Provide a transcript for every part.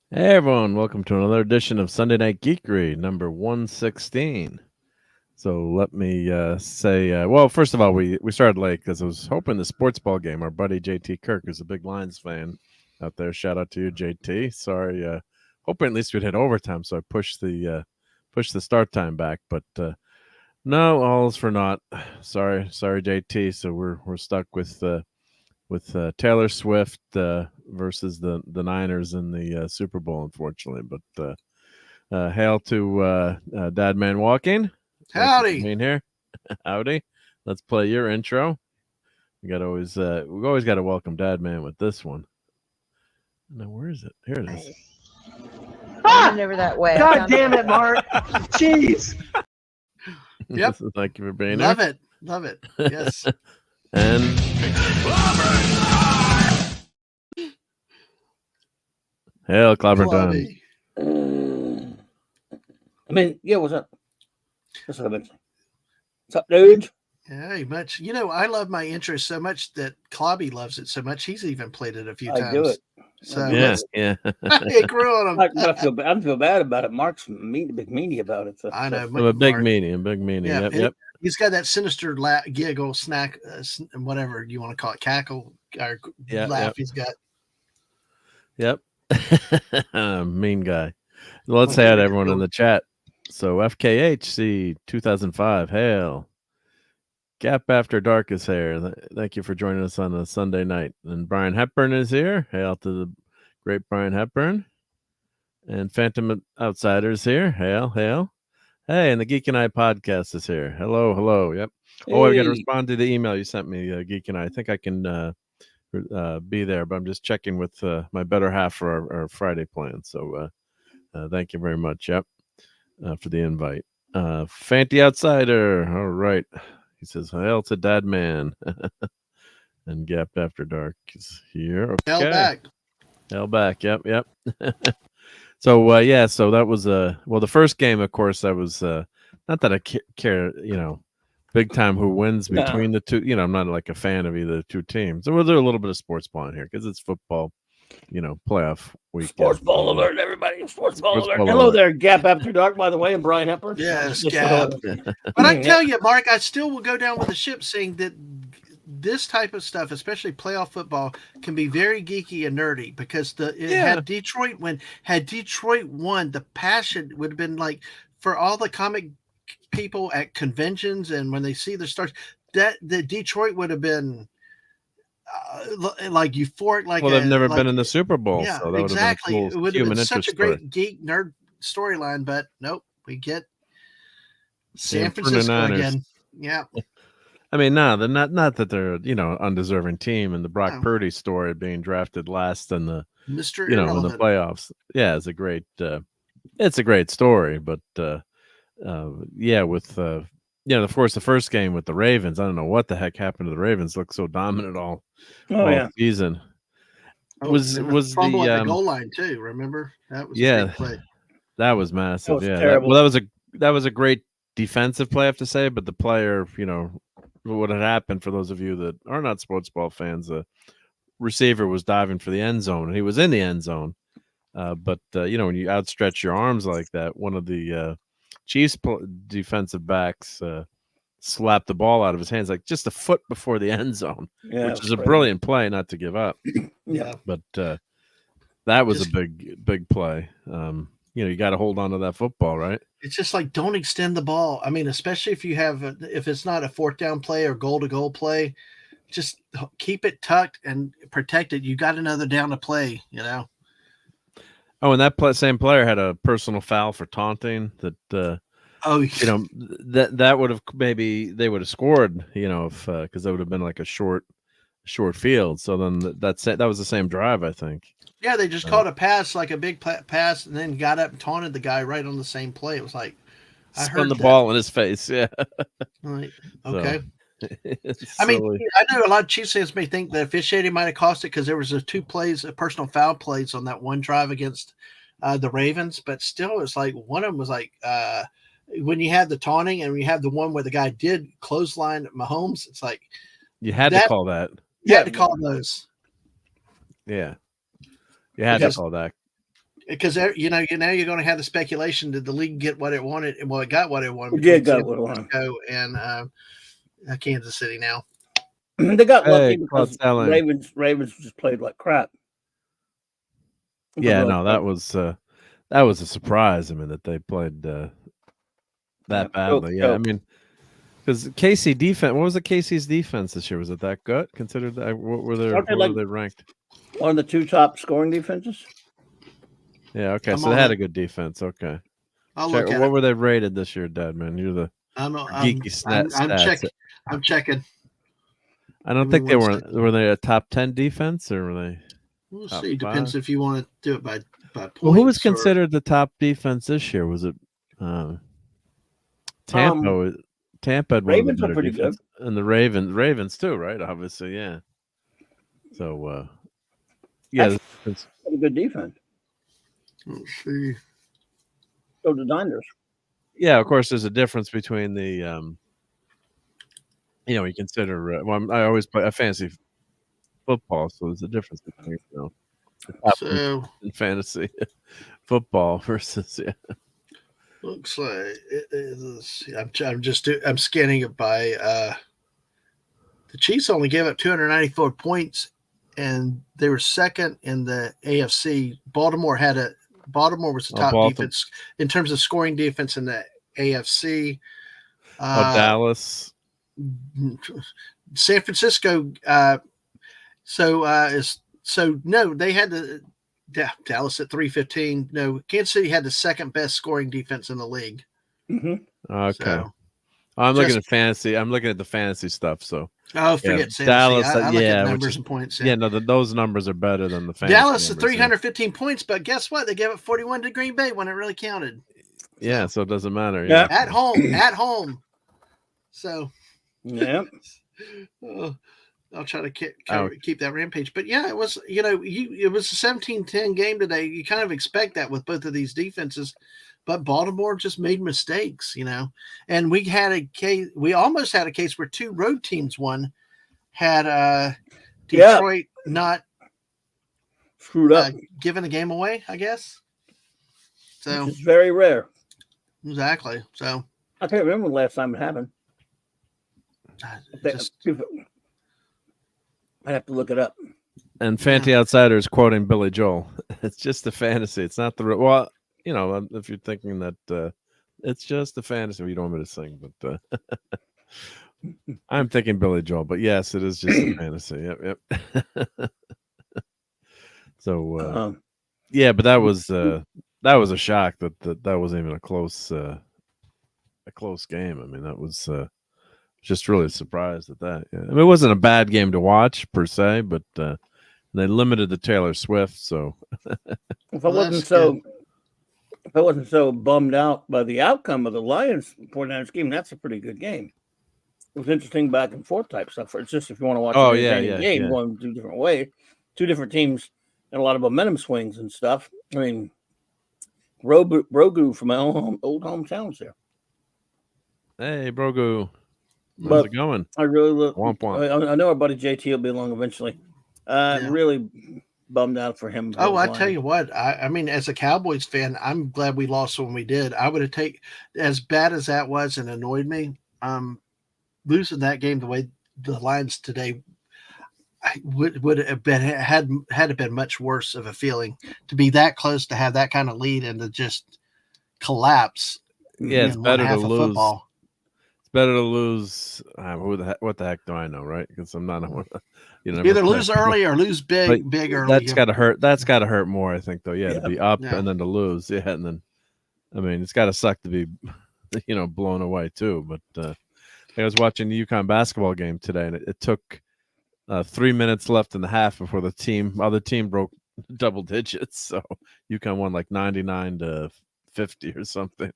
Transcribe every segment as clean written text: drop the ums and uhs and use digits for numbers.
Hey everyone, welcome to another edition of Sunday Night Geekery, number 116. So let me say, well, first of all, we started late because I was hoping the sports ball game, our buddy JT Kirk, who's a big Lions fan out there, shout out to you, JT. Sorry, hoping at least we'd hit overtime, so I pushed the start time back, but no, all's for naught. Sorry, JT. So we're stuck with Taylor Swift versus the Niners in the Super Bowl, unfortunately. But hail to Dad Man Walking. Howdy. Being here. Howdy. Let's play your intro. We always got to welcome Dad Man with this one. Now where is it? Here it is. Never that way. God damn it, Mark. Jeez. Yep. Thank you for being Love here. it. Love it. Yes. And hail Clobber Dunn. I mean, yeah, what's up? What's up, what's up, dude? Very much. You know, I love my intro so much that Clobby loves it so much. He's even played it a few times. I do it. So Yeah. I grew on him. I feel bad about it. Mark's big meanie about it. So. I know. I'm a big Mark. meanie. Yeah, Yep. He's got that sinister giggle, snack, whatever you want to call it, cackle or laugh. He's got. Yep. Mean guy. Well, let's say hi to everyone in the chat. So FKHC 2005, hail. Gap After Dark is here. Thank you for joining us on a Sunday night. And Brian Hepburn is here. Hail to the great Brian Hepburn. And Phantom Outsiders here. Hail. Hey, and the Geek and I podcast is here. Hello. Yep. Hey. Oh, I got to respond to the email you sent me, Geek and I. I think I can be there, but I'm just checking with my better half for our Friday plan. So thank you very much. Yep. For the invite. Fanty Outsider. All right. He says, hail to Dad Man. And Gap After Dark is here. Okay. Hell back. Yep. So, so that was, the first game, of course, I was, not that I care, big time who wins between the two. I'm not like a fan of either the two teams. So we'll do a little bit of sports ball in here because it's football, playoff week. Sports ball alert, everybody. Sports ball alert. Hello there, Gap After Dark, by the way, and Brian Hepburn. Yes, Gap. But I tell you, Mark, I still will go down with the ship saying that this type of stuff, especially playoff football, can be very geeky and nerdy because had Detroit won, the passion would have been like for all the comic people at conventions and when they see the stars, that the Detroit would have been like euphoric. Like, well, they've never been in the Super Bowl. Yeah, so that exactly. Would have been cool. It would have been such a great story. geek nerd storyline, but nope, we get San Francisco again. Yeah. I mean, no, they're not that they're undeserving team, and the Brock Purdy story being drafted last in the Mr. in the playoffs. Yeah, it's a great story, but with of course the first game with the Ravens, I don't know what the heck happened to the Ravens. Looked so dominant all season. Was the goal line too? Remember that was a big play. That was massive. That was a great defensive play, I have to say, but the player, what had happened for those of you that are not sports ball fans, the receiver was diving for the end zone, and he was in the end zone. But when you outstretch your arms like that, one of the Chiefs defensive backs slapped the ball out of his hands, like just a foot before the end zone, which is a brilliant play, not to give up. Yeah, but that was a big play. you got to hold on to that football, right? It's just like, don't extend the ball. I mean, especially if if it's not a fourth down play or goal to goal play, just keep it tucked and protect it. You got another down to play, Oh, and that same player had a personal foul for taunting that, that would have maybe they would have scored, if because that would have been like a short field. So then that was the same drive, I think. Yeah, they just called a pass, like a big pass, and then got up and taunted the guy right on the same play. It was like, spun the ball in his face. Yeah. Like, okay. So, I mean, I know a lot of Chiefs fans may think that officiating might have cost it because there was two personal foul plays on that one drive against the Ravens, but still, it's like one of them was like when you have the taunting and you have the one where the guy did clothesline Mahomes. It's like you had to call that. You had to call those. Yeah. You had to call that. Because now you're going to have the speculation: did the league get what it wanted? Well, it got what it wanted. It did got what it wanted. And Kansas City now. They got lucky because Ravens just played like crap. Yeah, no, that was a surprise. I mean, that they played that badly. Yeah, I mean, because KC defense. What was the KC's defense this year? Was it that good? Considered that? What were they ranked? One of the two top scoring defenses. Yeah. Okay. So they had a good defense. Okay. What were they rated this year, Dad? Man, you're the geeky stats. I'm checking. I don't think they were. Were they a top 10 defense or were they? We'll see. Depends if you want to do it by points. Well, who was considered the top defense this year? Was it Tampa? Tampa had one of the better pretty defense, good. and the Ravens too, right? Obviously, yeah. So, yeah, it's a good defense. Let's see. So the Niners. Yeah, of course. There's a difference between the, you consider. I always play a fantasy football, so there's a difference between in fantasy football versus Looks like it is. I'm scanning it by. The Chiefs only gave up 294 points, and they were second in the AFC. Baltimore was the top defense in terms of scoring defense in the AFC. Dallas, San Francisco. No, they had the Dallas at 315. No, Kansas City had the second best scoring defense in the league. Mm-hmm. Okay. So, I'm looking at fantasy. I'm looking at the fantasy stuff. So forget Dallas. I look at numbers and points. Yeah, no, those numbers are better than the fantasy. Dallas at 315 points, but guess what? They gave up 41 to Green Bay when it really counted. Yeah, so it doesn't matter. Yeah, at home. So yeah. I'll try to keep that rampage. But yeah, it was, it was a 17-10 game today. You kind of expect that with both of these defenses, but Baltimore just made mistakes, and we almost had a case where two road teams had Detroit not screwed up, giving a game away, I guess. So it's very rare. Exactly. So I can't remember the last time it happened. I have to look it up. And Fantasy Outsider is quoting Billy Joel. It's just a fantasy. It's not the real. Well, if you're thinking that it's just a fantasy, you don't want me to sing, but I'm thinking Billy Joel. But yes, it is just a fantasy. Yep. So yeah, but that was a shock that wasn't even a close game. I mean, that was. Just really surprised at that. Yeah. I mean, it wasn't a bad game to watch per se, but they limited the Taylor Swift. So if I wasn't so bummed out by the outcome of the Lions 49ers game, that's a pretty good game. It was interesting back and forth type stuff. It's just if you want to watch a game going two different ways, two different teams and a lot of momentum swings and stuff. I mean, Brogu from my old hometown's there. Hey, Brogu. How's it going? I really look. I know our buddy JT will be along eventually. Really bummed out for him. Oh, I tell you what. I mean, as a Cowboys fan, I'm glad we lost when we did. I would have taken, as bad as that was and annoyed me, losing that game the way the Lions today. would have been had it been much worse of a feeling to be that close to have that kind of lead and to just collapse. Yeah, it's better to lose. Football. It's better to lose. What the heck do I know, right? Because I'm not. Either lose early or lose big early. That's got to hurt. That's got to hurt more, I think, though. Yeah, to be up and then to lose. Yeah, and then, I mean, it's got to suck to be, blown away too. But I was watching the UConn basketball game today, and it took 3 minutes left in the half before the other team broke double digits. So UConn won like 99-50 or something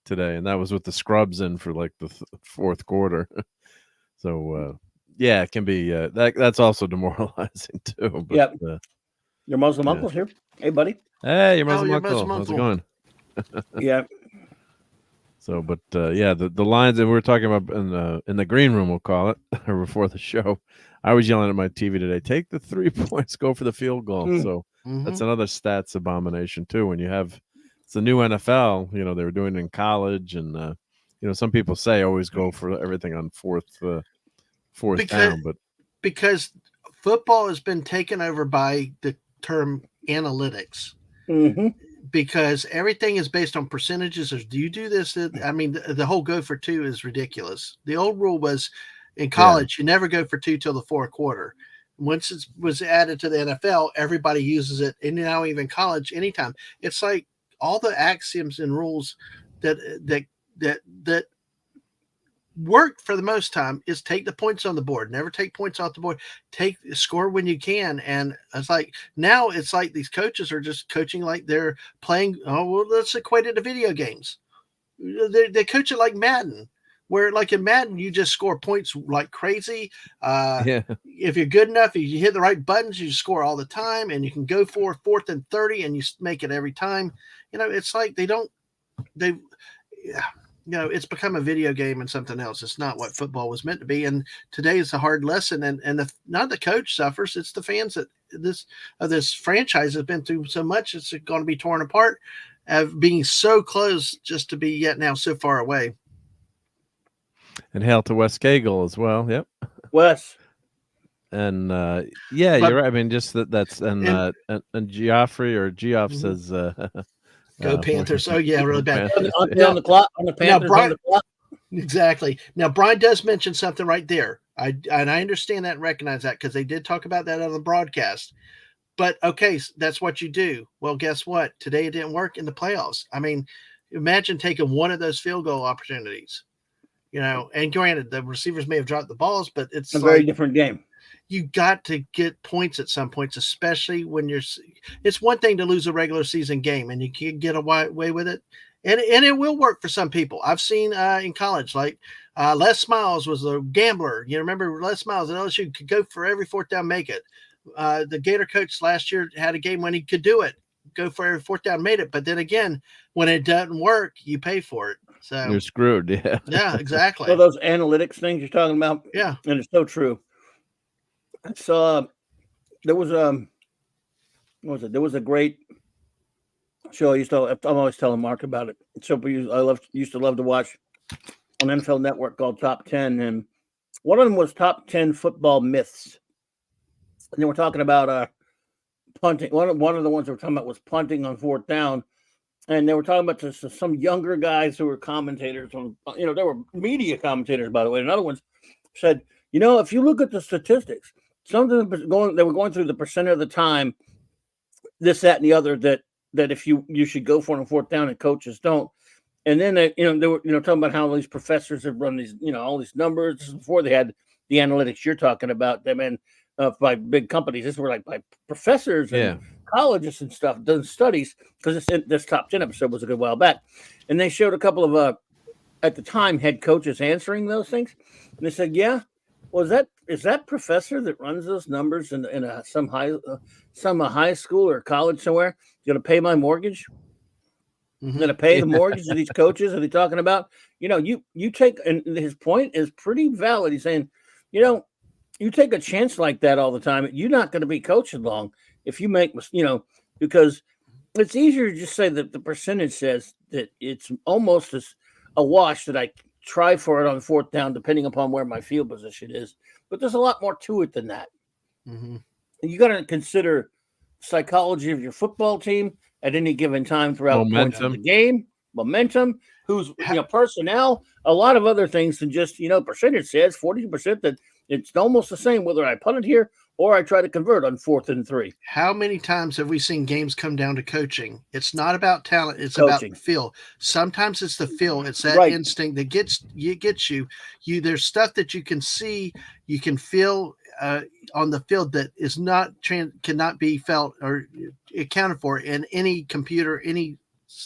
today, and that was with the scrubs in for like the fourth quarter. So it can be that's also demoralizing too. But, your Muslim uncle's here. Hey, buddy. Hey, your Muslim uncle. How's it going? Yeah. So, but the lines that we were talking about in the green room, we'll call it, or before the show. I was yelling at my TV today, take the 3 points, go for the field goal. So that's another stats abomination too. When you have it's the new NFL, they were doing it in college, and some people say always go for everything on fourth down, but because football has been taken over by the term analytics. Because everything is based on percentages. Or do you do this? I mean, the whole go for two is ridiculous. The old rule was in college, you never go for two till the fourth quarter. Once it was added to the NFL, everybody uses it. And now even college, anytime. It's like all the axioms and rules that worked for the most time is take the points on the board, never take points off the board, score when you can. And it's like now it's like these coaches are just coaching like they're playing. Oh, well, let's equate it to video games. They coach it like Madden, where like in Madden, you just score points like crazy. If you're good enough, if you hit the right buttons, you score all the time, and you can go for 4th and 30 and you make it every time. It's like it's become a video game and something else. It's not what football was meant to be. And today is a hard lesson. And not the coach suffers. It's the fans that this franchise has been through so much. It's going to be torn apart of being so close just to be yet now so far away. And hail to Wes Cagle as well. Yep. Wes. And you're right. I mean, just that's and Geoffrey or Geoff says Go Panthers. Oh yeah, really bad. On the clock, on the Panthers, Brian, on the clock. Exactly. Now Brian does mention something right there. I understand that and recognize that because they did talk about that on the broadcast. But okay, that's what you do. Well, guess what? Today it didn't work in the playoffs. I mean, imagine taking one of those field goal opportunities. And granted, the receivers may have dropped the balls, but it's a very different game. You got to get points at some points, especially when it's one thing to lose a regular season game and you can get away with it. And it will work for some people. I've seen in college, like Les Miles was a gambler. You remember Les Miles at LSU could go for every 4th down, make it. The Gator coach last year had a game when he could do it, go for every 4th down, made it. But then again, when it doesn't work, you pay for it. So you're screwed. Yeah. Yeah, exactly. So those analytics things you're talking about. Yeah. And it's so true. So there was there was a great show. I'm always telling Mark about it. So I used to love to watch on NFL Network called Top 10, and one of them was Top 10 Football Myths. And they were talking about punting. One of the ones they were talking about was punting on 4th down, and they were talking about some younger guys who were commentators on. They were media commentators, by the way. Another one said, if you look at the statistics. Some of them they were going through the percent of the time, this, that, and the other that if you should go for it on 4th down and coaches don't. And then they were talking about how these professors have run these all these numbers before they had the analytics you're talking about them and by big companies. This were like by professors and colleges and stuff done studies because this Top 10 episode was a good while back, and they showed a couple of at the time head coaches answering those things, and they said, well, is that professor that runs those numbers in some high school or college somewhere going to pay my mortgage? Going to pay the mortgage of these coaches? Are they talking about? You take, and his point is pretty valid. He's saying, you take a chance like that all the time. You're not going to be coaching long if you make, because it's easier to just say that the percentage says that it's almost as a wash that I try for it on 4th down, depending upon where my field position is. But there's a lot more to it than that. Mm-hmm. You got to consider psychology of your football team at any given time throughout the game, momentum, personnel, a lot of other things than just, percentage says 40% that it's almost the same whether I punt it here or I try to convert on 4th and 3. How many times have we seen games come down to coaching? It's not about talent. It's about feel. Sometimes it's the feel. It's that instinct that gets you. There's stuff that you can see, you can feel on the field that is cannot be felt or accounted for in any computer, any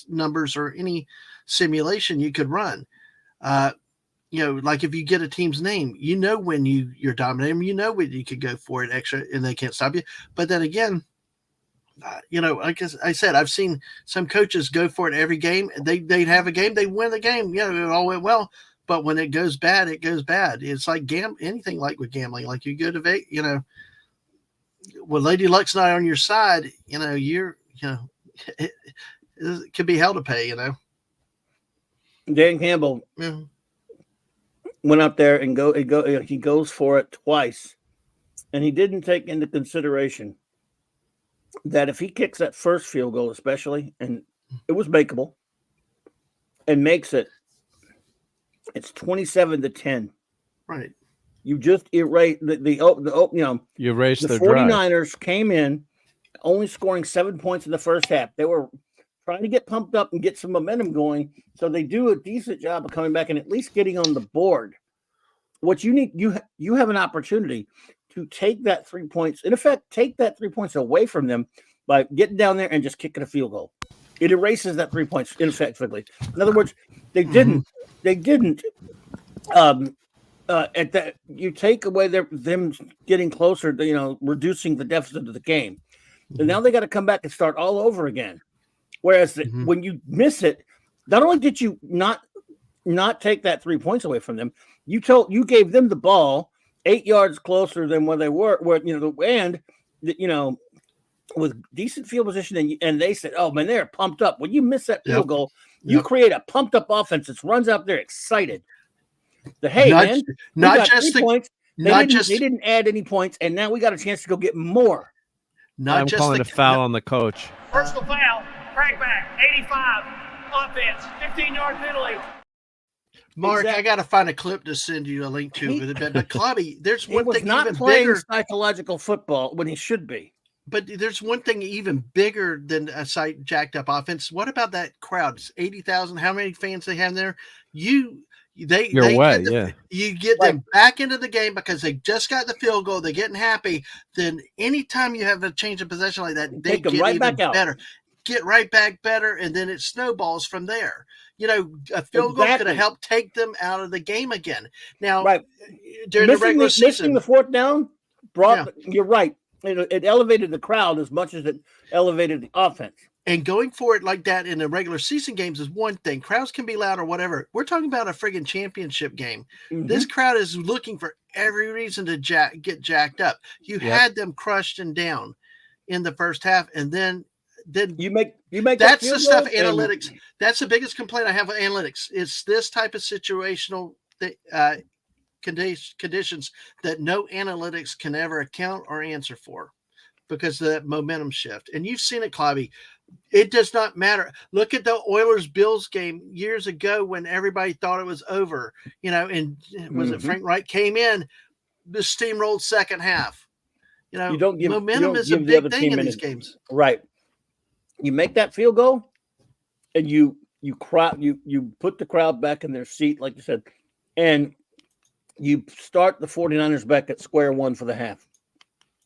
numbers or any simulation you could run. Like if you get a team's name, when you're dominating, when you could go for it extra and they can't stop you. But then again, like I said, I've seen some coaches go for it every game. They'd have a game, they win the game. It all went well. But when it goes bad, it goes bad. It's like anything like with gambling. Like you go to Vegas, when Lady Luck's not on your side, it could be hell to pay. Dan Campbell went up there and he goes for it twice, and he didn't take into consideration that if he kicks that first field goal, especially, and it was makeable, and makes it, it's 27-10. Right. You just erase you erased the 49ers drive. Came in only scoring 7 points in the first half. They were trying to get pumped up and get some momentum going. So they do a decent job of coming back and at least getting on the board. What you need, you have an opportunity to take that 3 points, in effect, take that 3 points away from them by getting down there and just kicking a field goal. It erases that 3 points ineffectively. In other words, they didn't at that, you take away them getting closer to, reducing the deficit of the game. And now they got to come back and start all over again. Whereas when you miss it, not only did you not take that 3 points away from them, you gave them the ball 8 yards closer than where they were, with decent field position, and they said, "Oh man, they're pumped up." When you miss that field goal, you create a pumped up offense that runs out there excited. They didn't add any points, and now we got a chance to go get more. I'm calling a foul on the coach. Personal foul, crackback, 85, offense, 15-yard penalty. Mark, I got to find a clip to send you a link to. But Clobby, there's one thing not even playing bigger. Psychological football when he should be. But there's one thing even bigger than a site jacked up offense. What about that crowd? It's 80,000. How many fans they have there? You get them back into the game because they just got the field goal. They're getting happy. Then anytime you have a change of possession like that, they get right back better. Get right back better, and then it snowballs from there. A field goal could have helped take them out of the game again. Now, during the regular season, missing the fourth down you're right. It elevated the crowd as much as it elevated the offense. And going for it like that in the regular season games is one thing. Crowds can be loud or whatever. We're talking about a friggin' championship game. Mm-hmm. This crowd is looking for every reason to get jacked up. You had them crushed and down in the first half, and then you make that's the stuff analytics. That's the biggest complaint I have with analytics. It's this type of situational conditions that no analytics can ever account or answer for because of that momentum shift. And you've seen it, Clobby. It does not matter. Look at the Oilers-Bills game years ago when everybody thought it was over, and was it Frank Wright came in, the steamrolled second half. Momentum is a big thing in these games. Right. You make that field goal and you put the crowd back in their seat, like you said, and you start the 49ers back at square one for the half.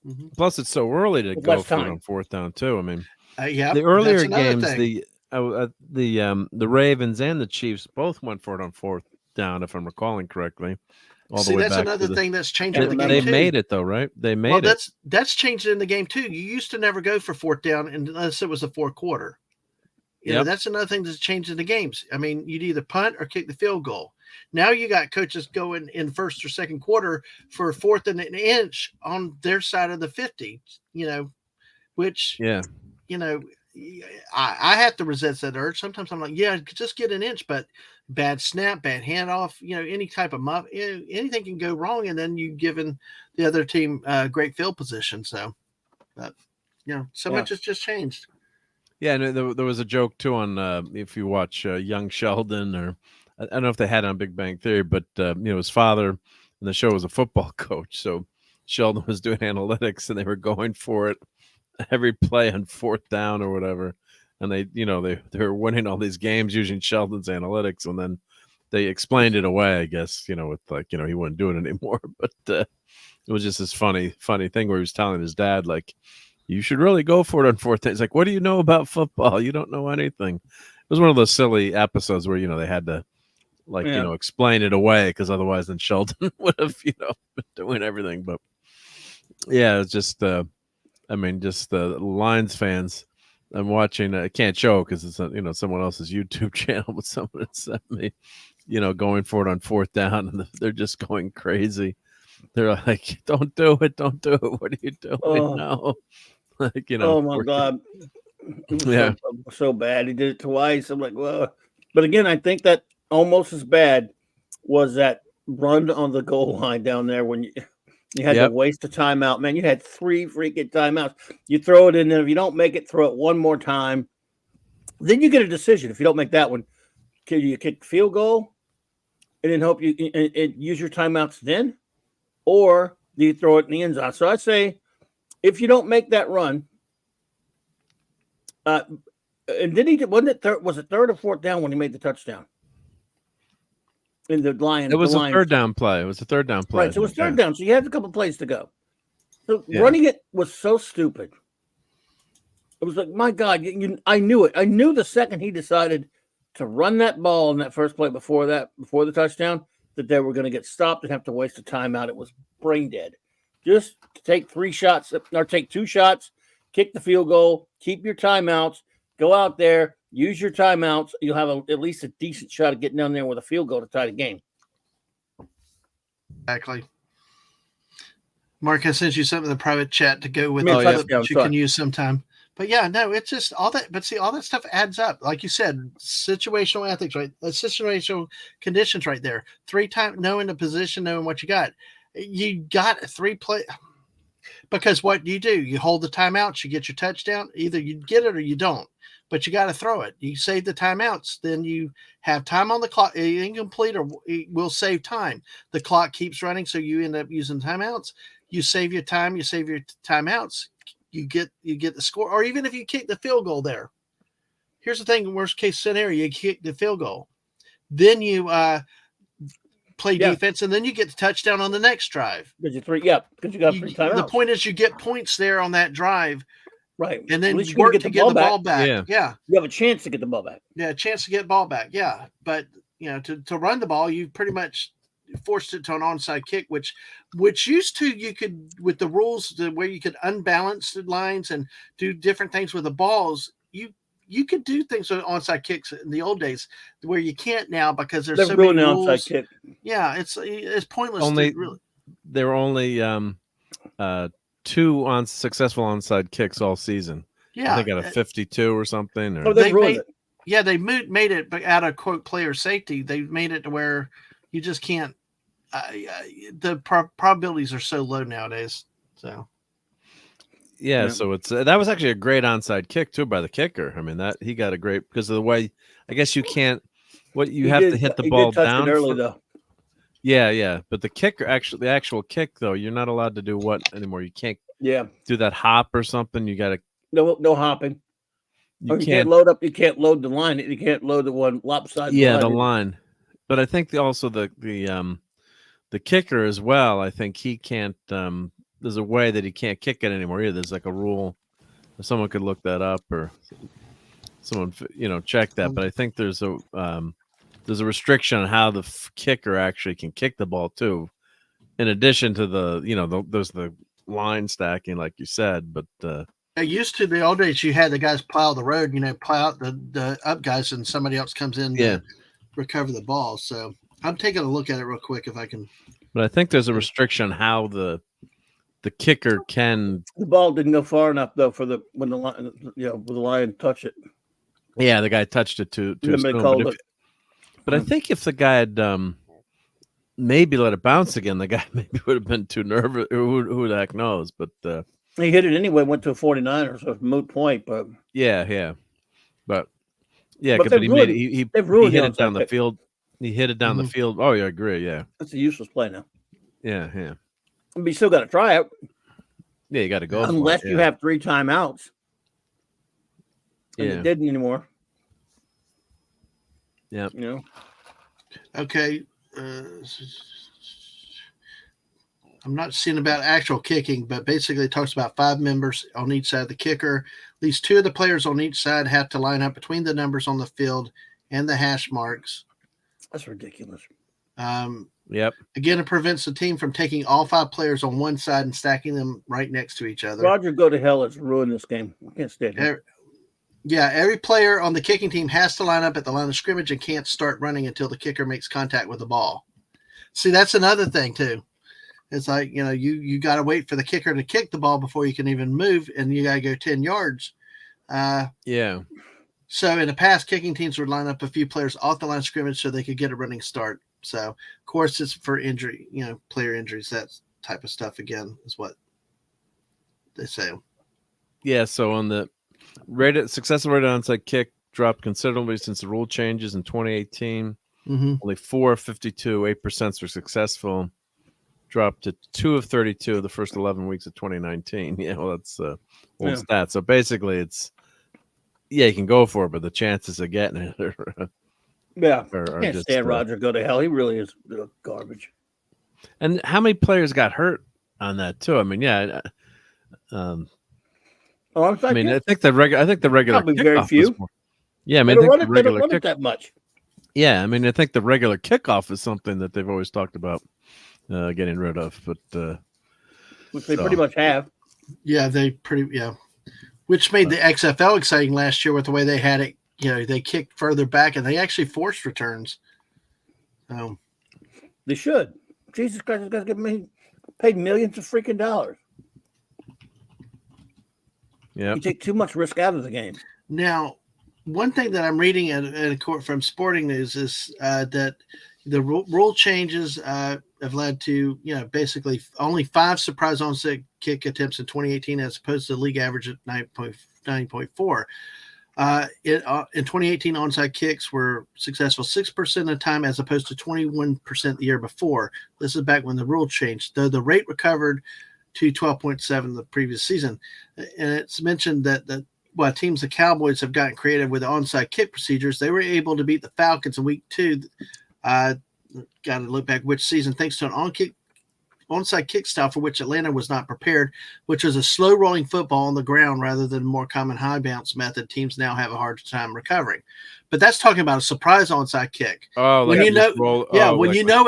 Mm-hmm. Plus, it's so early to go for it on fourth down too. I mean, the earlier games, the Ravens and the Chiefs both went for it on fourth down, if I'm recalling correctly. That's another thing that's changing in the game. They made it though, right? They made it. That's changed in the game too. You used to never go for fourth down unless it was the fourth quarter. That's another thing that's changed in the games. I mean, you'd either punt or kick the field goal. Now you got coaches going in first or second quarter for fourth and an inch on their side of the 50, which, I have to resist that urge. Sometimes I'm like, just get an inch, but bad snap, bad handoff, any type of muff, anything can go wrong, and then you've given the other team great field position. So, but much has just changed. Yeah, and there was a joke too on if you watch Young Sheldon, or I don't know if they had it on Big Bang Theory, but his father in the show was a football coach, so Sheldon was doing analytics, and they were going for it every play on 4th down or whatever, and they were winning all these games using Sheldon's analytics, and then they explained it away, I guess, with he wouldn't do it anymore, but it was just this funny thing where he was telling his dad, like, you should really go for it on 4th down. It's like, what do you know about football? You don't know anything. It was one of those silly episodes where they had to explain it away, because otherwise then Sheldon would have been doing everything. But yeah, it's just just the Lions fans. I'm watching. I can't show because it's someone else's YouTube channel, but someone sent me going for it on 4th down, and they're just going crazy. They're like, don't do it, don't do it. What are you doing now? Oh my God. It was so bad. He did it twice. I'm like, well, but again, I think that almost as bad was that run on the goal line down there when you had to waste a timeout. Man, you had 3 freaking timeouts. You throw it in there. If you don't make it, throw it one more time. Then you get a decision. If you don't make that one, can you kick the field goal and then hope you use your timeouts then? Or do you throw it in the end zone? So I'd say if you don't make that run, and then was it 3rd or 4th down when he made the touchdown? In the Lions. It was a 3rd down play. It was a 3rd down play. Right, so it was 3rd down. So you had a couple of plays to go. So running it was so stupid. It was like, my God, I knew it. I knew the second he decided to run that ball in that first play before the touchdown, that they were going to get stopped and have to waste a timeout. It was brain dead. Just take 3 shots or take 2 shots, kick the field goal, keep your timeouts, go out there, use your timeouts. You'll have at least a decent shot of getting down there with a field goal to tie the game. Exactly. Mark, I sent you something in the private chat to go with that you can use sometime. But yeah, no, it's just all that. But see, all that stuff adds up. Like you said, situational ethics, right? Situational conditions right there. 3 times, knowing the position, knowing what you got. You got 3 play. Because what do? You hold the timeouts, you get your touchdown. Either you get it or you don't. But you got to throw it. You save the timeouts, then you have time on the clock. Incomplete or it will save time. The clock keeps running, so you end up using timeouts. You save your time. You save your timeouts. You get the score. Or even if you kick the field goal there. Here's the thing: worst case scenario, you kick the field goal, then you play defense, and then you get the touchdown on the next drive. Because you got 3 timeouts. The point is, you get points there on that drive. Right. And then you work to get the ball back. Yeah. You have a chance to get the ball back. Yeah, a chance to get ball back. Yeah. But, to run the ball, you pretty much forced it to an onside kick, which used to, you could, with the rules where you could unbalance the lines and do different things with the balls, you could do things with onside kicks in the old days where you can't now because there's so many rules. Onside kick. Yeah, it's pointless. There were only 2 successful onside kicks all season. Yeah, I think out of 52 or something. Or they ruined it. Yeah, they made it, but out of quote player safety, they made it to where you just can't. The probabilities are so low nowadays. So. Yeah, so it's that was actually a great onside kick too by the kicker. I mean that he got a great because of the way. I guess you can't. You have to hit the ball down early though. Yeah, but the kicker the actual kick though, you're not allowed to do what anymore. You can't. Do that hop or something. You got to no hopping. You can't load up. You can't load the line. You can't load the one lopsided. Yeah, the line. But I think also the kicker as well. I think he can't. There's a way that he can't kick it anymore either. There's like a rule. Someone could look that up or someone check that. But I think there's a restriction on how the kicker actually can kick the ball too. In addition to there's the line stacking like you said. But used to the old days, you had the guys plow the road. Plow out the up guys, and somebody else comes in to recover the ball. So I'm taking a look at it real quick if I can. But I think there's a restriction on how the kicker can. The ball didn't go far enough though when the lion touched it. Yeah, the guy touched it too. But I think if the guy had maybe let it bounce again, the guy maybe would have been too nervous. Who the heck knows? But he hit it anyway. Went to a 49er, so it's a moot point. But yeah. But yeah, but he hit it down the field. He hit it down the field. Oh, yeah, I agree. Yeah, that's a useless play now. Yeah. But you still got to try it. Yeah, you got to go unless you have 3 timeouts. And it didn't anymore. Yeah. You know. Okay. I'm not seeing about actual kicking, but basically it talks about 5 members on each side of the kicker. At least 2 of the players on each side have to line up between the numbers on the field and the hash marks. That's ridiculous. Yep. Again, it prevents the team from taking all 5 players on one side and stacking them right next to each other. Roger, go to hell. It's ruined this game. I can't stand it. Every player on the kicking team has to line up at the line of scrimmage and can't start running until the kicker makes contact with the ball. See, that's another thing, too. It's like, you got to wait for the kicker to kick the ball before you can even move, and you got to go 10 yards. Yeah. So in the past, kicking teams would line up a few players off the line of scrimmage so they could get a running start. So, of course, it's for injury, player injuries, that type of stuff, again, is what they say. Yeah, so on the successful rated onside kick dropped considerably since the rule changes in 2018. Only 4 of 52, 8% were successful. Dropped to 2 of 32 the first 11 weeks of 2019. Yeah, well, that's old stat. So basically, it's you can go for it, but the chances of getting it are can't just, stand Roger. Go to hell. He really is garbage. And how many players got hurt on that too? I mean, I think the regular probably very few. I think the regular kick that much. Yeah, I mean, I think the regular kickoff is something that they've always talked about getting rid of, but which they pretty much have. Yeah, which made the XFL exciting last year with the way they had it. They kicked further back and they actually forced returns. They should. Jesus Christ, these guys get paid millions of freaking dollars. Yeah, You take too much risk out of the game. Now, one thing that I'm reading in a court from Sporting News is that the rule changes have led to, basically only 5 surprise onside kick attempts in 2018 as opposed to the league average at 9.4. In 2018, onside kicks were successful 6% of the time as opposed to 21% the year before. This is back when the rule changed, though the rate recovered to 12.7 the previous season. And it's mentioned that while teams, the Cowboys, have gotten creative with the onside kick procedures, they were able to beat the Falcons in week 2. Got to look back which season, thanks to an onside kick style for which Atlanta was not prepared, which was a slow rolling football on the ground rather than more common high bounce method. Teams now have a hard time recovering. But that's talking about a surprise onside kick. Oh, when you know,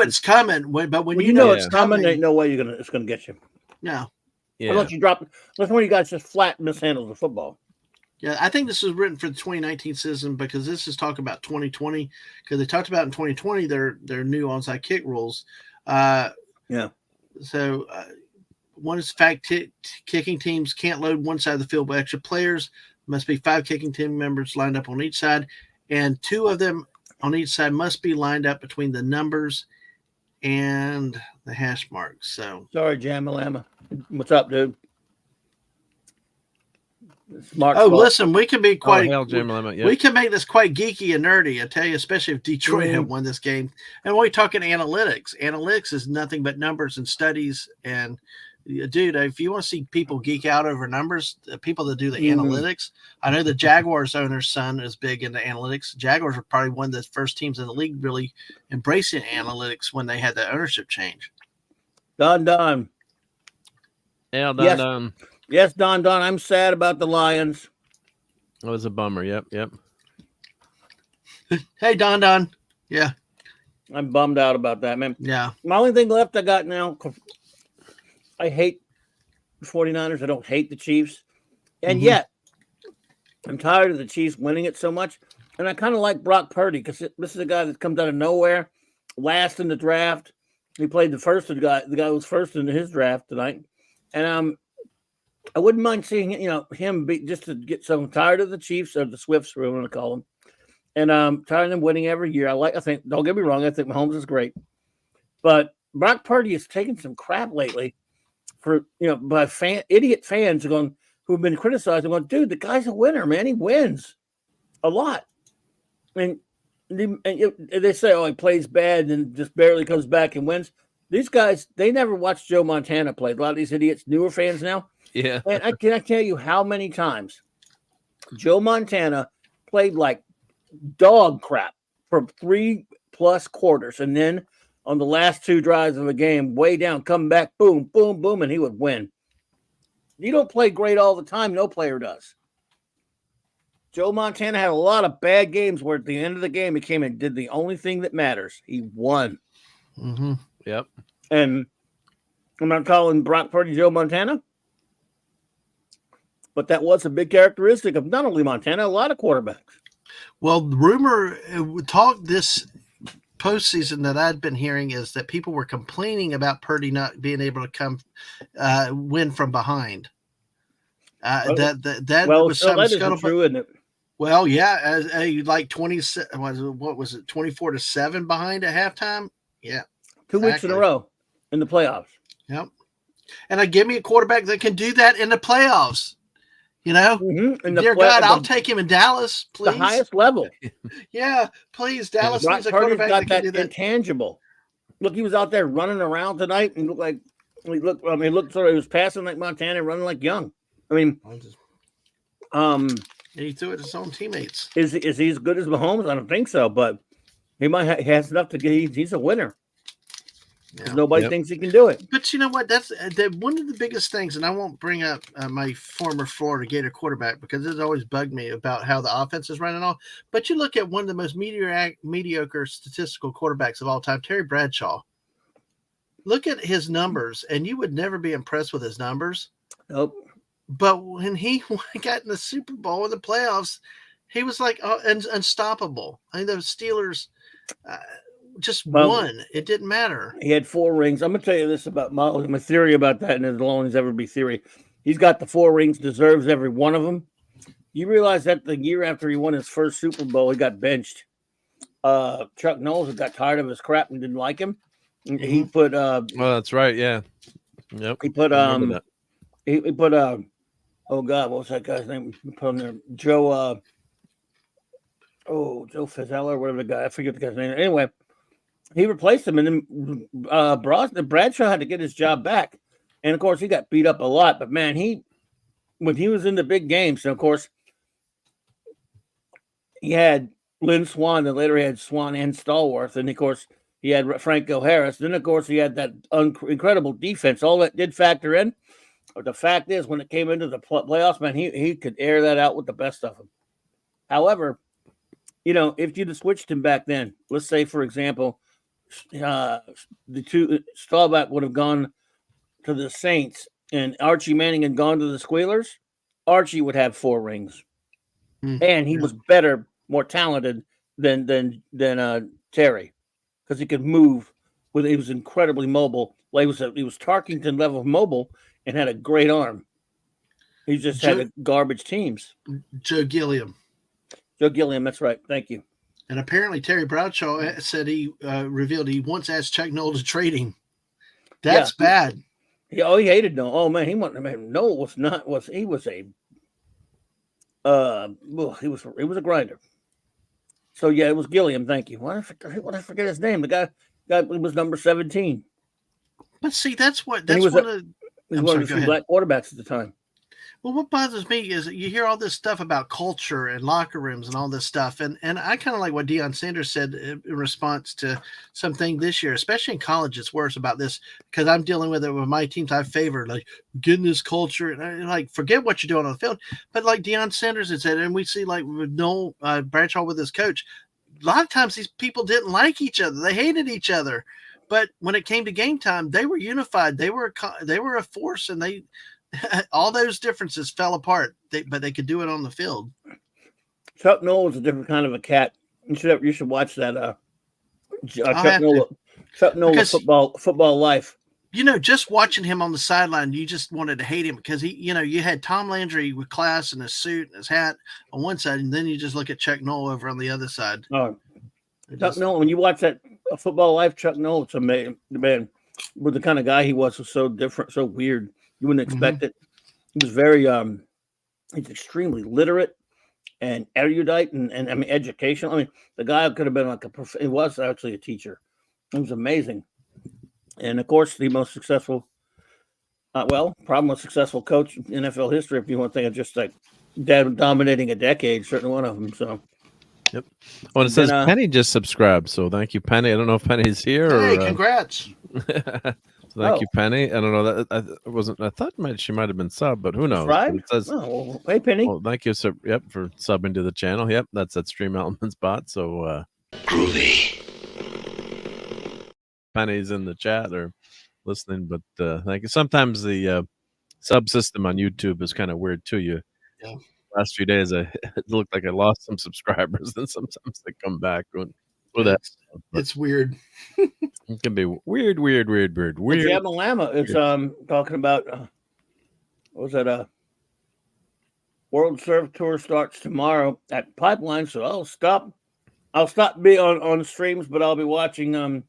it's coming. When you know it's coming, ain't no way it's gonna get you. No. Yeah. Unless one of you guys just flat mishandles the football. Yeah, I think this was written for the 2019 season because this is talking about 2020. Because they talked about in 2020 their new onside kick rules. So one is the fact kicking teams can't load one side of the field with extra players. Must be 5 kicking team members lined up on each side, and 2 of them on each side must be lined up between the numbers and the hash marks. So sorry, Jamalama. What's up, dude? Listen, we can be quite. We can make this quite geeky and nerdy. I tell you, especially if Detroit had won this game. And we're talking analytics. Analytics is nothing but numbers and studies. And dude, if you want to see people geek out over numbers, the people that do the analytics. I know the Jaguars owner's son is big into analytics. Jaguars were probably one of the first teams in the league really embracing analytics when they had the ownership change. Don. Yeah, Don. Yes, Don. I'm sad about the Lions. That was a bummer. Yep. Hey, Don. Yeah. I'm bummed out about that, man. Yeah. My only thing left I got now, I hate the 49ers. I don't hate the Chiefs. And yet, I'm tired of the Chiefs winning it so much. And I kind of like Brock Purdy because this is a guy that comes out of nowhere, last in the draft. He played the guy who was first in his draft tonight. And I wouldn't mind seeing him be, just to get so tired of the Chiefs or the Swifts, whatever you want to call them. and tired of them winning every year. I think. Don't get me wrong. I think Mahomes is great, but Brock Purdy has taken some crap lately for by idiot fans who've been criticizing. Going, dude, the guy's a winner, man. He wins a lot. And they say, oh, he plays bad and just barely comes back and wins. These guys, they never watched Joe Montana play. A lot of these idiots, newer fans now. Yeah. And I cannot tell you how many times Joe Montana played like dog crap for 3+ quarters. And then on the last 2 drives of the game, way down, come back, boom, boom, boom, and he would win. You don't play great all the time. No player does. Joe Montana had a lot of bad games where at the end of the game, he came and did the only thing that matters. He won. Mm-hmm. Yep. And I'm not calling Brock Purdy Joe Montana, but that was a big characteristic of not only Montana, a lot of quarterbacks. Well, the rumor talk this postseason that I'd been hearing is that people were complaining about Purdy not being able to come win from behind. That was some true, isn't it? Well, yeah, like 20. What was it? 24-7 behind at halftime. Yeah, 2 weeks in a row in the playoffs. Yep. And give me a quarterback that can do that in the playoffs. Dear God, I'll take him in Dallas, please. The highest level. Yeah, please. Dallas needs a Purdy's quarterback got that can do that. Intangible. Look, he was out there running around tonight and he was passing like Montana, running like Young. I mean, he threw it to his own teammates. Is he as good as Mahomes? I don't think so, but he has enough to get. He's a winner. Yeah. Nobody thinks he can do it. But you know what? That's one of the biggest things, and I won't bring up my former Florida Gator quarterback because it's always bugged me about how the offense is running all. But you look at one of the most mediocre statistical quarterbacks of all time, Terry Bradshaw. Look at his numbers, and you would never be impressed with his numbers. Nope. But when he got in the Super Bowl or the playoffs, he was like unstoppable. I mean, the Steelers just won. It didn't matter. He had 4 rings. I'm going to tell you this about my theory about that, and it'll always ever be theory. He's got the 4 rings, deserves every one of them. You realize that the year after he won his first Super Bowl, he got benched. Chuck Knowles got tired of his crap and didn't like him. Mm-hmm. He put well, that's right, yeah. Yep. He put he put oh God, what was that guy's name? He put on there Joe Joe Fazella or whatever the guy, I forget the guy's name. Anyway, he replaced him, and then Bradshaw had to get his job back. And of course he got beat up a lot, but man, when he was in the big games, and of course he had Lynn Swann, and later he had Swann and Stallworth, and of course he had Franco Harris. Then of course he had that incredible defense. All that did factor in. But the fact is, when it came into the playoffs, man, he could air that out with the best of them. However, if you'd have switched him back then, let's say, for example, Staubach would have gone to the Saints and Archie Manning had gone to the Squealers, Archie would have 4 rings. And he was better, more talented than Terry because he could move. He was incredibly mobile. He was Tarkington level mobile and had a great arm. He just had garbage teams. Joe Gilliam, that's right. Thank you. And apparently Terry Bradshaw said he revealed he once asked Chuck Noll to trade him. That's bad. He hated Noll. Oh man, Noll was not. He was a grinder. So yeah, it was Gilliam. Thank you. Why did I forget his name? The guy was number 17. But see, that's one of the black quarterbacks at the time. Well, what bothers me is you hear all this stuff about culture and locker rooms and all this stuff. And I kind of like what Deion Sanders said in response to something this year, especially in college. It's worse about this because I'm dealing with it with my teams I favor, like getting this culture and like forget what you're doing on the field. But like Deion Sanders had said, and we see like with Noll Bradshaw with his coach, a lot of times these people didn't like each other. They hated each other. But when it came to game time, they were unified. They were a force, and they all those differences fell apart. But they could do it on the field. Chuck Noll was a different kind of a cat. You should watch that. Chuck Noll Football Life. just watching him on the sideline, you just wanted to hate him because you had Tom Landry with class and his suit and his hat on one side, and then you just look at Chuck Noll over on the other side. Oh, Chuck Noll, when you watch that Football Life, Chuck Noll, it's amazing. The man, with the kind of guy he was so different, so weird. You wouldn't expect it. He was very, he's extremely literate and erudite and I mean, educational. I mean, the guy could have been like he was actually a teacher. He was amazing. And of course, the most successful, probably most successful coach in NFL history, if you want to think of just like dominating a decade, certainly one of them. So, yep. Oh, and it says Penny just subscribed. So thank you, Penny. I don't know if Penny's here. Hey, congrats. Thank you, Penny. I don't know that I thought she might have been sub, but who knows? Right? It says, hey, Penny. Oh, thank you, sir. Yep, for subbing to the channel. Yep, that's that Stream Elements bot. So, groovy. Penny's in the chat or listening, but thank you. Sometimes the sub system on YouTube is kind of weird too. Yeah. Last few days, it looked like I lost some subscribers, and sometimes they come back with that. It's weird. It can be weird. Jabba Llama is talking about what was that? World Surf Tour starts tomorrow at Pipeline, so I'll stop be on streams, but I'll be watching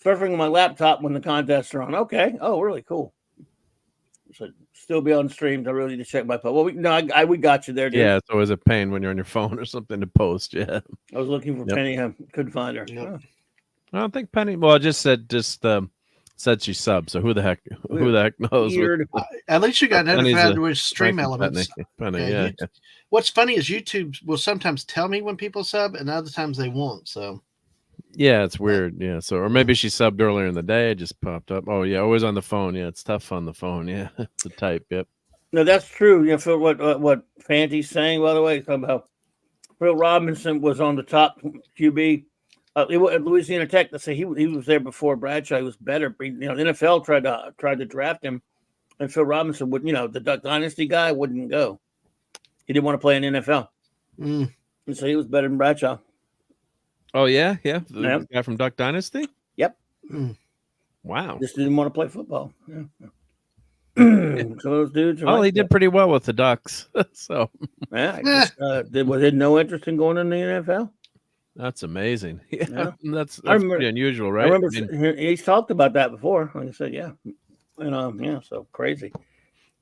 surfing on my laptop when the contests are on. Okay. Oh, really cool. So still be on streams. I really need to check my post. Well, we got you there, dude. Yeah, it's always a pain when you're on your phone or something to post. Yeah. I was looking for Penny. I couldn't find her. Yep. I don't think Penny. Well, I just said she subbed. So who the heck knows? Weird. At least you got notified with Stream Elements. Penny, yeah. What's funny is YouTube will sometimes tell me when people sub, and other times they won't. So. Yeah, it's weird. Yeah, so or maybe she subbed earlier in the day. It just popped up. Oh yeah, always on the phone. Yeah, it's tough on the phone. Yeah, to type. Yep. No, that's true. You know, Phil, what Fanty's saying, by the way, talking about Phil Robinson was on the top QB at Louisiana Tech. Let's say he was there before Bradshaw. He was better. The NFL tried to draft him, and Phil Robinson would. The Duck Dynasty guy wouldn't go. He didn't want to play in NFL, and so he was better than Bradshaw. Oh yeah. The guy from Duck Dynasty. Yep. Wow. Just didn't want to play football. Yeah. So those dudes. He did pretty well with the Ducks. So yeah, was it no interest in going in the NFL? That's amazing. Yeah. That's pretty unusual, right? I remember he's talked about that before. Like I said, yeah, and so crazy.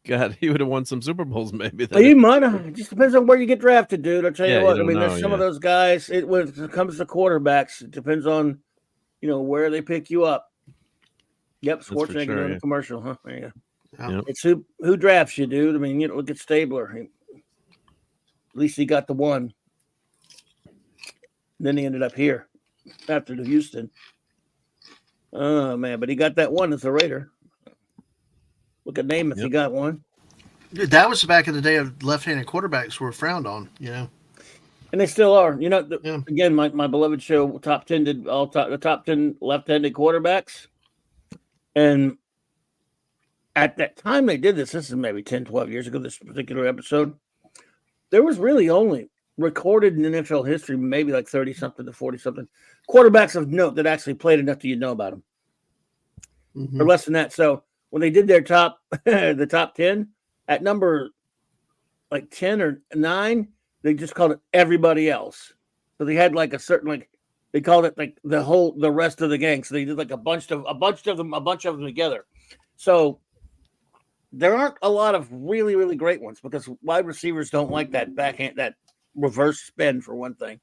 God, he would have won some Super Bowls, maybe. He might have. It just depends on where you get drafted, dude. I'll tell you what. I mean, there's some of those guys. When it comes to quarterbacks, it depends on, where they pick you up. Yep, Schwarzenegger in the commercial, huh? There you go. Yep. It's who drafts you, dude. I mean, look at Stabler. At least he got the one. Then he ended up here after the Houston. Oh man, but he got that one as a Raider. Look at Namath, he got one. Dude, that was back in the day of left-handed quarterbacks were frowned on, And they still are. Again, my beloved show, Top 10 did the top 10 left-handed quarterbacks. And at that time they did this is maybe 10, 12 years ago, this particular episode, there was really only recorded in NFL history, maybe like 30-something to 40-something quarterbacks of note that actually played enough that you know about them. Or less than that. So when they did their the top 10 at number like 10 or 9, they just called it everybody else. So they had like a certain, they called it like the rest of the gang. So they did like a bunch of them together. So there aren't a lot of really, really great ones because wide receivers don't like that backhand, that reverse spin for one thing.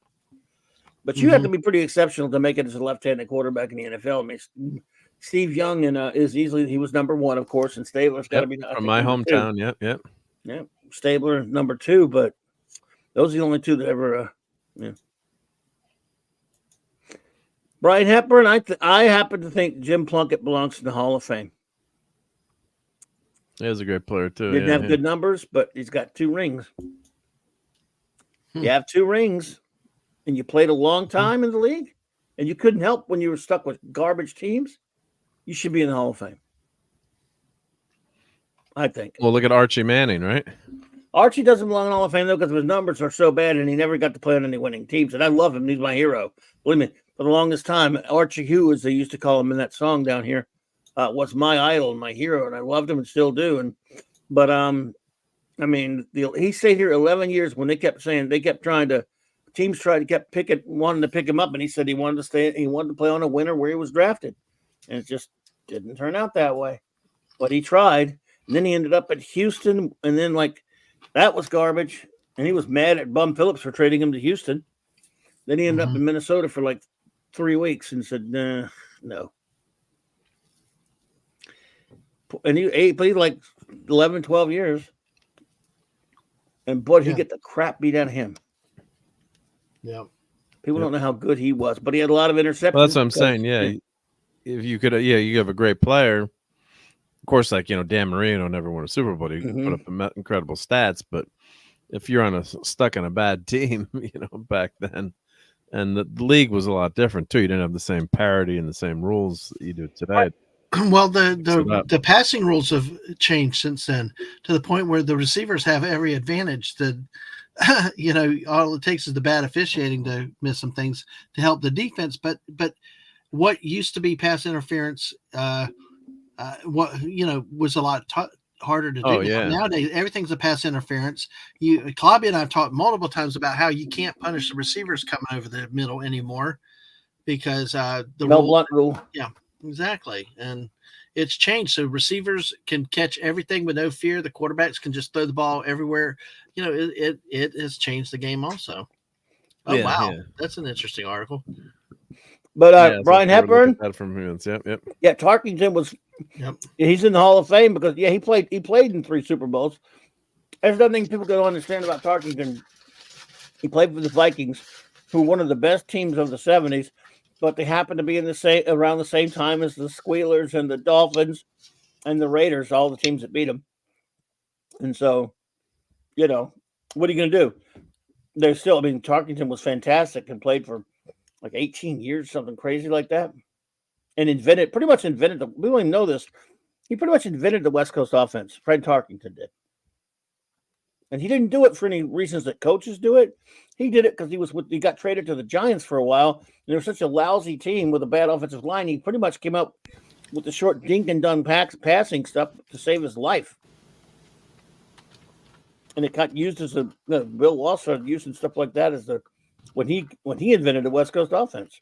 But you have to be pretty exceptional to make it as a left-handed quarterback in the NFL. I mean, Steve Young he was number 1, of course, and Stabler's got to be from my hometown. Yep. Stabler number 2, but those are the only 2 that ever. Brian Hepburn, I happen to think Jim Plunkett belongs in the Hall of Fame. He was a great player too. Didn't have good numbers, but he's got 2 rings. You have 2 rings, and you played a long time in the league, and you couldn't help when you were stuck with garbage teams. You should be in the Hall of Fame, I think. Well, look at Archie Manning, right? Archie doesn't belong in the Hall of Fame, though, because his numbers are so bad, and he never got to play on any winning teams. And I love him. He's my hero. Believe me, for the longest time, Archie Hugh, as they used to call him in that song down here, was my idol and my hero, and I loved him and still do. But I mean, he stayed here 11 years when kept trying to wanting to pick him up, and he said he wanted to stay. He wanted to play on a winner where he was drafted, and it just didn't turn out that way. But he tried, and then he ended up at Houston, and then that was garbage, and he was mad at Bum Phillips for trading him to Houston. Then he ended up in Minnesota for 3 weeks and said, nah, no. And he played 11, 12 years. And boy, he get the crap beat out of him. Yeah. People don't know how good he was, but he had a lot of interceptions. Well, that's what I'm saying. Yeah. If you could, you have a great player. Of course, Dan Marino never won a Super Bowl. He put up incredible stats, but if you're stuck on a bad team, back then, and the league was a lot different too. You didn't have the same parity and the same rules that you do today. Well, the passing rules have changed since then to the point where the receivers have every advantage. All it takes is the bad officiating to miss some things to help the defense. But what used to be pass interference, was a lot harder to do. Oh, yeah. Nowadays, everything's a pass interference. Claudia and I have talked multiple times about how you can't punish the receivers coming over the middle anymore because blunt rule. Yeah. Exactly. And it's changed. So receivers can catch everything with no fear. The quarterbacks can just throw the ball everywhere. It has changed the game also. Oh, yeah, wow. Yeah. That's an interesting article. But Brian Hepburn from Humans. Yep. Yeah, Tarkington was he's in the Hall of Fame because he played in 3 Super Bowls. There's nothing people don't understand about Tarkington. He played for the Vikings, who were one of the best teams of the 70s. But they happened to be around the same time as the Squealers and the Dolphins and the Raiders, all the teams that beat them. And so, what are you going to do? Tarkington was fantastic and played for 18 years, something crazy like that. And pretty much invented we don't even know this. He pretty much invented the West Coast offense. Fred Tarkington did. And he didn't do it for any reasons that coaches do it. He did it because he got traded to the Giants for a while. And they were such a lousy team with a bad offensive line. He pretty much came up with the short dink and done passing stuff to save his life. And it got used as Bill Walsh started using stuff like that when he invented the West Coast offense.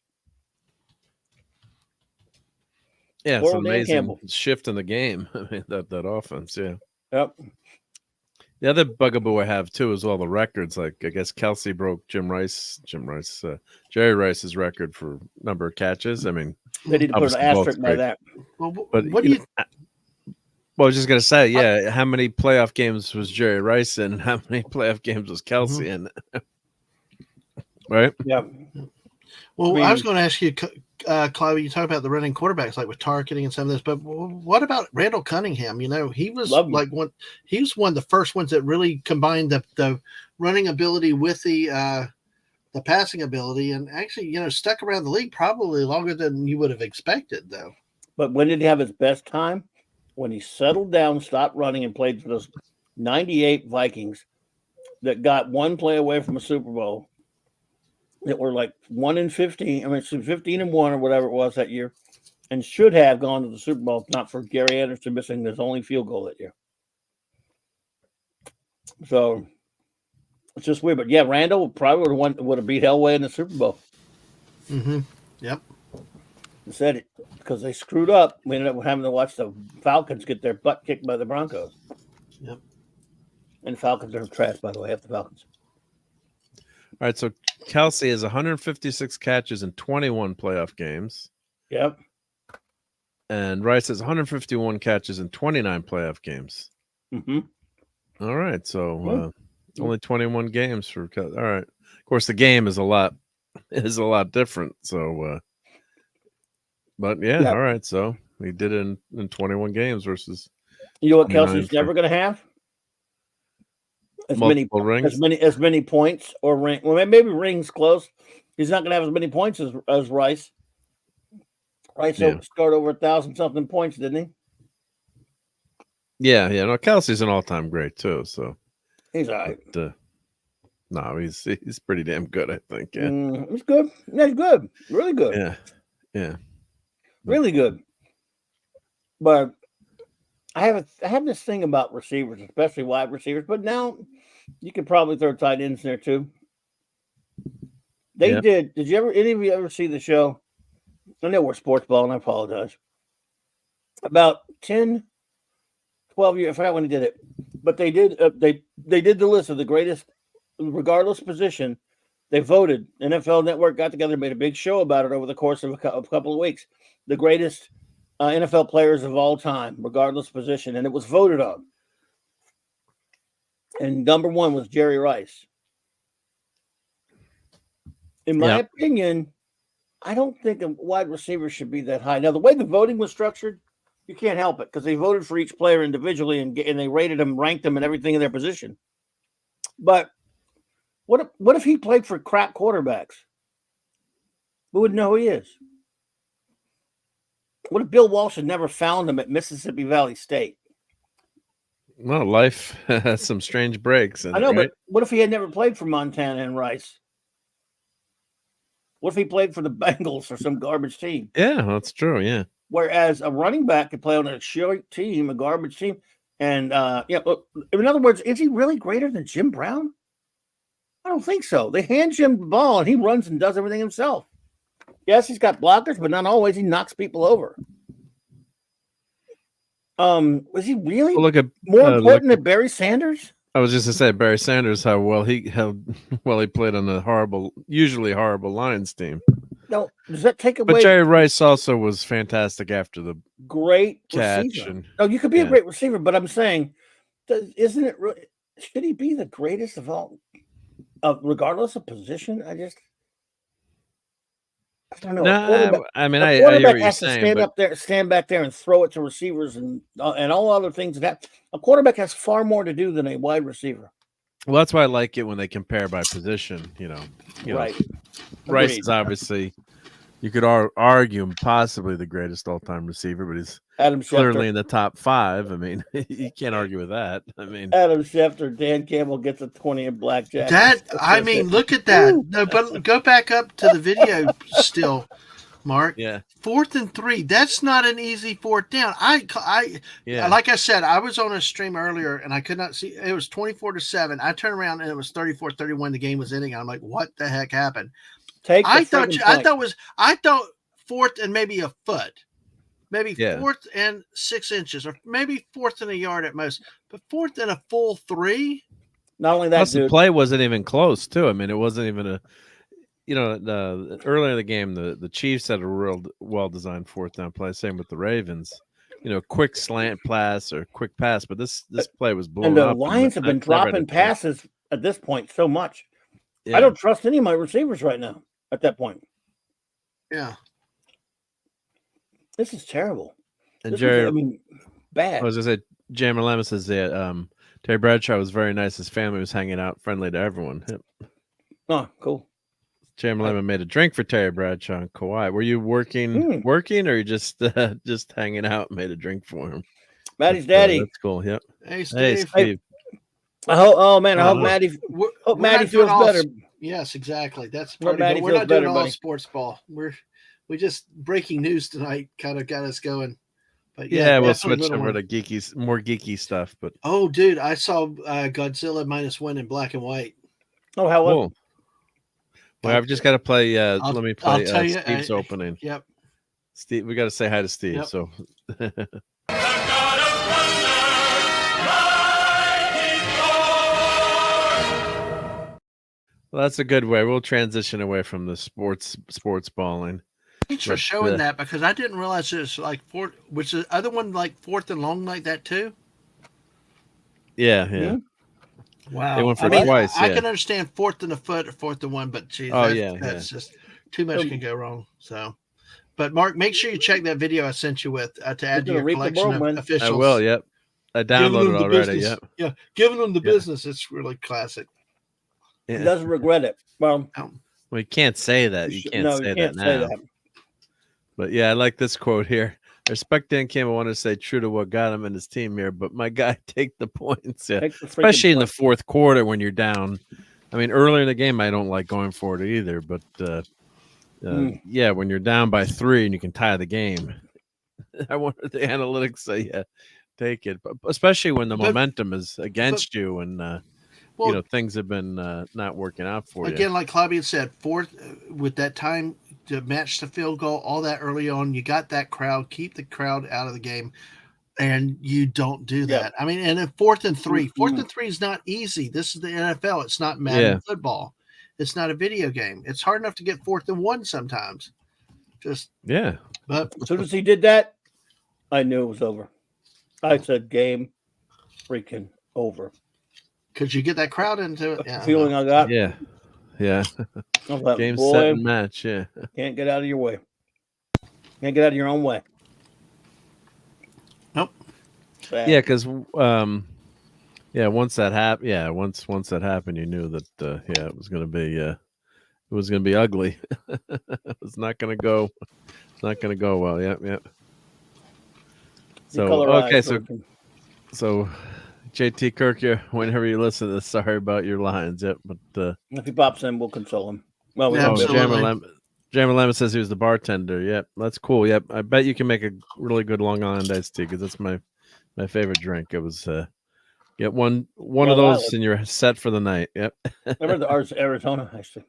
Yeah, it's an amazing shift in the game. I mean, that offense, yeah. Yep. The other bugaboo I have too is all the records. I guess Kelsey broke Jerry Rice's record for number of catches. I mean, they need to put an asterisk by that. Well, what do you? Well, I was just gonna say, how many playoff games was Jerry Rice in, and how many playoff games was Kelsey in? Right? Yeah. Well, I was going to ask you, Clive, you talk about the running quarterbacks, with targeting and some of this, but what about Randall Cunningham? He was he was one of the first ones that really combined the running ability with the passing ability, and actually, stuck around the league probably longer than you would have expected, though. But when did he have his best time? When he settled down, stopped running, and played for those 98 Vikings that got one play away from a Super Bowl. That were 1-15. I mean, 15-1 or whatever it was that year, and should have gone to the Super Bowl, not for Gary Anderson missing his only field goal that year. So it's just weird. But yeah, Randall probably would have beat Elway in the Super Bowl. Mm-hmm. Yep. Said it because they screwed up. We ended up having to watch the Falcons get their butt kicked by the Broncos. Yep. And the Falcons are trash, by the way. Half the Falcons. All right, so Kelsey has 156 catches in 21 playoff games. Yep. And Rice has 151 catches in 29 playoff games. Mm-hmm. All right, so only 21 games for. All right, of course the game is a lot different. So, but yeah, all right. So he did it in 21 games versus. You know what Kelsey's never going to have? As many points or ring. Well, maybe rings close. He's not going to have as many points as Rice. Rice scored over 1,000-something points, didn't he? Yeah. No, Kelsey's an all-time great too. So he's all right. But, no, he's pretty damn good, I think. Yeah, he's good. Yeah, he's good. Really good. Yeah. Really good. But I have this thing about receivers, especially wide receivers. But now you could probably throw tight ends there too. They did. Did you ever? Any of you ever see the show? I know we're sports ball, and I apologize. About 10, 12 years. I forgot when they did it, but they did. They did the list of the greatest, regardless position. They voted. NFL Network got together, and made a big show about it over the course of a couple of weeks. The greatest NFL players of all time, regardless position, and it was voted on. And number one was Jerry Rice. In my opinion, I don't think a wide receiver should be that high. Now, the way the voting was structured, you can't help it because they voted for each player individually and they rated them, ranked them, and everything in their position. But what if he played for crap quarterbacks? Who would know who he is? What if Bill Walsh had never found him at Mississippi Valley State? Well, life has some strange breaks. I know, but what if he had never played for Montana and Rice? What if he played for the Bengals or some garbage team? Yeah, that's true. Yeah. Whereas a running back could play on a short team, a garbage team. And, in other words, is he really greater than Jim Brown? I don't think so. They hand Jim the ball, and he runs and does everything himself. Yes, he's got blockers, but not always. He knocks people over. Was he really more important than Barry Sanders? I was just to say Barry Sanders, how well he played on a usually horrible Lions team. No, does that take away? But Jerry Rice also was fantastic after the great catch. You could be a great receiver, but I'm saying, isn't it? Should he be the greatest of all, regardless of position? I don't know. No, I mean, I quarterback hear what you're has saying, to stand back there and throw it to receivers and all other things. That a quarterback has far more to do than a wide receiver. Well, that's why I like it when they compare by position. Right. Rice is obviously, you could argue possibly the greatest all-time receiver, but he's clearly in the top 5. I mean, you can't argue with that. I mean, Adam Schefter, Dan Campbell gets a 20 in blackjack. Look at that. No, but go back up to the video still, Mark. Yeah. 4th and 3. That's not an easy 4th down. Like I said, I was on a stream earlier and I could not see. It was 24-7. I turned around and it was 34-31. The game was ending. I'm like, what the heck happened? I thought 4th and maybe a foot, maybe 4th and 6 inches, or maybe 4th and a yard at most. But 4th and a full 3. Not only that, the play wasn't even close too. I mean, it wasn't even a. Earlier in the game, the Chiefs had a real well-designed 4th down play. Same with the Ravens. Quick slant pass or quick pass, but this play was blown up. And the Lions have been dropping passes at this point so much. Yeah. I don't trust any of my receivers right now at that point. Yeah. This is terrible. And Jerry, bad. I was going to say, Jammer Lemon says that Terry Bradshaw was very nice. His family was hanging out, friendly to everyone. Yep. Oh, cool. Jammer Lemon made a drink for Terry Bradshaw and Kawhi. Were you working, or you just hanging out and made a drink for him? Maddie's daddy. That's cool. Yep. Hey, Steve. I hope Maddie feels better. Yes, exactly. That's part of it. We're not doing all sports ball. We just breaking news tonight kind of got us going. But we'll switch over to more geeky stuff. But dude, I saw Godzilla -1 in black and white. Oh, how well? Cool. Well, I've just got to play. Let me play Steve's opening. Yep. Steve, we got to say hi to Steve. Yep. So. Well, that's a good way. We'll transition away from the sports balling. Thanks for showing that, because I didn't realize it was like 4th. Was the other one like 4th and long like that too? Yeah. Mm-hmm. Wow. They went for twice. I can understand 4th and a foot or 4th and 1, but geez, that's just too much can go wrong. So, but Mark, make sure you check that video I sent you with to add to your collection of officials. I will. Yep. I downloaded already. Yep. Yeah. Giving them the business. It's really classic. Yeah. He doesn't regret it. Well, you can't say that. You can't say that now. But yeah, I like this quote here. I respect Dan Campbell. I want to say true to what got him and his team here, but my guy, take the points. Yeah. Especially in the 4th quarter when you're down. I mean, earlier in the game, I don't like going for it either, but when you're down by 3 and you can tie the game, I wonder the analytics say, yeah, take it, but especially when the momentum is against you and things have been not working out for you. Again, like Claudia said, fourth with that time to match the field goal, all that early on, you got that crowd, keep the crowd out of the game, and you don't do that. I mean, and then 4th and 3 is not easy. This is the NFL. It's not Madden football. It's not a video game. It's hard enough to get 4th and 1 sometimes. But as soon as he did that, I knew it was over. I said, game freaking over. Could you get that crowd into it? Yeah, feeling I got. Yeah. Like, game, set, and match. Yeah. Can't get out of your way. Can't get out of your own way. Nope. Yeah, because once that happened, once that happened, you knew that it was going to be ugly. It was not going to go. It's not going to go well. Yep. So JT Kirk, whenever you listen to this, sorry about your lines. Yep, but if he pops in, we'll console him. Well, Jammer Lemon says he was the bartender. Yep, that's cool. Yep, I bet you can make a really good Long Island iced tea because that's my favorite drink. It was get one of those and you're set for the night. Yep. I remember the Arizona iced tea.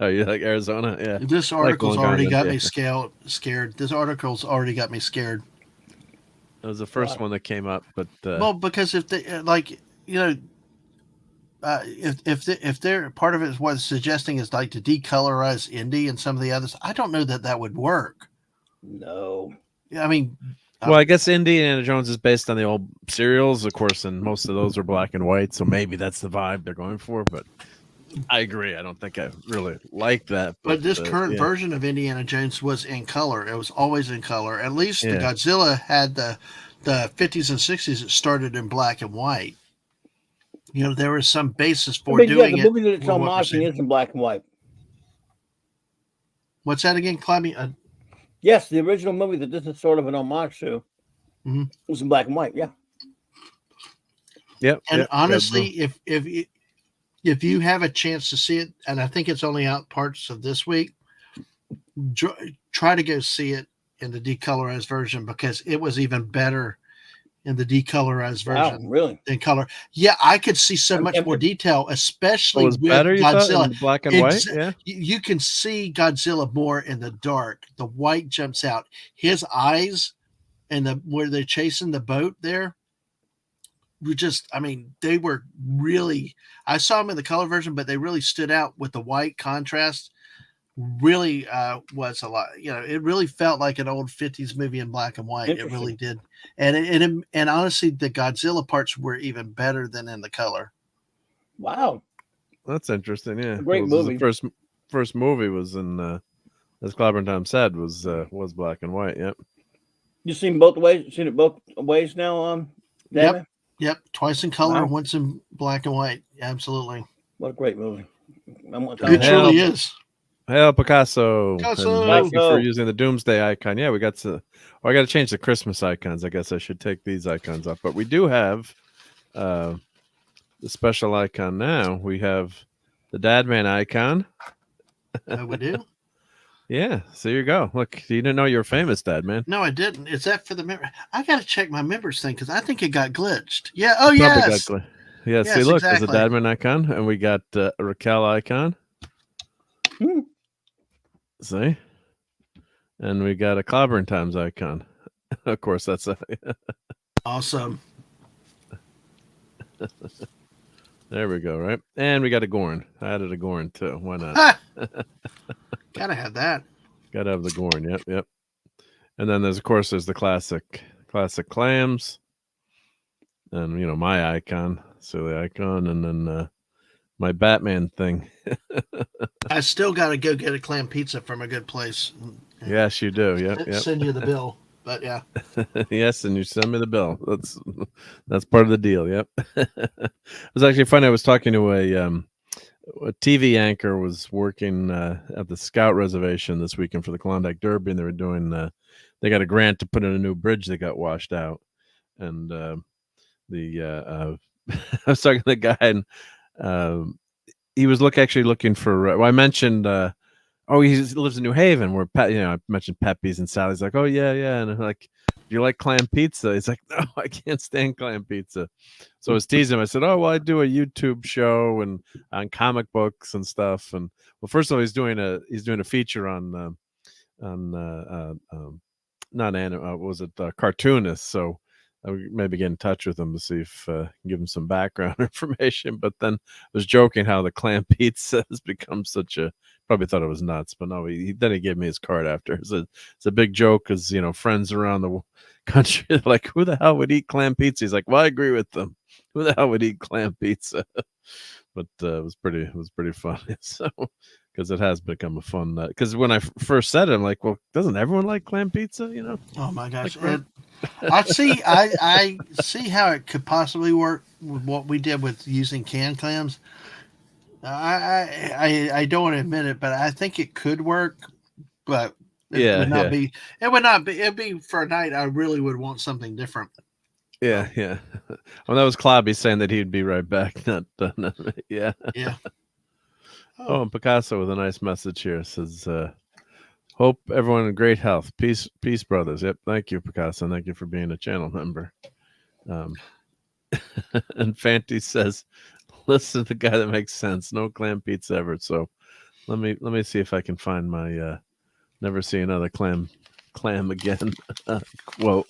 Oh, you like Arizona? Yeah. This article's already got me scared. This article's already got me scared. It was the first one that came up, but because if they if they're part of it is what it's suggesting is like to decolorize Indy and some of the others, I don't know that would work. No. I mean, well, I guess Indiana Jones is based on the old serials, of course, and most of those are black and white, so maybe that's the vibe they're going for. But I agree. I don't think I really like that. But this current version of Indiana Jones was in color. It was always in color. At least the Godzilla had the 50s and 60s. It started in black and white. There was some basis for doing it. The movie that it's homaging is in black and white. What's that again, Climby? Yes, the original movie that this is sort of an homage to was in black and white. Yeah. Yep. And honestly, if you have a chance to see it, and I think it's only out parts of this week, try to go see it in the decolorized version because it was even better in the decolorized version. Wow, really? In color. Yeah, I could see so much more detail, especially with Godzilla. In black and white? Yeah. You can see Godzilla more in the dark. The white jumps out. His eyes and where they're chasing the boat there. They were really, I saw them in the color version, but they really stood out with the white contrast. Really was a lot, it really felt like an old 50s movie in black and white. It really did. And honestly, the Godzilla parts were even better than in the color. Wow. That's interesting. Yeah. Great movie. The first movie was in, as Clobber Tom said, was black and white. Yep. You seen both ways? Seen it both ways now? Yep, twice in color, once in black and white. Absolutely. What a great movie. It truly is. Hail Picasso. Thank you for using the Doomsday icon. Yeah, I got to change the Christmas icons. I guess I should take these icons off. But we do have the special icon now. We have the Dadman icon. We do? Yeah, so you go. Look, you didn't know you were famous, Dad, man. No, I didn't. Is that for the member? I got to check my members thing because I think it got glitched. Yeah. Oh, yes. Yes, see, look, there's a Dadman icon, and we got a Raquel icon. See? And we got a Clobber Times icon. Of course, that's awesome. There we go, right? And we got a Gorn. I added a Gorn, too. Why not? Gotta have that. Gotta have the Gorn. Yep. And then there's the classic clams, and my icon, silly icon, and then my Batman thing. I still gotta go get a clam pizza from a good place. Yes, you do. Yep. Send you the bill, but yeah. Yes, and you send me the bill. That's part of the deal. Yep. It was actually funny. I was talking to a TV anchor was working at the Scout Reservation this weekend for the Klondike Derby, and they were doing they got a grant to put in a new bridge that got washed out, and I was talking to the guy, and he was looking for I mentioned oh, he lives in New Haven, where I mentioned Pepe's and Sally's like, oh yeah, and I'm like, do you like clam pizza? He's like, no, I can't stand clam pizza. So I was teasing him. I said, oh, well, I do a YouTube show and on comic books and stuff. And well, first of all, he's doing a feature on not anime, what was it, cartoonists. So I would maybe get in touch with him to see if give him some background information. But then I was joking how the clam pizza has become such a, probably thought it was nuts, but no, then he gave me his card after. It's a big joke because friends around the country are like, who the hell would eat clam pizza? He's like, well, I agree with them. Who the hell would eat clam pizza? But it was pretty funny. So because it has become a fun. Because when I first said it, I'm like, well, doesn't everyone like clam pizza? Oh my gosh! Like, I see how it could possibly work with what we did with using canned clams. I don't want to admit it, but I think it could work. But it would not be. It would not be. It'd be for a night. I really would want something different. Yeah. Well, that was Klobby saying that he'd be right back. Not yeah. Oh, and Picasso with a nice message here says, hope everyone in great health. Peace, brothers. Yep. Thank you, Picasso. Thank you for being a channel member. And Fanty says, listen to the guy that makes sense. No clam pizza ever. So let me see if I can find my never see another clam again quote.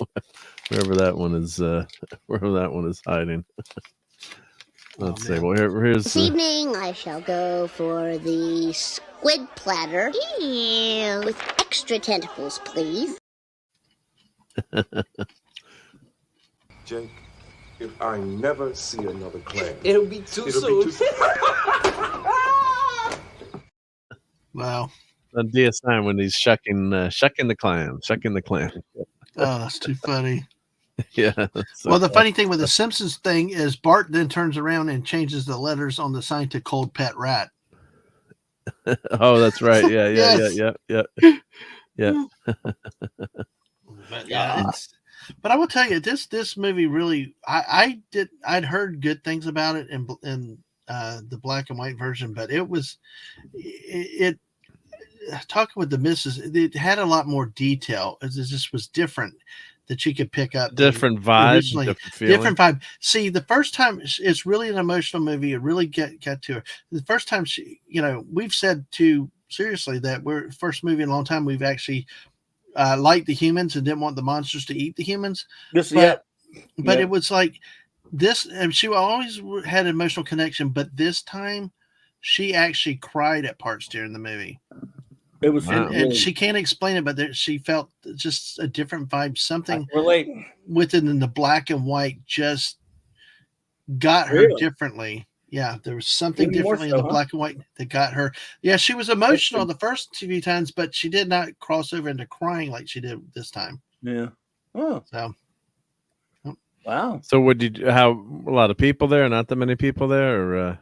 Wherever that one is hiding. Let's see. Well, here's this evening. I shall go for the squid platter. Ew. With extra tentacles, please. Jake, if I never see another clam, it'll be too soon. Wow. On DS9 when he's shucking the clam. Oh, that's too funny. Yeah. Well, the funny thing with the Simpsons thing is Bart then turns around and changes the letters on the sign to Cold Pet Rat. Oh, that's right. Yeah. Yeah. But I will tell you, this movie really, I'd heard good things about it in the black and white version, but it talking with the missus, it had a lot more detail. It just was different that you could pick up. Different vibe. Different vibe. See, the first time it's really an emotional movie. It really got to her. The first time we've said seriously that we're first movie in a long time we've actually liked the humans and didn't want the monsters to eat the humans. But it was like this, and she always had an emotional connection, but this time she actually cried at parts during the movie. It was, and she can't explain it, but she felt just a different vibe. Something within the black and white just got her differently. Yeah, there was something differently in the black and white that got her. Yeah, she was emotional the first few times, but she did not cross over into crying like she did this time. Yeah. Oh. So. Wow. So would you have a lot of people there? Not that many people there, or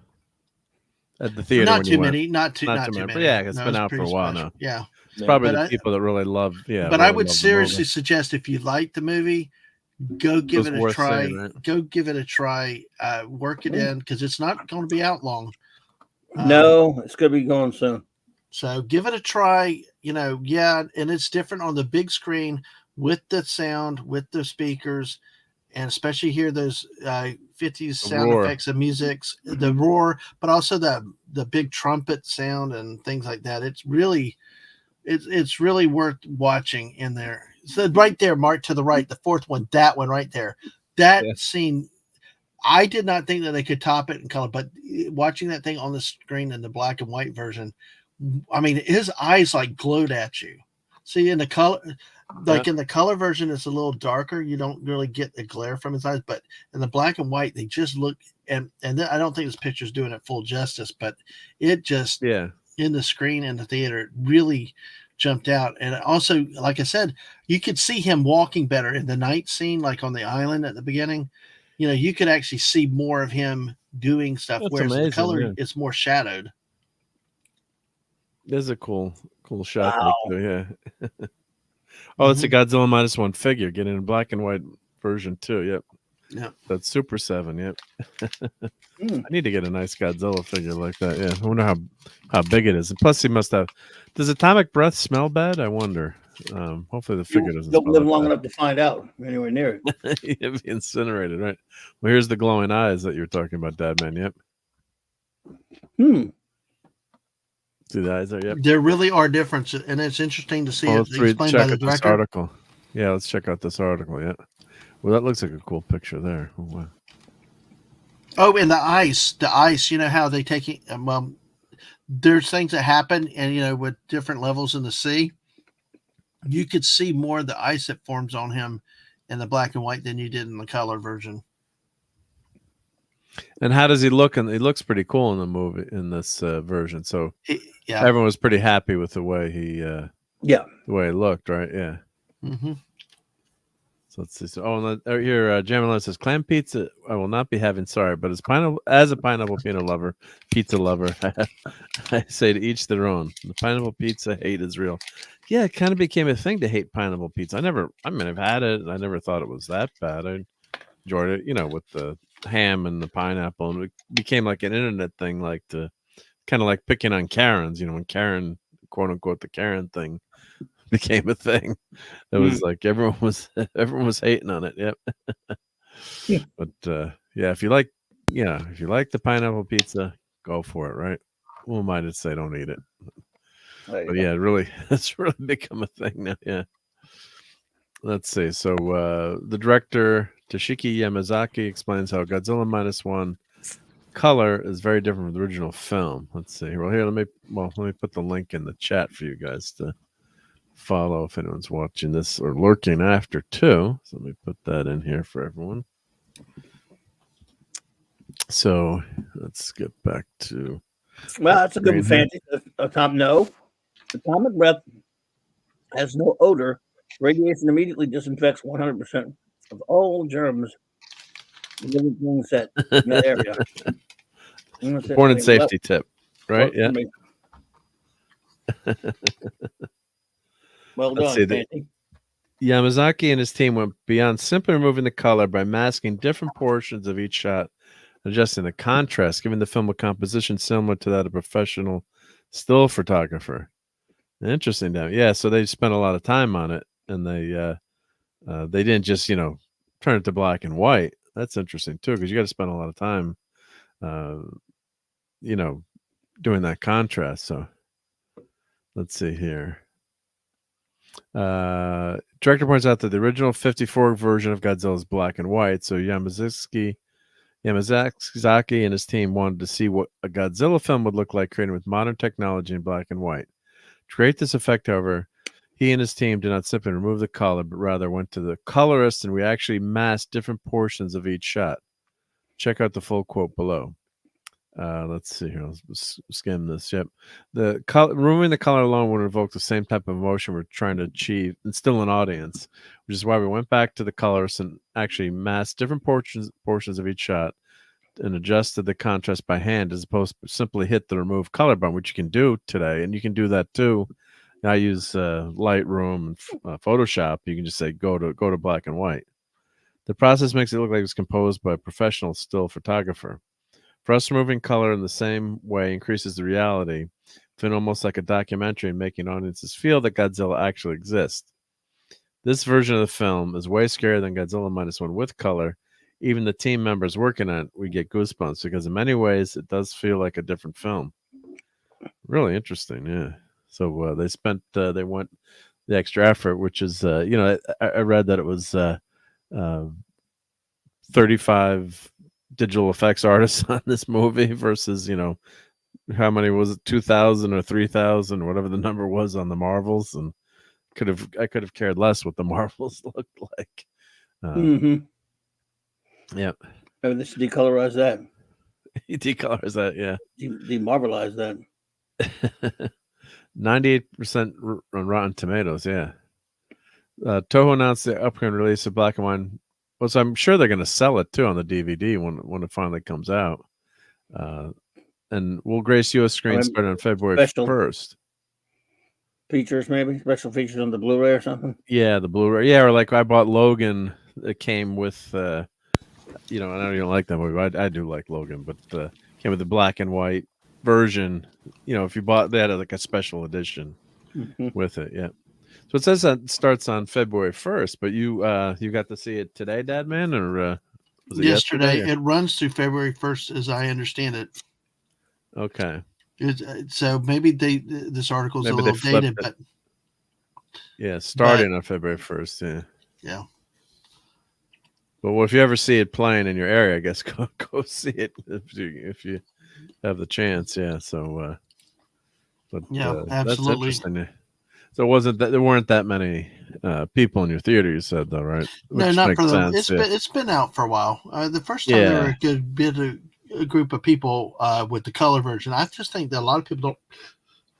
at the theater? Not too many. Not too many. Yeah, it's been out for a while now. Yeah. It's probably the people that really love. Yeah. But I would seriously suggest if you like the movie, go give it a try. Go give it a try. Work it in because it's not going to be out long. No, it's going to be going soon. So give it a try. And it's different on the big screen with the sound, with the speakers, and especially hear those 50s sound effects of music, the roar, but also the big trumpet sound and things like that. It's really worth watching in there. So right there, Mark, to the right, the fourth one, that one right there, that scene, I did not think that they could top it in color, but watching that thing on the screen in the black and white version, I mean, his eyes like glowed at you. See, in the color, in the color version, it's a little darker. You don't really get the glare from his eyes, but in the black and white, they just look, and then I don't think this picture's doing it full justice, but it just, in the screen in the theater, it really jumped out. And also, like I said, you could see him walking better in the night scene, like on the island at the beginning. You could actually see more of him doing stuff, whereas the color is more shadowed. There's a cool shot. Wow. Yeah. Oh, it's a Godzilla -1 figure. Get in a black and white version too. Yep. Yep. That's Super 7. Yep. I need to get a nice Godzilla figure like that. Yeah. I wonder how big it is. And plus, he must have. Does atomic breath smell bad? I wonder. Hopefully, the figure doesn't. Don't smell live that long bad. enough to find out anywhere near it. He'd be incinerated, right? Well, here's the glowing eyes that you're talking about, Dadman. Yep. See the eyes there? Yep. There really are differences, and it's interesting to see it explained by the Check out this director. article. Yeah, let's check out this article. Yeah. Well, that looks like a cool picture there. Oh, wow. Oh, and the ice, you know how they take it. There's things that happen, and with different levels in the sea, you could see more of the ice that forms on him in the black and white than you did in the color version. And how does he look? And he looks pretty cool in the movie in this version. So everyone was pretty happy with the way the way he looked, right? Yeah. Mm-hmm. So let's see. So, here, Jamila says, clam pizza. I will not be having. Sorry, but as a pineapple pizza lover, I say to each their own. The pineapple pizza hate is real. Yeah, it kind of became a thing to hate pineapple pizza. I've had it. And I never thought it was that bad. I enjoyed it, with the ham and the pineapple, and it became like an internet thing, like kind of like picking on Karens. When Karen, quote unquote, the Karen thing became a thing. It was like everyone was hating on it. Yep. But if you like the pineapple pizza, go for it. Right? Who am I to say don't eat it? But yeah, really, it's really become a thing now. Yeah. Let's see. So the director Toshiki Yamazaki explains how Godzilla -1 color is very different from the original film. Let's see. Well, here let me put the link in the chat for you guys to follow if anyone's watching this or lurking after too. So let me put that in here for everyone. So let's get back to. Well, that's a good one, Fancy. No. Atomic breath has no odor. Radiation immediately disinfects 100% of all germs living in that area. Important safety tip, right? Yeah. Well done, Fancy. Yamazaki and his team went beyond simply removing the color by masking different portions of each shot, adjusting the contrast, giving the film a composition similar to that of a professional still photographer. Interesting, yeah. So they spent a lot of time on it, and they didn't just turn it to black and white. That's interesting too, because you got to spend a lot of time, doing that contrast. So let's see here. Director points out that the original 54 version of Godzilla is black and white. So Yamazaki and his team wanted to see what a Godzilla film would look like created with modern technology in black and white. To create this effect, however, he and his team did not simply remove the color, but rather went to the colorist and we actually masked different portions of each shot. Check out the full quote below. Let's see here. Let's skim this. Yep. Removing the color alone would evoke the same type of emotion we're trying to achieve and still an audience, which is why we went back to the colorist and actually masked different portions of each shot and adjusted the contrast by hand as opposed to simply hit the remove color button, which you can do today. And you can do that too. I use Lightroom and Photoshop. You can just say go to black and white. The process makes it look like it was composed by a professional still photographer. For us, removing color in the same way increases the reality, feeling almost like a documentary and making audiences feel that Godzilla actually exists. This version of the film is way scarier than Godzilla -1 with color. Even the team members working on it, we get goosebumps because in many ways it does feel like a different film. Really interesting, yeah. So they went the extra effort, which is, I read that it was 35 digital effects artists on this movie versus, how many was it, 2,000 or 3,000, whatever the number was on the Marvels, and I could have cared less what the Marvels looked like. Yeah. Maybe they should decolorize that. Decolorize that, yeah. Demarvelize that. 98% on Rotten Tomatoes, yeah. Toho announced the upcoming release of black and white. Well, so I'm sure they're going to sell it too on the DVD when it finally comes out. And we'll grace U.S. screens starting on February 1st. Features, maybe special features on the Blu-ray or something. Yeah, the Blu-ray. Yeah, or like I bought Logan. It came with I know you don't like that movie. I do like Logan, but came with the black and white version. If you bought, they had like a special edition with it. Yeah. So it says that it starts on February 1st, but you got to see it today, Dad Man, or was it yesterday? It runs through February 1st, as I understand it. Okay. So maybe this article is a little dated, but starting on February 1st. Yeah. Yeah. But if you ever see it playing in your area, I guess go see it if you have the chance. Yeah. So, but absolutely. That's interesting. So there weren't that many people in your theater, you said, though, right? No, not for them. It's been out for a while. The first time there were a good bit of a group of people with the color version. I just think that a lot of people don't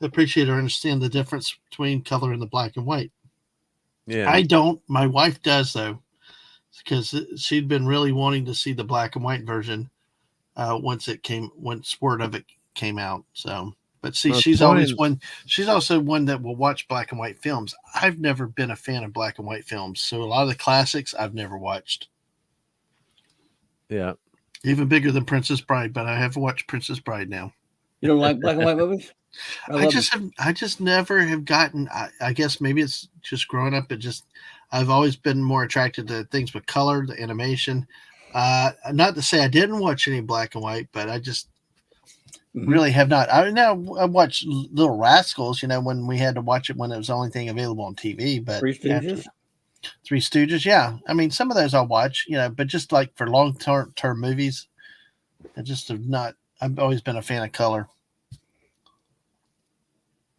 appreciate or understand the difference between color and the black and white. Yeah, I don't. My wife does, though, because she'd been really wanting to see the black and white version once word of it came out. So, but see, she's always one. She's also one that will watch black and white films. I've never been a fan of black and white films, so a lot of the classics I've never watched. Yeah, even bigger than Princess Bride, but I have watched Princess Bride now. You don't like black and white movies? I just never have gotten. I guess maybe it's just growing up. I've always been more attracted to things with color, the animation. Not to say I didn't watch any black and white, but I just really have not. I watched Little Rascals, when we had to watch it when it was the only thing available on TV. But Three Stooges, yeah. I mean, some of those I'll watch, but just like for long-term movies, I just have not. I've always been a fan of color.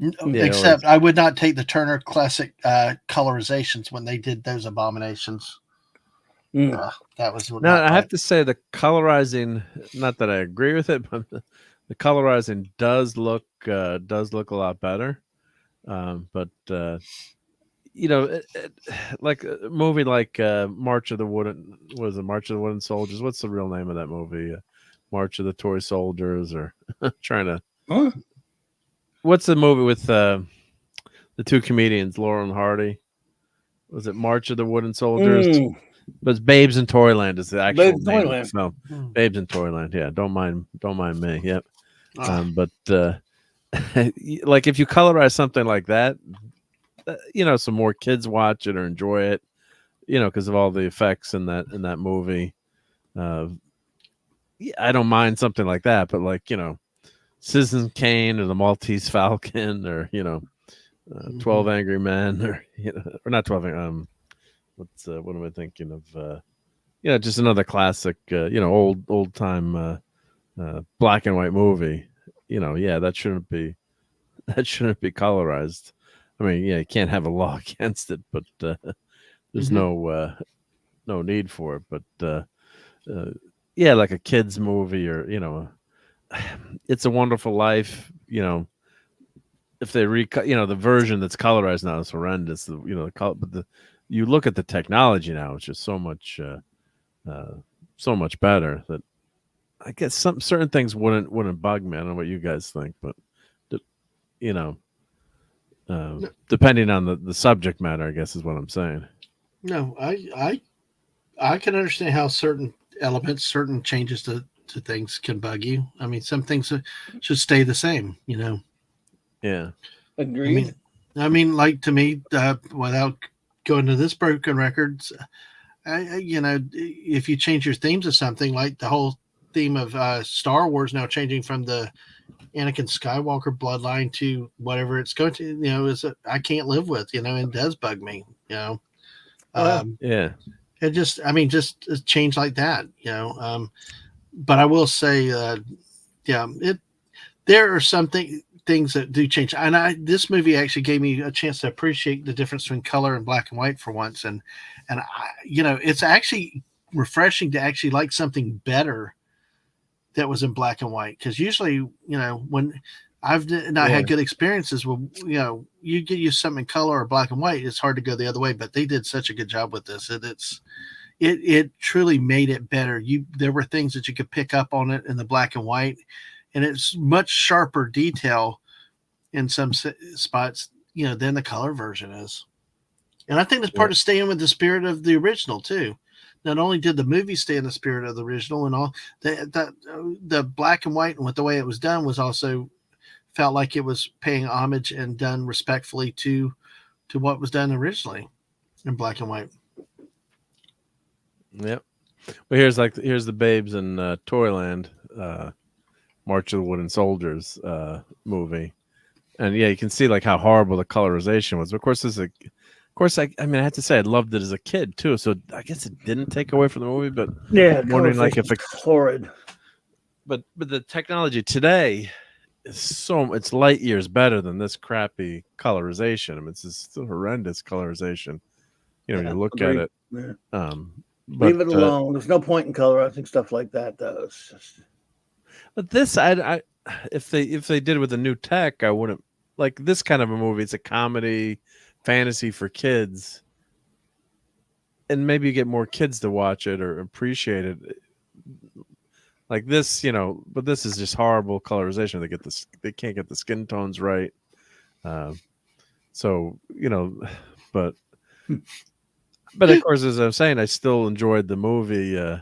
Except I would not take the Turner Classic colorizations when they did those abominations. That was I have to say the colorizing. Not that I agree with it, but the colorizing does look a lot better. But like a movie like March of the Wooden Soldiers. What's the real name of that movie? March of the Toy Soldiers, or trying to. Huh? What's the movie with the two comedians, Laurel and Hardy? Was it March of the Wooden Soldiers? But it's Babes in Toyland is the actual Babes name. Toyland. So, Babes in Toyland. Yeah, don't mind me. Yep. But like if you colorize something like that, some more kids watch it or enjoy it, because of all the effects in that movie. I don't mind something like that, but like Citizen Kane or the Maltese Falcon or 12 Angry Men or or not 12 what am I thinking of just another classic old time black and white movie, that shouldn't be colorized. I mean, you can't have a law against it, but there's no need for it. But like a kids movie or It's a Wonderful Life, if they the version that's colorized now is horrendous. But you look at the technology now, it's just so much better that I guess certain things wouldn't bug me. I don't know what you guys think, but depending on the subject matter, I guess is what I'm saying. No, I can understand how certain elements, certain changes to things can bug you. I mean, some things should stay the same, Yeah. Agreed. I mean, like to me, without going to this broken records, if you change your themes of something, like the whole theme of Star Wars now changing from the Anakin Skywalker bloodline to whatever it's going to, I can't live with, it does bug me, Yeah. It just a change like that, but I will say, there are some things that do change. And this movie actually gave me a chance to appreciate the difference between color and black and white for once. And it's actually refreshing to actually like something better that was in black and white. Because usually, when I've not had good experiences with, you get used to something in color or black and white, it's hard to go the other way. But they did such a good job with this. It truly made it better. There were things that you could pick up on it in the black and white, and it's much sharper detail in some spots, than the color version is. And I think that's part of staying with the spirit of the original too. not only did the movie stay in the spirit of the original and all, the black and white and with the way it was done was also felt like it was paying homage and done respectfully to what was done originally in black and white. Yep. Well, here's the Babes in Toyland, March of the Wooden Soldiers movie, and yeah, you can see like how horrible the colorization was. But of course, I mean, I have to say I loved it as a kid too. So I guess it didn't take away from the movie, but yeah, I'm wondering like if it's horrid. But the technology today is it's light years better than this crappy colorization. I mean, it's just horrendous colorization. You know, when you look at it. Yeah. Leave it alone. There's no point in colorizing stuff like that, though. It's just... But this, I if they did it with the new tech, I wouldn't like this kind of a movie. It's a comedy, fantasy for kids, and maybe you get more kids to watch it or appreciate it. Like this, you know, but this is just horrible colorization. They can't get the skin tones right. So you know, but of course, as I'm saying, I still enjoyed the movie. You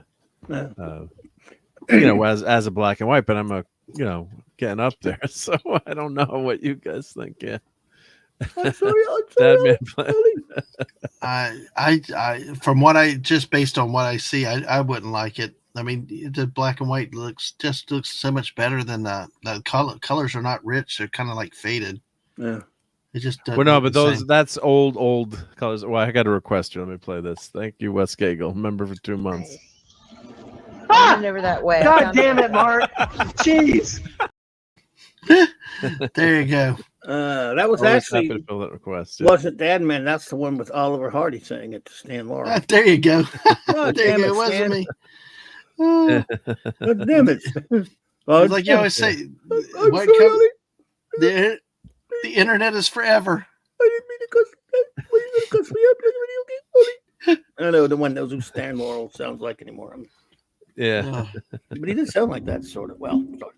know, as a black and white, but I'm getting up there, so I don't know what you guys think. Yeah, I'm sorry, Dad Man I from what I just based on what I see, I wouldn't like it. I mean, the black and white looks so much better than the colors are not rich; they're kind of like faded. Yeah, it just well, no, but that's old colors. Well, I got a request here. Let me play this. Thank you, Wes Gagel, member for 2 months. Never that way. God damn it, Mark. Jeez. There you go. That was Always actually happy to fill that request. Yeah. wasn't Dad Man. That's the one with Oliver Hardy saying it to Stan Laurel. There you go. Oh, There you damn go. it, It wasn't Stan. me. Oh, God damn it. it's like you always say, I'm what sorry, comes- Ollie. the internet is forever. I didn't mean to cuss. What are you going to cuss me out playing a video game, Ollie? I don't know the one knows who Stan Laurel sounds like anymore. Yeah. But he did sound like that, sort of. Well, sorry.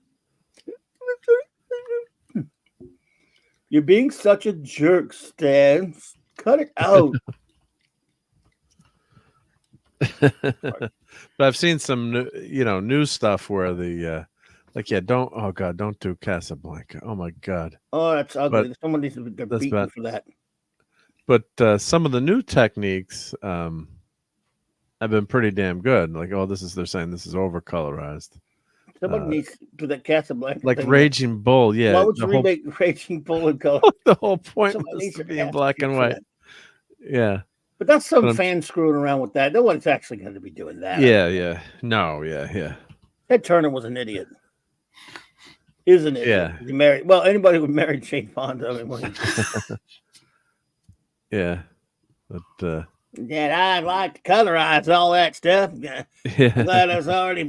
You're being such a jerk, Stan. Cut it out. But I've seen some new stuff where the don't do Casablanca. Oh my God. Oh, that's ugly. But Someone needs to be beaten bad. for that. But some of the new techniques have been pretty damn good. Like, they're saying this is over colorized. Someone needs to do that Casablanca Like thing. Raging Bull, yeah. Why would you remake Raging Bull in color? The whole point Someone was needs to to be in ask black you and for white. that. Yeah. But that's some But I'm- fan screwing around with that. No one's actually going to be doing that. Yeah. No, yeah. Ted Turner was an idiot. Is an idiot. Yeah. He married. Well, anybody who married Jane Fonda. I mean, Yeah. But yeah, I'd like to colorize all that stuff. yeah. I'm glad it's already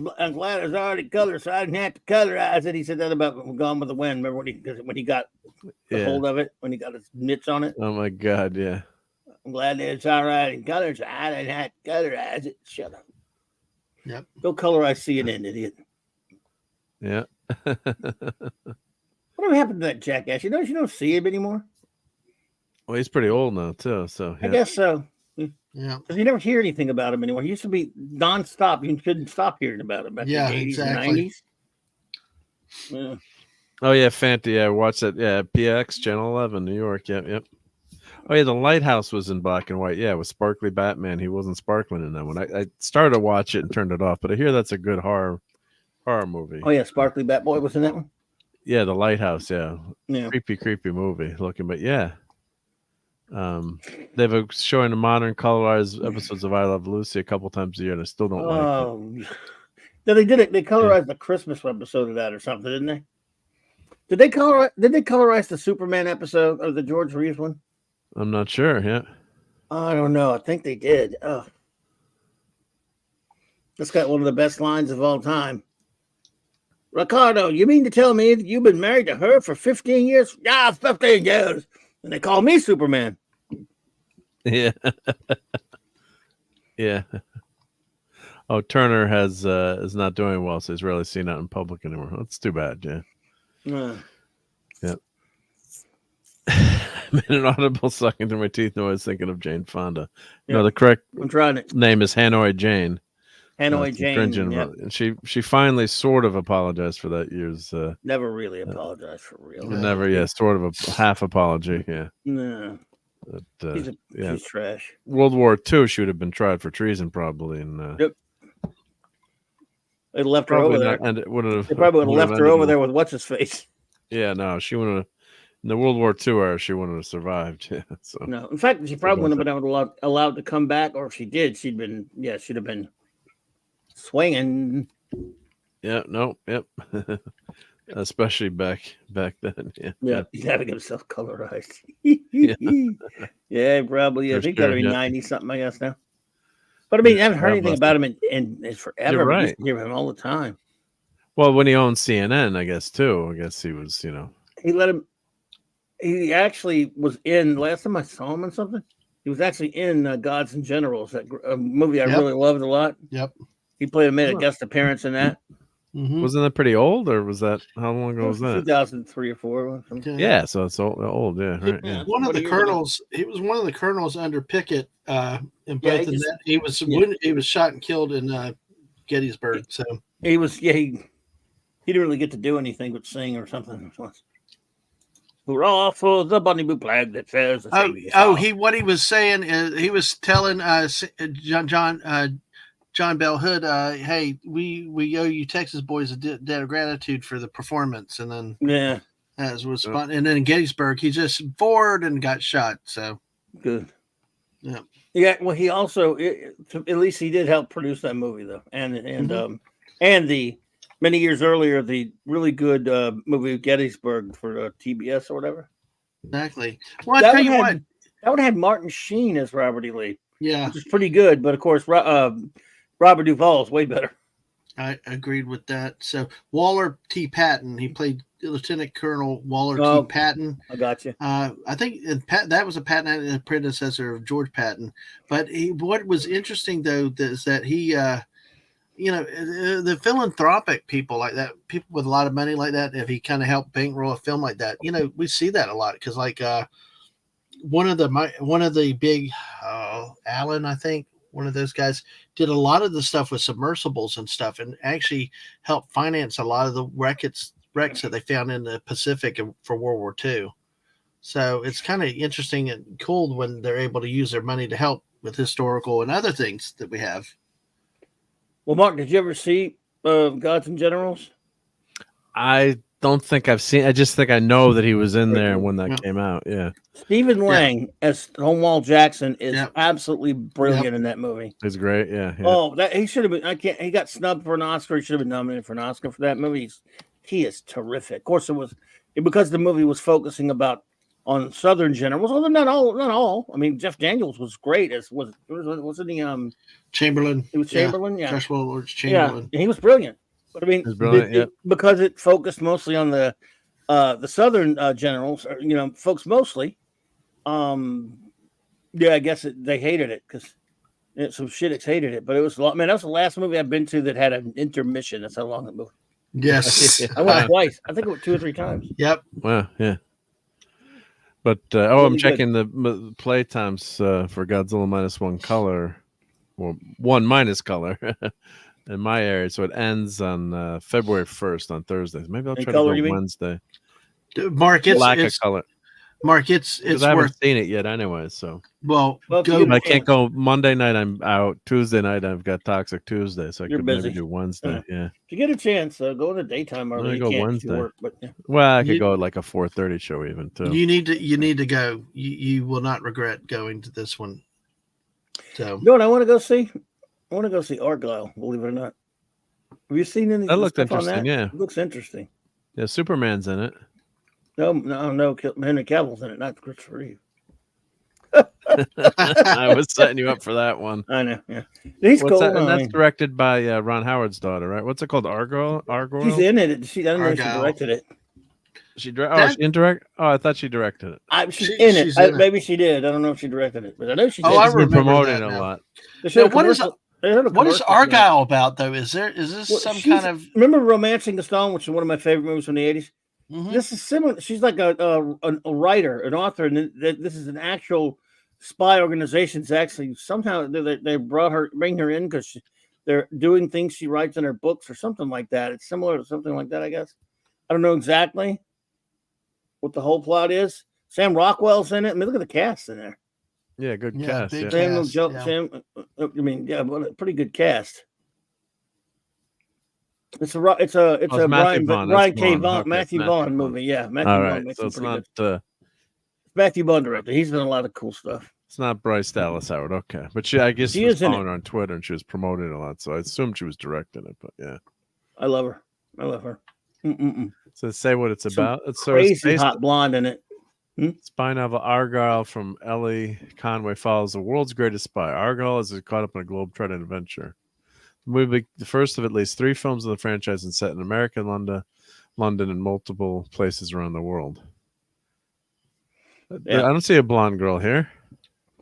colored, so I didn't have to colorize it. He said that about Gone with the Wind. Remember when he got the hold of it, when he got his mitts on it? Oh my God, yeah. I'm glad that it's all right in color, so I didn't have to colorize it. Shut up. Yep. Go colorize CNN, idiot. Yeah. Whatever happened to that jackass? You don't see him anymore? Well, he's pretty old now too, so I guess so. Yeah. Because you never hear anything about him anymore. He used to be nonstop. You couldn't stop hearing about him back in the 80s exactly. and 90s. Yeah. Oh yeah, Fanta. Yeah, watch that. Yeah, PX Channel 11, New York. Yep. Oh yeah, The Lighthouse was in black and white. Yeah, with sparkly Batman. He wasn't sparkling in that one. I started to watch it and turned it off, but I hear that's a good horror movie. Oh yeah, Sparkly Batboy was in that one. Yeah, The Lighthouse. Yeah, Yeah. creepy movie looking, but yeah. They've been showing the modern colorized episodes of I Love Lucy a couple times a year, and I still don't like it. No, they did it. They colorized the Christmas episode of that or something, didn't they? Did they colorize the Superman episode or the George Reeves one? I'm not sure. Yeah. I don't know. I think they did. Oh, that's got one of the best lines of all time. Ricardo, you mean to tell me that you've been married to her for 15 years? Yeah, 15 years. And they call me Superman. Yeah. Yeah. Oh, Turner is not doing well, so he's rarely seen out in public anymore. That's too bad, yeah. Uh, Yeah. made an audible sucking through my teeth noise thinking of Jane Fonda. Yeah. No, the correct I'm trying it. name is Hanoi Jane. Hanoi Jane. Yeah. And she finally sort of apologized for that year's. Never really apologized for real. Never, yeah, sort of a half apology. Yeah. No. But, she's trash. World War II, she would have been tried for treason probably. And, yep. They left her over there. And it would have. They probably would have left her over there with what's his face. Yeah, no, she wouldn't have. In the World War II era, she wouldn't have survived. Yeah, so. No, in fact, she probably wouldn't have been allowed to come back, or if she did, she'd have been swinging. Yeah, no, yep. Especially back then. Yeah, he's having himself colorized. Yeah, probably. I think that'll be 90 something, I guess now. But I mean, I haven't heard anything about him in forever. You're right. I used to hear him all the time. Well, when he owned CNN, I guess too. I guess he was, He let him. He actually was in. Last time I saw him in something, he was actually in Gods and Generals, that movie I really loved a lot. Yep. He made a guest appearance in that. Mm-hmm. Wasn't that pretty old, or was that how long ago was that? 2003 or 4. Yeah, so it's old. Yeah, right. Yeah. One of the colonels. He was one of the colonels under Pickett. In both he was shot and killed in Gettysburg. So he was. Yeah, he didn't really get to do anything but sing or something. Hurrah for the bunny blue flag that flies. What he was saying is he was telling John Bell Hood, hey, we owe you Texas boys a debt of gratitude for the performance, and then as was fun. And then in Gettysburg, he just bored and got shot. So good. Yeah. Yeah. Well, he also at least he did help produce that movie though, and the many years earlier the really good movie Gettysburg for TBS or whatever. Exactly. Well, I tell you what, that would have Martin Sheen as Robert E. Lee. Yeah, which is pretty good, but of course, Robert Duvall is way better. I agreed with that. So Waller T. Patton, he played Lieutenant Colonel Waller T. Patton. I got you. I think that was a Patton, the predecessor of George Patton. But what was interesting though is that he, the philanthropic people like that, people with a lot of money like that, if he kind of helped bankroll a film like that, we see that a lot because like one of the big Allen, I think. One of those guys did a lot of the stuff with submersibles and stuff and actually helped finance a lot of the wrecks that they found in the Pacific for World War II. So it's kind of interesting and cool when they're able to use their money to help with historical and other things that we have. Well, Mark, did you ever see Gods and Generals? I don't think I've seen. I just think I know that he was in there when that came out. Yeah. Stephen Lang as Stonewall Jackson is absolutely brilliant in that movie. He's great. Yeah. Oh, he should have been. He got snubbed for an Oscar. He should have been nominated for an Oscar for that movie. He is terrific. Of course, it was because the movie was focusing on Southern generals. Although not all. I mean, Jeff Daniels was great. Wasn't he? Chamberlain. He was Chamberlain. Yeah. Joshua Lord's Chamberlain. Yeah, he was brilliant. But I mean, because it focused mostly on the Southern generals, folks mostly. I guess they hated it because some shittics hated it. But it was a lot. Man, that was the last movie I've been to that had an intermission. That's how long the movie. Yes, I went twice. I think it went 2 or 3 times. Yep. Wow. Yeah. But I'm checking the play times for Godzilla -1 color, or 1- color. In my area, so it ends on February 1st on Thursdays. Maybe I'll try to go Wednesday. Mark, it's color. Mark, it's I haven't seen it yet, anyway. So I can't go Monday night. I'm out. Tuesday night I've got Toxic Tuesday, so I could busy. maybe do Wednesday. Yeah. If you get a chance, go in the daytime. Or you go can't Wednesday. Work, but well, I could go like a 4:30 show even too. You need to go. You will not regret going to this one. So you know what I want to go see? I want to go see Argyle, believe it or not. Have you seen any? That looked interesting. On that? Yeah, it looks interesting. Yeah, Superman's in it. No. Henry Cavill's in it, not Christopher Reeve. I was setting you up for that one. I know. Yeah, he's cool. And that's directed by Ron Howard's daughter, right? What's it called? Argyle. She's in it. I don't know if she directed it. She directed. Oh, I thought she directed it. She's in it. Maybe she did. I don't know if she directed it, but I know she did. I remember promoting it a lot. What is Argyle about, though? Is this some kind of... Remember Romancing the Stone, which is one of my favorite movies from the 80s? Mhm. This is similar. She's like a writer, an author, and this is an actual spy organization. It's actually somehow they bring her in because they're doing things she writes in her books or something like that. It's similar to something like that, I guess. I don't know exactly what the whole plot is. Sam Rockwell's in it. I mean, look at the cast in there. Yeah, good cast. Big Yeah. cast, yeah. Sam, I mean, yeah, well, a pretty good cast. It's a Matthew Vaughn. Brian K. Vaughn. Vaughn, Okay, Matthew Vaughn movie. Yeah, Matthew All Vaughn right, makes so some it's pretty not Matthew Vaughn director. He's done a lot of cool stuff. it's not Bryce Dallas Howard. Okay, but I guess She she was is in following her on Twitter and she was promoting it a lot, so I assumed she was directing it. But yeah, I love her. so say what it's about. It's crazy hot blonde in it. Spy novel Argyle from Ellie Conway follows the world's greatest spy. Argyle is caught up in a globe-trotting adventure. The movie, the first of at least 3 films of the franchise, and set in America, London, and multiple places around the world. Yeah. I don't see a blonde girl here.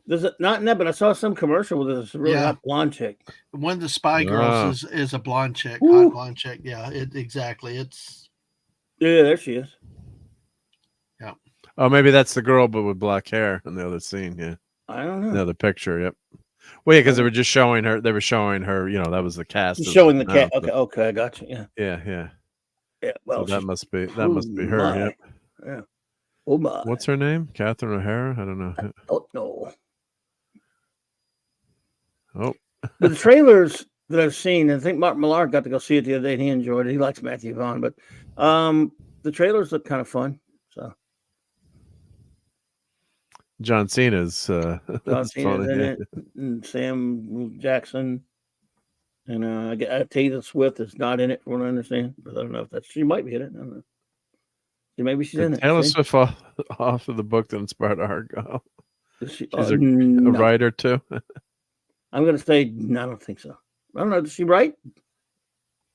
There's not in that, but I saw some commercial with this really hot blonde chick. One of the spy girls is a blonde chick, hot blonde chick. Yeah, exactly. It's there she is. Yeah. Oh, maybe that's the girl, but with black hair in the other scene. Yeah, I don't know. The other picture. Yep. Well, yeah, because they were just showing her. They were showing her. You know, that was the cast. Showing the cat. Okay, I got you. Yeah. Well, so that must be her. My. Yep. Yeah. Oh my. What's her name? Catherine O'Hara? I don't know. Oh no. Oh. But the trailers that I've seen, I think Mark Millar got to go see it the other day and he enjoyed it. He likes Matthew Vaughn, but the trailers look kind of fun. So John Cena's in it, and Sam Jackson, and I Taylor Swift is not in it, from what I understand. But I don't know if she might be in it. I don't know. Maybe she's in it. Taylor Swift off of the book that inspired Argyle. She's a writer too. I'm going to say no, I don't think so. I don't know. Does she write?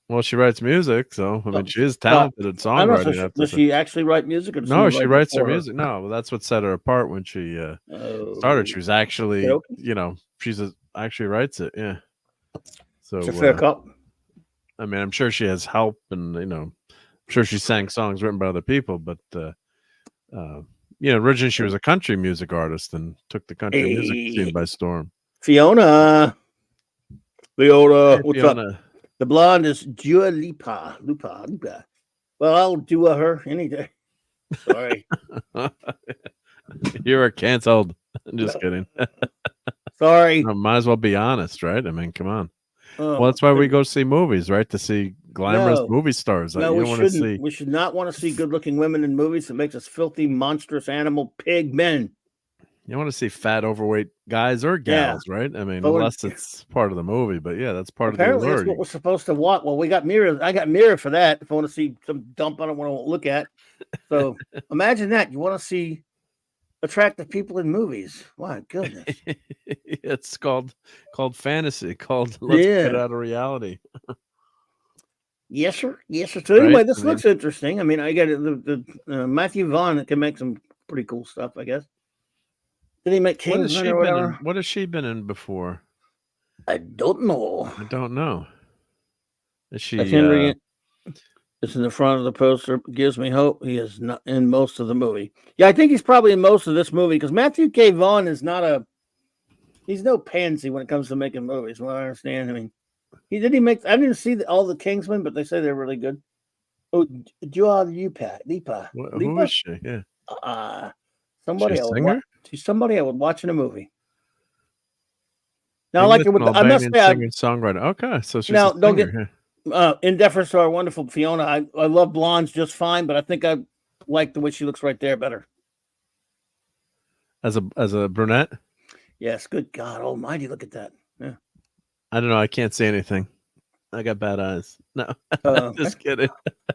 Well, she writes music, so I mean, she is talented at songwriting. Does she actually write music? Or no, she writes her music. No, well, that's what set her apart when she started. She was actually, she's actually writes it. Yeah. So it's a fair call. I mean, I'm sure she has help, and I'm sure she sang songs written by other people, but originally she was a country music artist and took the country music scene by storm. Fiona, what's Fiona. up? The blonde is Dua Lipa. Well, I'll do her any day. Sorry. You are canceled. I'm just kidding. Sorry. Might as well be honest, right? I mean, come on. Well, that's why we go see movies, right? To see glamorous movie stars. No, we should not want to see good-looking women in movies. That makes us filthy, monstrous, animal, pig men. You want to see fat, overweight guys or gals, right? I mean, unless it's part of the movie, but yeah, that's part of the allure. Apparently, that's what we're supposed to watch. Well, we got mirrors. I got mirror for that. If I want to see some dump I don't want to look at. So imagine that. You want to see attractive people in movies. My goodness. It's called fantasy. Let's get out of reality. Yes, sir. So anyway, this looks interesting. I mean, I got the Matthew Vaughn that can make some pretty cool stuff, I guess. Did he make Kingsman or whatever? What has she been in before? I don't know. Is she? Henry is in the front of the poster. Gives me hope. He is not in most of the movie. Yeah, I think he's probably in most of this movie because Matthew K. Vaughn is not he's no pansy when it comes to making movies. Well, I understand. I mean, I didn't see all the Kingsmen, but they say they're really good. Oh, Dua Lipa. Who is she? Yeah. Somebody I would watch in a movie. Now, I must say, songwriter. Okay, so she's a singer. Don't get in deference to our wonderful Fiona. I love blondes just fine, but I think I like the way she looks right there better. As a brunette. Yes. Good God Almighty! Look at that. Yeah. I don't know. I can't see anything. I got bad eyes. No, just kidding.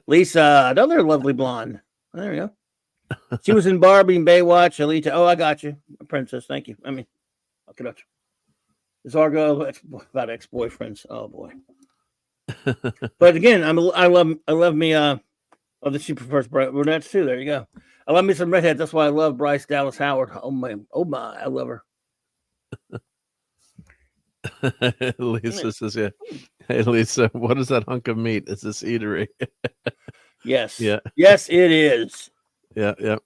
Lisa, another lovely blonde. There we go. She was in Barbie and Baywatch. Alita. Oh, I got you, Princess. Thank you. I mean, I'll get up. Is Argo about ex-boyfriends? Oh boy. But again, I love me. She prefers brunettes too. There you go. I love me some redheads. That's why I love Bryce Dallas Howard. Oh my, I love her. Lisa says, "Yeah, hey Lisa, what is that hunk of meat? Is this eatery?" Yes. Yeah. Yes, it is. Yeah. Yep.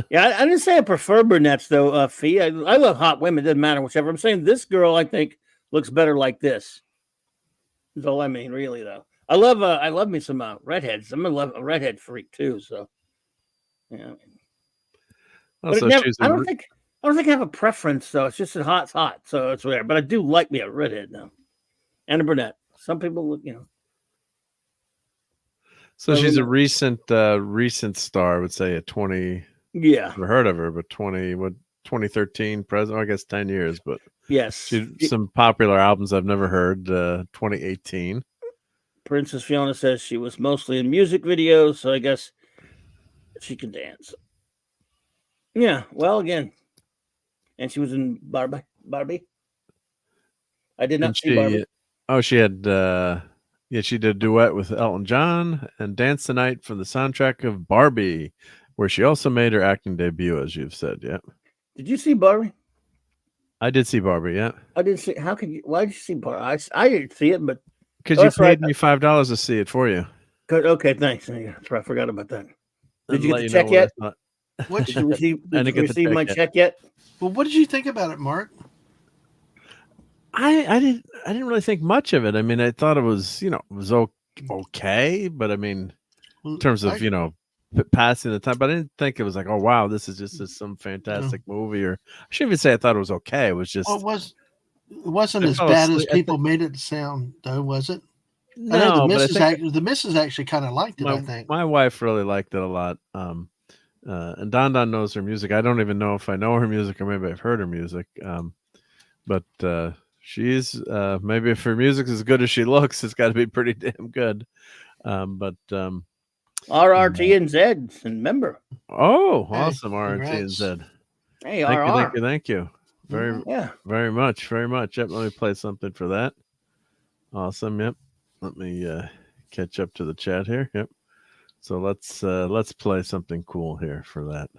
Yeah, I didn't say I prefer brunettes though. Fee, I love hot women. Doesn't matter whichever. I'm saying this girl, I think, looks better like this. That's all I mean, really though. I love me some redheads. I'm a redhead freak too. So, yeah. But Also, I don't think I have a preference though. It's just that hot's hot, so it's rare. But I do like me a redhead now, and a brunette. Some people look, So she's a recent star. I would say at 20. Yeah, never heard of her, but 2013 president. I guess 10 years, but yes, some popular albums I've never heard. 2018. Princess Fiona says she was mostly in music videos, so I guess she can dance. Yeah, well, again, and she was in Barbie. I did not see Barbie. Oh, she had. She did a duet with Elton John and Dance the Night for the soundtrack of Barbie, where she also made her acting debut, as you've said. Yeah. Did you see Barbie? I did see Barbie. Yeah. I didn't see. How could you? Why did you see Barbie? I didn't see it, but because you paid me $5 to see it for you. Good. Okay, thanks. I forgot about that. Did you get the check yet? What did you receive? Did you receive my check yet? Well, what did you think about it, Mark? I didn't really think much of it. I mean, I thought it was okay, but I mean, in terms of passing the time, but I didn't think it was like, oh wow, this is just some fantastic movie. Or I shouldn't even say I thought it was okay. It was just it wasn't as bad as people made it sound, though, was it? No, I know the missus actually kind of liked it. I think my wife really liked it a lot. And Don knows her music. I don't even know if I know her music or maybe I've heard her music. But she's maybe if her music is as good as she looks, it's got to be pretty damn good. RRT and Z, remember? Oh, awesome! RRT and Z. Hey, thank you, very much. Yep, let me play something for that. Awesome. Yep, let me catch up to the chat here. Yep. So let's play something cool here for that.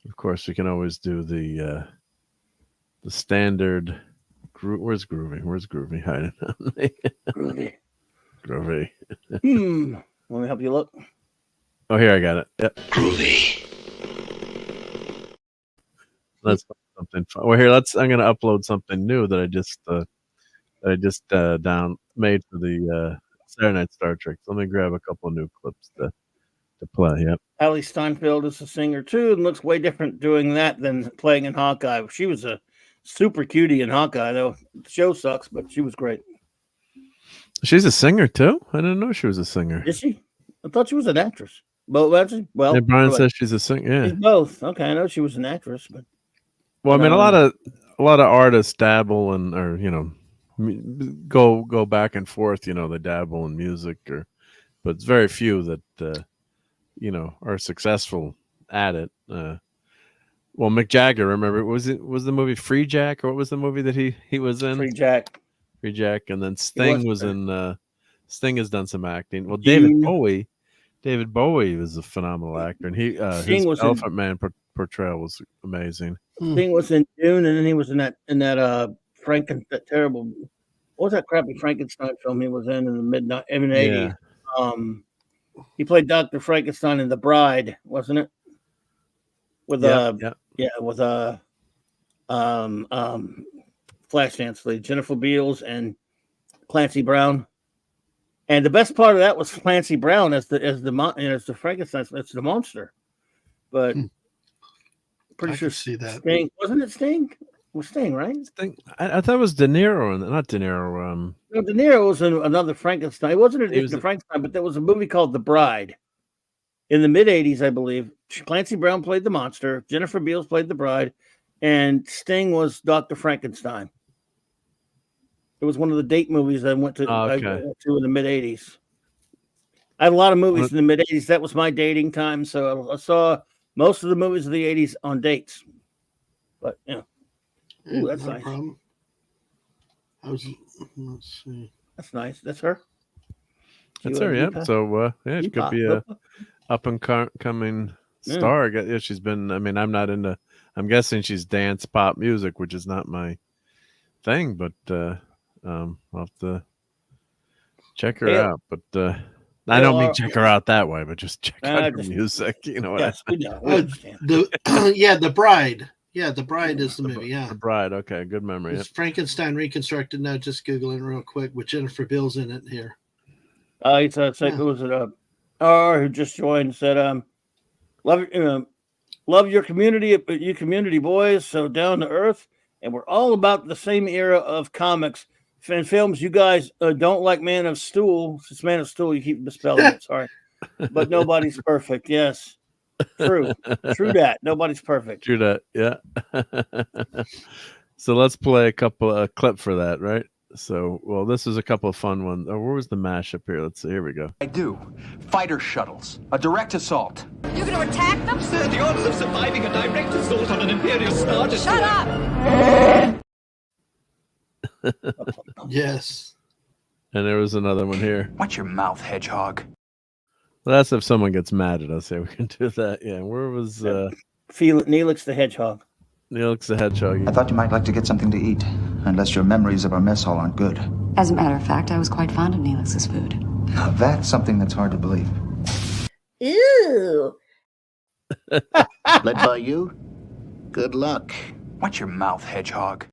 Of course, we can always do the standard. Where's Groovy? Where's Groovy hiding? Groovy. Let me help you look. Oh, here I got it. Yep. Groovy. Let's play something fun. Well, here I'm going to upload something new that I just made for the Saturday Night Star Trek. So let me grab a couple of new clips to play. Yep. Haley Steinfeld is a singer too, and looks way different doing that than playing in Hawkeye. She was a super cutie in Hawkeye, though. The show sucks, but she was great. She's a singer too? I didn't know she was a singer. Is she? I thought she was an actress. Well, yeah, Brian says she's a singer. Yeah, she's both. Okay, I know she was an actress, but I mean, a lot of artists dabble and or go back and forth. They dabble in music, but it's very few that are successful at it. Well, Mick Jagger, remember, was the movie Free Jack, or what was the movie that he was in? Free Jack, and then Sting was in. Sting has done some acting. Well, David Bowie was a phenomenal actor, and his Elephant Man portrayal was amazing. Sting was in Dune, and then he was in that that terrible, what was that crappy Frankenstein film he was in the mid-80s? Yeah. He played Dr. Frankenstein in The Bride, wasn't it? With Flashdance lead, Jennifer Beals and Clancy Brown. And the best part of that was Clancy Brown as the Frankenstein, it's the monster. But pretty sure see that. Sting, wasn't it Sting? It was Sting, right? Sting. I thought it was De Niro, not De Niro. No, De Niro was in another Frankenstein. It wasn't the Frankenstein, but there was a movie called The Bride in the mid-80s, I believe. Clancy Brown played the monster. Jennifer Beals played the bride, and Sting was Dr. Frankenstein. It was one of the date movies I went to in the mid-80s. I had a lot of movies in the mid-80s. That was my dating time, so I saw most of the movies of the 80s on dates. But, ooh, that's nice. Problem. Let's see. That's nice. That's her. That's her, yeah. So, it could be a up-and-coming star. Yeah, she's been, I mean, I'm guessing she's dance pop music, which is not my thing, but I'll have to check her out. But I don't mean check her out that way, but just check out her music. You know what? Yes, we know. The Bride. Yeah, The Bride is the movie. Yeah, The Bride. Okay, good memory. It's Frankenstein reconstructed. No, just Googling real quick with Jennifer Beals in it here. He said, who was it? Who just joined said, love your community, you community boys, so down to earth, and we're all about the same era of comics and films. You guys don't like Man of Steel. It's Man of Steel. You keep misspelling it. Sorry, but nobody's perfect. Yes, true that. Nobody's perfect. True that. Yeah. So let's play a clip for that, right? So, well, this is a couple of fun ones. Oh, where was the mashup here? Let's see. Here we go. I do. Fighter shuttles. A direct assault. You're going to attack them? Sir, the odds of surviving a direct assault on an Imperial Star Destroyer. Shut up! Yes. And there was another one here. Watch your mouth, hedgehog. Well, that's if someone gets mad at us. Yeah, we can do that. Yeah. Where was Neelix the Hedgehog? Neelix the Hedgehog. I thought you might like to get something to eat, unless your memories of our mess hall aren't good. As a matter of fact, I was quite fond of Neelix's food. Now that's something that's hard to believe. Ooh. Led by you? Good luck. Watch your mouth, hedgehog.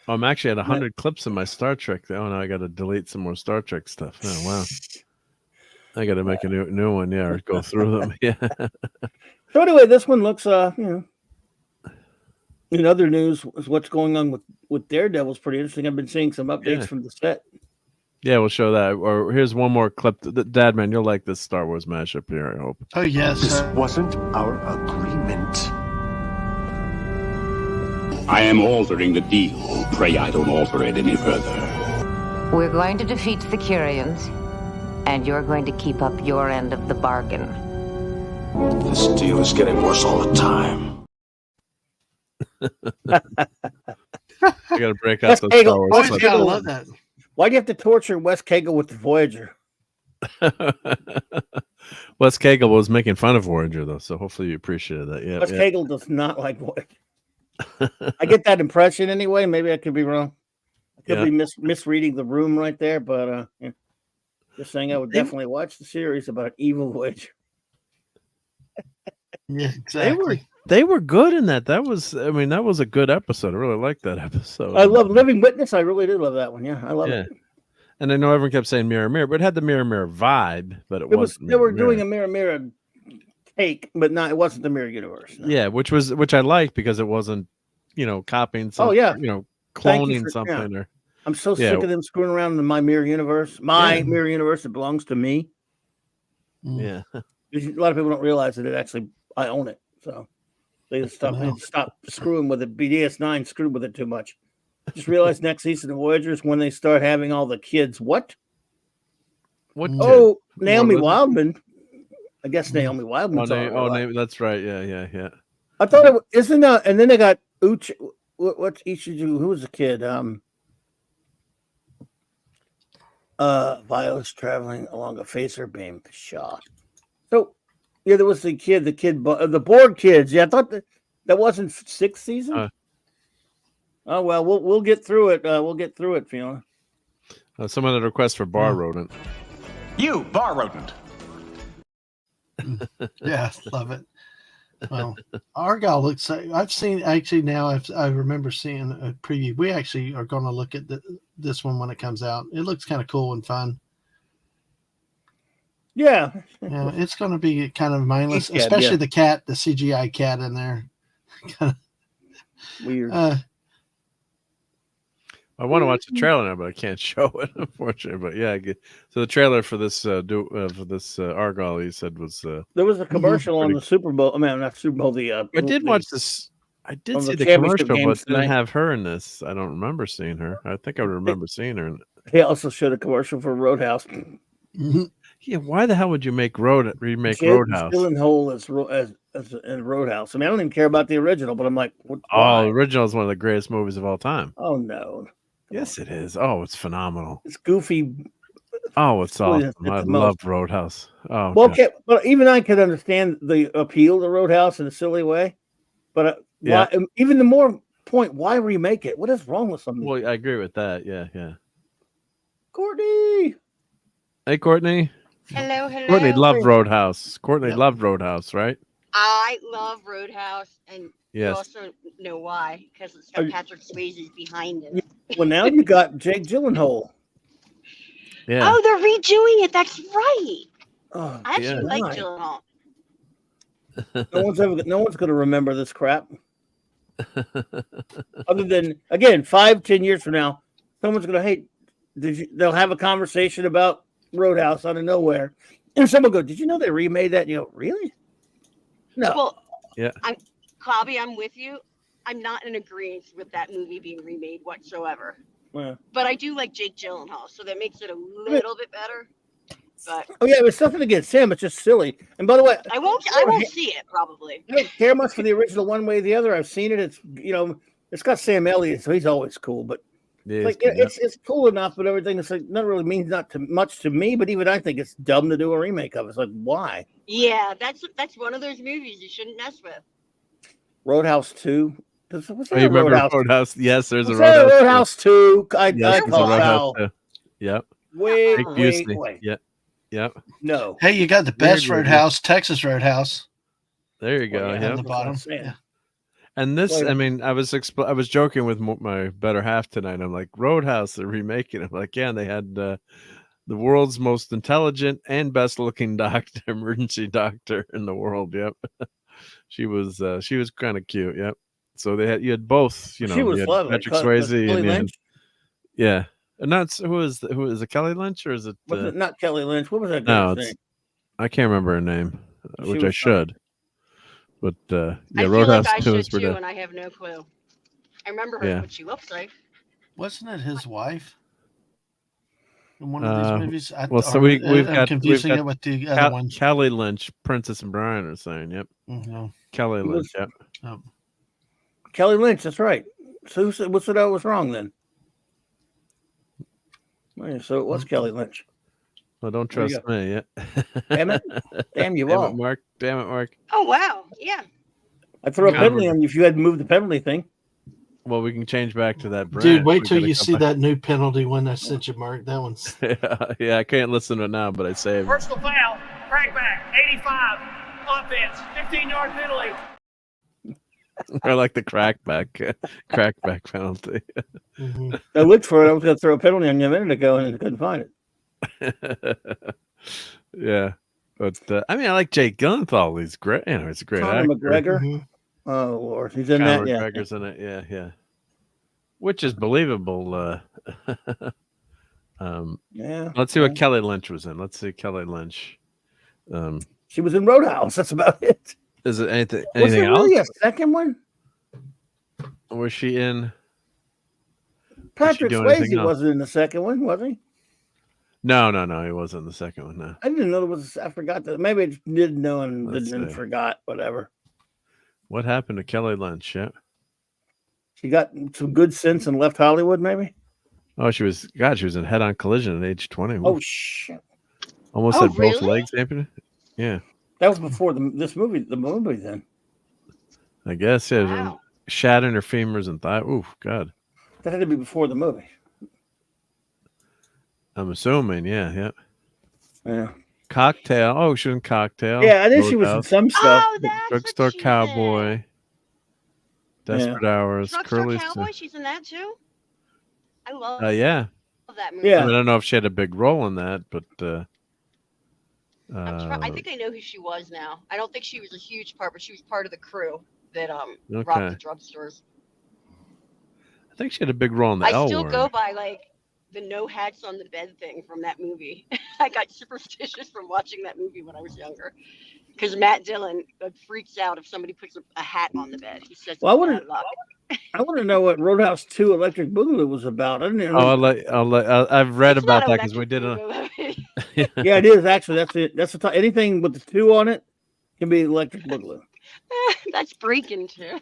I'm actually at 100 clips in my Star Trek. Oh, no, I got to delete some more Star Trek stuff. Oh, wow. I got to make a new one, yeah, or go through them. Yeah. So anyway, this one looks, in other news, is what's going on with Daredevil's pretty interesting. I've been seeing some updates from the set. Yeah, we'll show that. Or here's one more clip. Dad, man, you'll like this Star Wars mashup here, I hope. Oh, yes. This wasn't our agreement. I am altering the deal. Pray I don't alter it any further. We're going to defeat the Kyrians, and you're going to keep up your end of the bargain. This deal is getting worse all the time. I got to break out those Star Wars clips. I love that. Why do you have to torture Wes Cagle with the Voyager? Wes Cagle was making fun of Voyager, though, so hopefully you appreciated that. Yeah, Wes Cagle does not like Voyager. I get that impression anyway. Maybe I could be wrong. I could be misreading the room right there, but just saying I would definitely watch the series about evil Voyager. Yeah, exactly. They were good in that. That was a good episode. I really liked that episode. I love Living Witness. I really did love that one. Yeah, I love it. And I know everyone kept saying Mirror Mirror, but it had the Mirror Mirror vibe, but it wasn't. They were doing a Mirror Mirror take, but it wasn't the Mirror Universe. No. Yeah, which I liked because it wasn't, copying something. Oh yeah, cloning something. Yeah. I'm so sick of them screwing around in my Mirror Universe. Mirror Universe that belongs to me. Yeah, a lot of people don't realize that I own it. So they stop screwing with it. BDS9 screwed with it too much. Just realized next season of Voyagers when they start having all the kids. What? Oh, Naomi Wildman. I guess Naomi Wildman's that's right. Yeah. I thought it isn't. And then they got Uch. What's Ichiju? Who was the kid? Violet's traveling along a phaser beam. Shaw. So, yeah, there was the Borg kids. Yeah, I thought that wasn't sixth season. Oh well, we'll get through it. We'll get through it, Fiona. Someone had a request for Bar Rodent. You, Bar Rodent. Yeah, love it. Well, Argyle looks. I've seen actually now. I remember seeing a preview. We actually are going to look at this one when it comes out. It looks kind of cool and fun. Yeah, it's going to be kind of mindless, especially the cat, the CGI cat in there. Kind of weird. I want to watch the trailer now, but I can't show it, unfortunately. But yeah, so the trailer for this Argyle, you said was there was a commercial on the Super Bowl. I mean, not Super Bowl. I did watch this. I did see the commercial, but didn't have her in this. I don't remember seeing her. I think I would remember seeing her. He also showed a commercial for Roadhouse. Yeah, why the hell would you remake Roadhouse? Still in whole as in Roadhouse. I mean, I don't even care about the original, but I'm like, the original is one of the greatest movies of all time. Oh no. Yes, it is. Oh, it's phenomenal. It's goofy. Oh, it's awesome. I love Roadhouse. Oh, well, okay, but even I could understand the appeal to Roadhouse in a silly way. But even the more point, why remake it? What is wrong with something? Well, I agree with that. Yeah. Courtney. Hey, Courtney. Hello, hello. Courtney loved Roadhouse. Courtney loved Roadhouse, right? I love Roadhouse, and you Yes. also know why, because it's got Patrick Swayze behind it. Well, now you got Jake Gyllenhaal. Yeah. Oh, they're redoing it. That's right. Oh, I actually like why? Gyllenhaal. No one's going to remember this crap. Other than, again, 5-10 years from now, someone's going to hate. They'll have a conversation about Roadhouse out of nowhere, and someone will go, "Did you know they remade that?" And you go, "Really?" No. Well, yeah. Clobby, I'm with you. I'm not in agreement with that movie being remade whatsoever. Yeah. But I do like Jake Gyllenhaal, so that makes it a little bit better. But Oh yeah, it's nothing against him. It's just silly. And by the way, I won't see it probably. I don't care much for the original one way or the other. I've seen it. It's it's got Sam Elliott, so he's always cool. But it's cool enough, but everything it's like not really means not too much to me. But even I think it's dumb to do a remake of. It's like why? Yeah, that's one of those movies you shouldn't mess with. Roadhouse 2. What's Oh, you remember Roadhouse? Yes, there's What's a Roadhouse. Roadhouse 2. I Yes, call foul. Yep. Wait. Yep. No. Hey, you got the best Roadhouse, Texas Roadhouse. There you go. On the bottom. Yeah. And this, I mean, I was joking with my better half tonight. I'm like, Roadhouse, they're remaking it. I'm like, yeah, and they had the world's most intelligent and best looking emergency doctor in the world. Yep. she was kind of cute. Yep. So you had both, she was lovely. Patrick Swayze Kelly Lynch? Yeah. And that's who is it Kelly Lynch or is it was it not Kelly Lynch? What was that no, girl's name? I can't remember her name, which I should. But yeah, I Roadhouse feel like I 2 should too, and I have no clue. I remember her what she looks like. Wasn't it his wife in one of these movies? We've got confusing it with the other ones. Kelly Lynch, Princess and Brian are saying, yep. Mm-hmm. Kelly Lynch, yep. Kelly Lynch, that's right. So what's that was wrong then? So it was Kelly Lynch. Well, don't trust me. Yeah. Damn it. Damn you all. Damn it, Mark. Oh, wow. Yeah. I'd throw a penalty on you if you hadn't moved the penalty thing. Well, we can change back to that brand. Dude, wait till you see that new penalty one I sent you, Mark. That one's... yeah, I can't listen to it now, but I saved. Personal foul, crackback, 85, offense, 15-yard penalty. I like the crackback penalty. Mm-hmm. I looked for it. I was going to throw a penalty on you a minute ago, and I couldn't find it. Yeah, but I mean, I like Jake Gyllenhaal. He's great. He's a great Conor actor. McGregor. Mm-hmm. Oh Lord, he's in Conor that. Yeah, McGregor's in it. Yeah. Which is believable. Yeah. Let's see what Kelly Lynch was in. Let's see Kelly Lynch. She was in Roadhouse. That's about it. Is it anything Was it else? really a second one? Was she in? Patrick Swayze wasn't in the second one, was he? No, he wasn't in the second one. No. I didn't know there was. I forgot that. Maybe I just didn't know and forgot. Whatever. What happened to Kelly Lynch? Yeah. She got some good sense and left Hollywood, maybe. Oh, she was in head-on collision at age 20. Oh shit! Almost had both legs amputated. Yeah. That was before this movie. The movie, then. I guess yeah. Shattering her femurs and thigh. Ooh, God. That had to be before the movie. I'm assuming, yeah. Yeah. Cocktail. Oh, she was in Cocktail. Yeah, I knew she was in some stuff. Oh, that's Drugstore Cowboy. Desperate Hours. Drugstore Cowboy. She's in that too. I love. Yeah. That movie. Yeah. I don't know if she had a big role in that, but. I think I know who she was now. I don't think she was a huge part, but she was part of the crew that robbed the drugstores. I think she had a big role in the I still go by like the no hats on the bed thing from that movie. I got superstitious from watching that movie when I was younger. Because Matt Dillon freaks out if somebody puts a hat on the bed. He says, "Well, I want to know what Roadhouse 2 Electric Boogaloo was about." I didn't know. I've read about that because we did it. Yeah, it is actually. That's it. That's the anything with the 2 on it can be Electric Boogaloo. That's breaking too.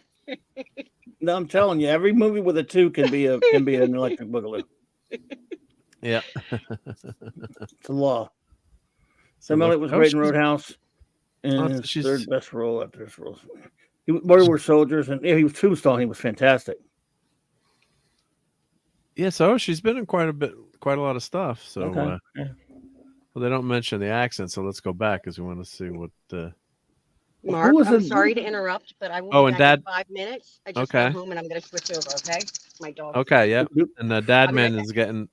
No, I'm telling you, every movie with a 2 can be an Electric Boogaloo. Yeah, it's a law. Sam Elliott was great in Roadhouse, and his third best role after his roles. We were soldiers, and he was Tombstone. He was fantastic. Yeah, so she's been in quite quite a lot of stuff. So, Okay. well, they don't mention the accent, so let's go back because we want to see what. Mark, I'm sorry to interrupt, but I will be and back Dad. in 5 minutes. I just got home and I'm going to switch over. Okay, my dog. Okay, yeah, and Dad Man is getting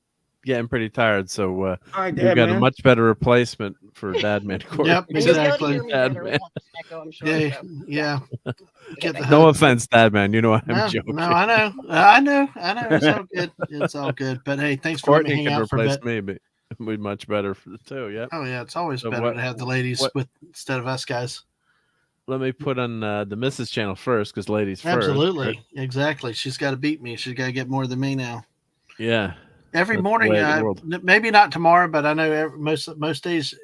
pretty tired, so right, we've got a much better replacement for Dad Man. Yep, exactly. Yeah. Get the No offense, Dad Man. You know I'm joking. No, I know. It's all good. It's all good. But hey, thanks for letting me hang out for a bit. Me, but we'd much better for the two. Yeah. Oh yeah, it's always better to have the ladies instead of us guys. Let me put on the Mrs. channel first because ladies first. Absolutely, right? Exactly. She's got to beat me. She's got to get more than me now. Yeah. Every morning, maybe not tomorrow, but I know most days.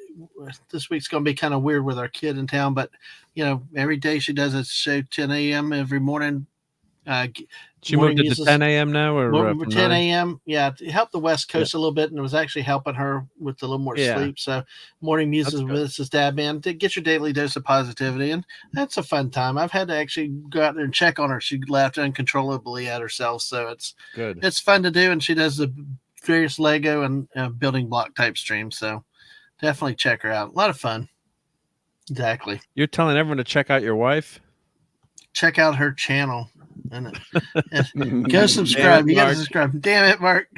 This week's going to be kind of weird with our kid in town, but every day she does a show 10 a.m. every morning. She moved it to 10 a.m. now, or 10 a.m. Yeah, it helped the West Coast a little bit, and it was actually helping her with a little more sleep. So morning music with Mrs. Dadman to get your daily dose of positivity, and that's a fun time. I've had to actually go out there and check on her. She laughed uncontrollably at herself, so it's good. It's fun to do, and she does the various Lego and building block type streams. So definitely check her out. A lot of fun. Exactly. You're telling everyone to check out your wife? Check out her channel. And go subscribe. You got to subscribe. Damn it, Mark.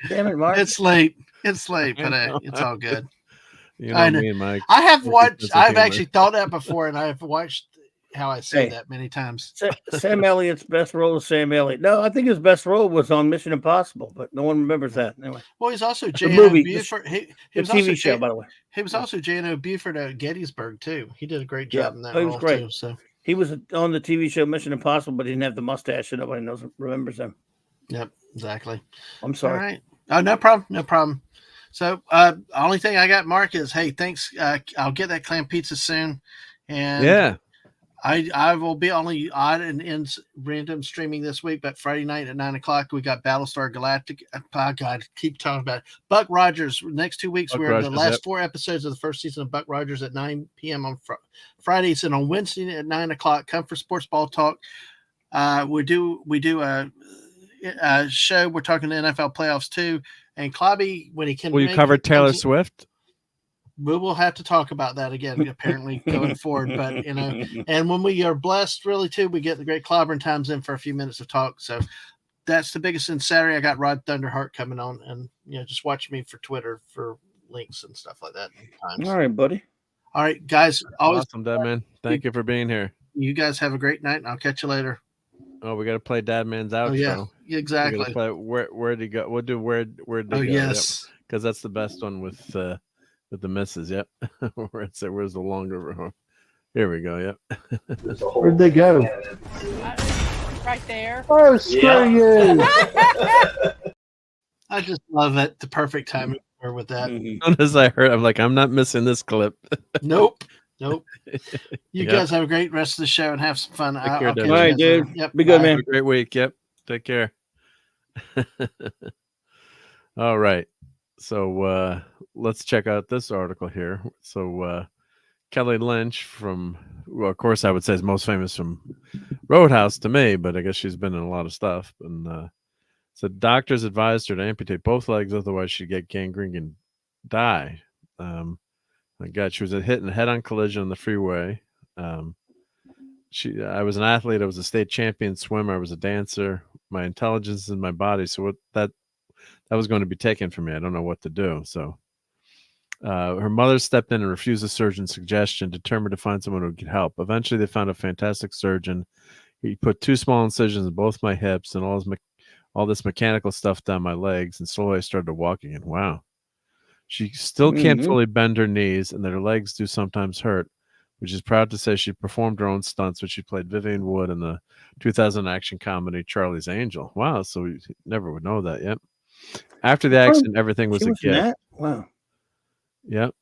Damn it, Mark. It's late, but it's all good. I know. Me, Mike. I have watched. I've actually thought that before, and I've watched how I say that many times. Sam Elliott's best role is Sam Elliott. No, I think his best role was on Mission Impossible, but no one remembers that. Anyway. Well, he's also J.N.O. Buford. He was TV show, by the way. He was also J.N.O. Buford at Gettysburg too. He did a great job in that role. He was great. Too, so. He was on the TV show Mission Impossible, but he didn't have the mustache, and nobody remembers him. Yep, exactly. I'm sorry. All right. Oh, no problem. So, only thing I got, Mark, is hey, thanks. I'll get that clam pizza soon, and I will be only odd and ends random streaming this week, but Friday night at 9:00 we got Battlestar Galactica. Oh God, keep talking about it. Buck Rogers. Next 2 weeks we're in the last 4 episodes of the first season of Buck Rogers at 9 p.m. on Fridays, and on Wednesday at 9:00. Come for Sports Ball Talk. We do a show. We're talking the NFL playoffs too. And Clobby, when he can, will you cover Taylor Swift? We will have to talk about that again, apparently, going forward. But, and when we are blessed, really, too, we get the great Clobbering Times in for a few minutes of talk. So that's the biggest thing. Saturday, I got Rod Thunderheart coming on, and, just watch me for Twitter for links and stuff like that. All right, buddy. All right, guys. Always awesome, Dad Man. Thank you for being here. You guys have a great night, and I'll catch you later. Oh, we got to play Dad Man's outro. Oh, yeah, exactly. Where'd he go? We'll do where'd he go? Oh, yes. Because that's the best one with the misses. Yep. Where's the longer? Here we go. Yep. Where'd they go? Right there. Oh, screw you! I just love it. The perfect timing with that. As soon as I heard, I'm like, I'm not missing this clip. Nope. You guys have a great rest of the show and have some fun. All right, dude. Yep. Be good, man. Have a great week. Yep. Take care. All right. So let's check out this article here. So Kelly Lynch of course, I would say is most famous from Roadhouse to me, but I guess she's been in a lot of stuff. And so doctors advised her to amputate both legs, otherwise she'd get gangrene and die. My God, she was hit in a head-on collision on the freeway. I was an athlete. I was a state champion swimmer. I was a dancer. My intelligence is in my body. So that was going to be taken from me. I don't know what to do. So her mother stepped in and refused the surgeon's suggestion, determined to find someone who could help. Eventually, they found a fantastic surgeon. He put 2 small incisions in both my hips and all this mechanical stuff down my legs, and slowly I started walking. And wow. She still can't fully bend her knees, and that her legs do sometimes hurt, which is proud to say she performed her own stunts when she played Vivian Wood in the 2000 action comedy Charlie's Angel. Wow, so we never would know that yet. After the accident, everything was a gift. Wow. Yep.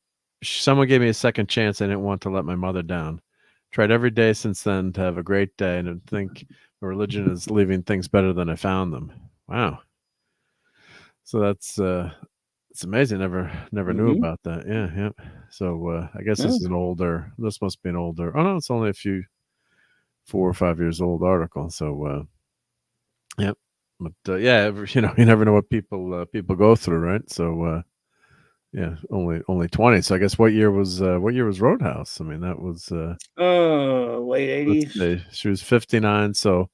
Someone gave me a second chance. I didn't want to let my mother down. Tried every day since then to have a great day, and I think my religion is leaving things better than I found them. Wow. So that's it's amazing. Never knew about that. Yeah. So I guess this must be an older. Oh no, it's only 4 or 5 years old article. So yep. But yeah, you never know what people go through, right? So yeah, only 20. So I guess what year was Roadhouse? I mean, that was late 80s. She was 59, so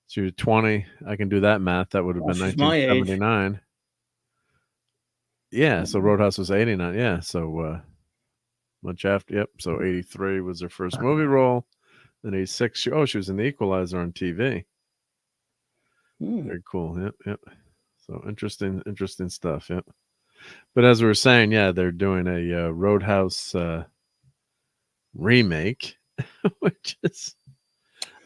she was 20. I can do that math. That would have been She's my age. 1979. Yeah, so Roadhouse was 89. Yeah, so much after. Yep. So 83 was her first movie role. Then 86. She was in The Equalizer on TV. Very cool. Yep. So interesting stuff. Yep. But as we were saying, yeah, they're doing a Roadhouse remake, which is,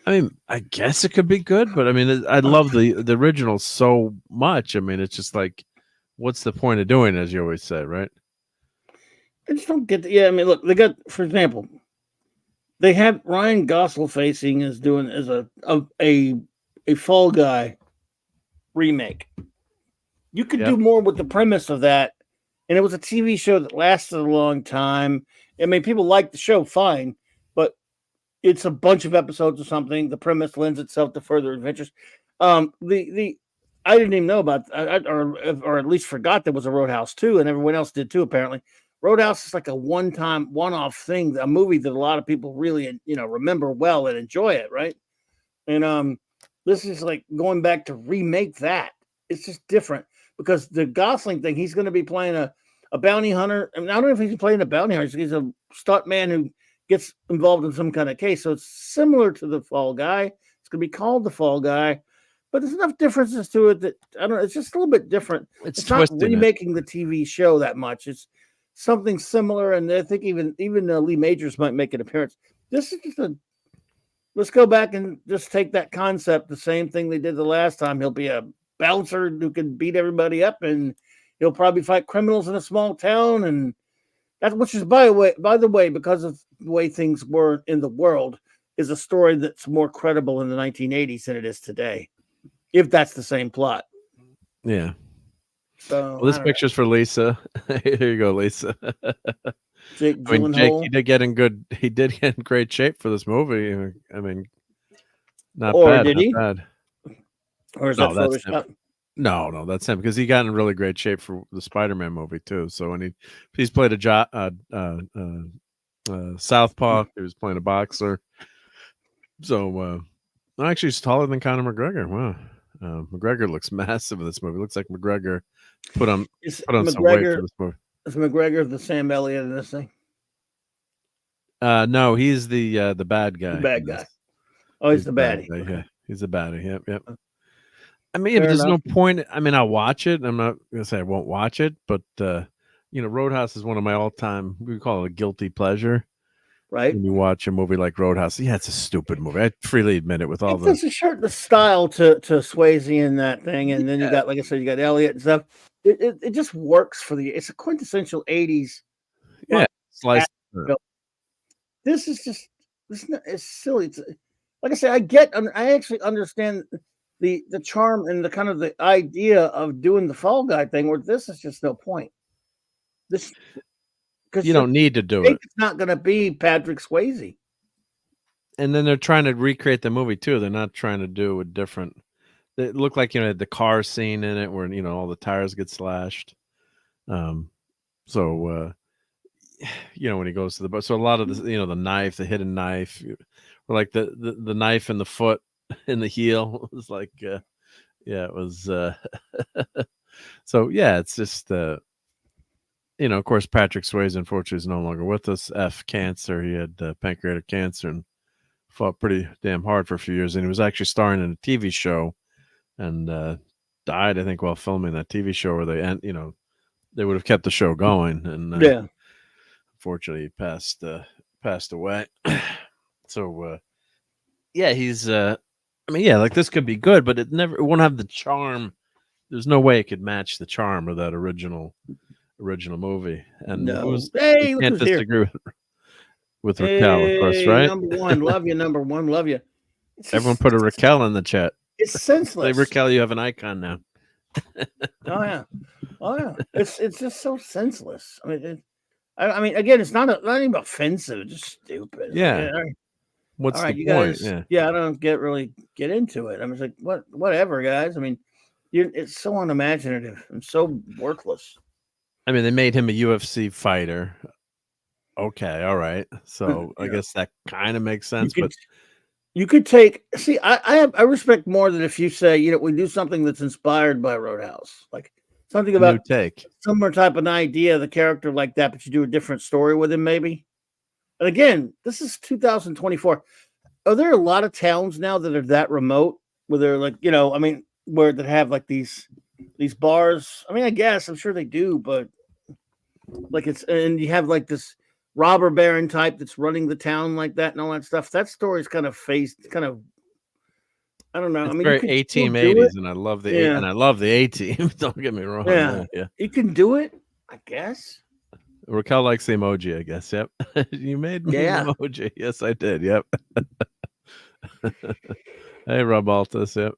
I mean, I guess it could be good, but I mean, I love the original so much. I mean, it's just like, what's the point of doing it, as you always say, right? I just don't get I mean, look, they got, for example, they have Ryan Gosling facing as a Fall Guy remake. You could do more with the premise of that, and it was a TV show that lasted a long time. I mean, people like the show, fine, but it's a bunch of episodes or something. The premise lends itself to further adventures. I didn't even know about, or at least forgot there was a Roadhouse 2, and everyone else did too, apparently. Roadhouse is like a one-off thing, a movie that a lot of people really, remember well and enjoy it, right? And this is like going back to remake that. It's just different because the Gosling thing, he's going to be playing a bounty hunter. I mean, I don't know if he's playing a bounty hunter. He's a stunt man who gets involved in some kind of case. So it's similar to the Fall Guy. It's going to be called the Fall Guy, but there's enough differences to it that I don't know. It's just a little bit different. It's not remaking the TV show that much. It's something similar, and I think even Lee Majors might make an appearance. This is just let's go back and just take that concept, the same thing they did the last time. He'll be a bouncer who can beat everybody up, and he'll probably fight criminals in a small town, and that, which is by the way, because of the way things were in the world, is a story that's more credible in the 1980s than it is today, if that's the same plot. Yeah. So well, this picture's for Lisa. Here you go, Lisa. Jake, he did get in great shape for this movie. I mean, not bad. Did he? Bad. Or is that Photoshop? No, that's him, because he got in really great shape for the Spider-Man movie too. So when he's played a Southpaw, he was playing a boxer. So actually, he's taller than Conor McGregor. Wow. McGregor looks massive in this movie. Looks like McGregor put on some weight for this movie. Is McGregor the Sam Elliott in this thing? No, he's the bad guy. The bad guy. Oh, he's the baddie. Yeah, he's the baddie. Yep. I mean, there's no point. I mean, I'll watch it. I'm not gonna say I won't watch it, but Roadhouse is one of my all-time. We call it a guilty pleasure. Right. When you watch a movie like Roadhouse, yeah, it's a stupid movie. I freely admit it. With all the style to Swayze in that thing, and then you got, like I said, you got Elliott and stuff. It just works for it's a quintessential 80s. Yeah, slice. This is just it's silly. It's, like I said, I actually understand the charm and the kind of the idea of doing the Fall Guy thing, where this is just no point. This. Because you don't need to do it. It's not going to be Patrick Swayze. And then they're trying to recreate the movie too. They're not trying to do it different. It looked like the car scene in it where all the tires get slashed. When he goes to the bus, so a lot of the the knife, the hidden knife, or like the knife in the foot, in the heel. It was like it was. So yeah, it's just. Of course, Patrick Swayze, unfortunately, is no longer with us. Cancer. He had pancreatic cancer and fought pretty damn hard for a few years. And he was actually starring in a TV show and died, I think, while filming that TV show where they would have kept the show going. And unfortunately, he passed away. So, he's, like this could be good, but it won't have the charm. There's no way it could match the charm of that original movie, and you can't disagree with Raquel, of course, right? Number one, love you. Number one, love you. Everyone put a Raquel in the chat. It's senseless. Say, Raquel, you have an icon now. Oh yeah. It's just so senseless. I mean, again, it's not even offensive. It's just stupid. Yeah. What's the point? Guys, I don't really get into it. I'm just like, whatever, guys. I mean, It's so unimaginative and so worthless. I mean, they made him a UFC fighter. Okay, all right. So I guess that kind of makes sense. But you could take. See, I respect more than if you say, we do something that's inspired by Roadhouse, like something about new take, similar type of idea of the character like that, but you do a different story with him, maybe. And again, this is 2024. Are there a lot of towns now that are that remote where they're like, where they have like these bars? I mean, I guess I'm sure they do, but like and you have like this robber baron type that's running the town like that and all that stuff. That story's kind of I don't know. It's I mean, very A-Team 80s, and I love the A-Team. Don't get me wrong. Yeah, you can do it, I guess. Raquel likes the emoji, I guess. Yep. You made me an emoji. Yes, I did. Yep. Hey, RobAltis. Yep.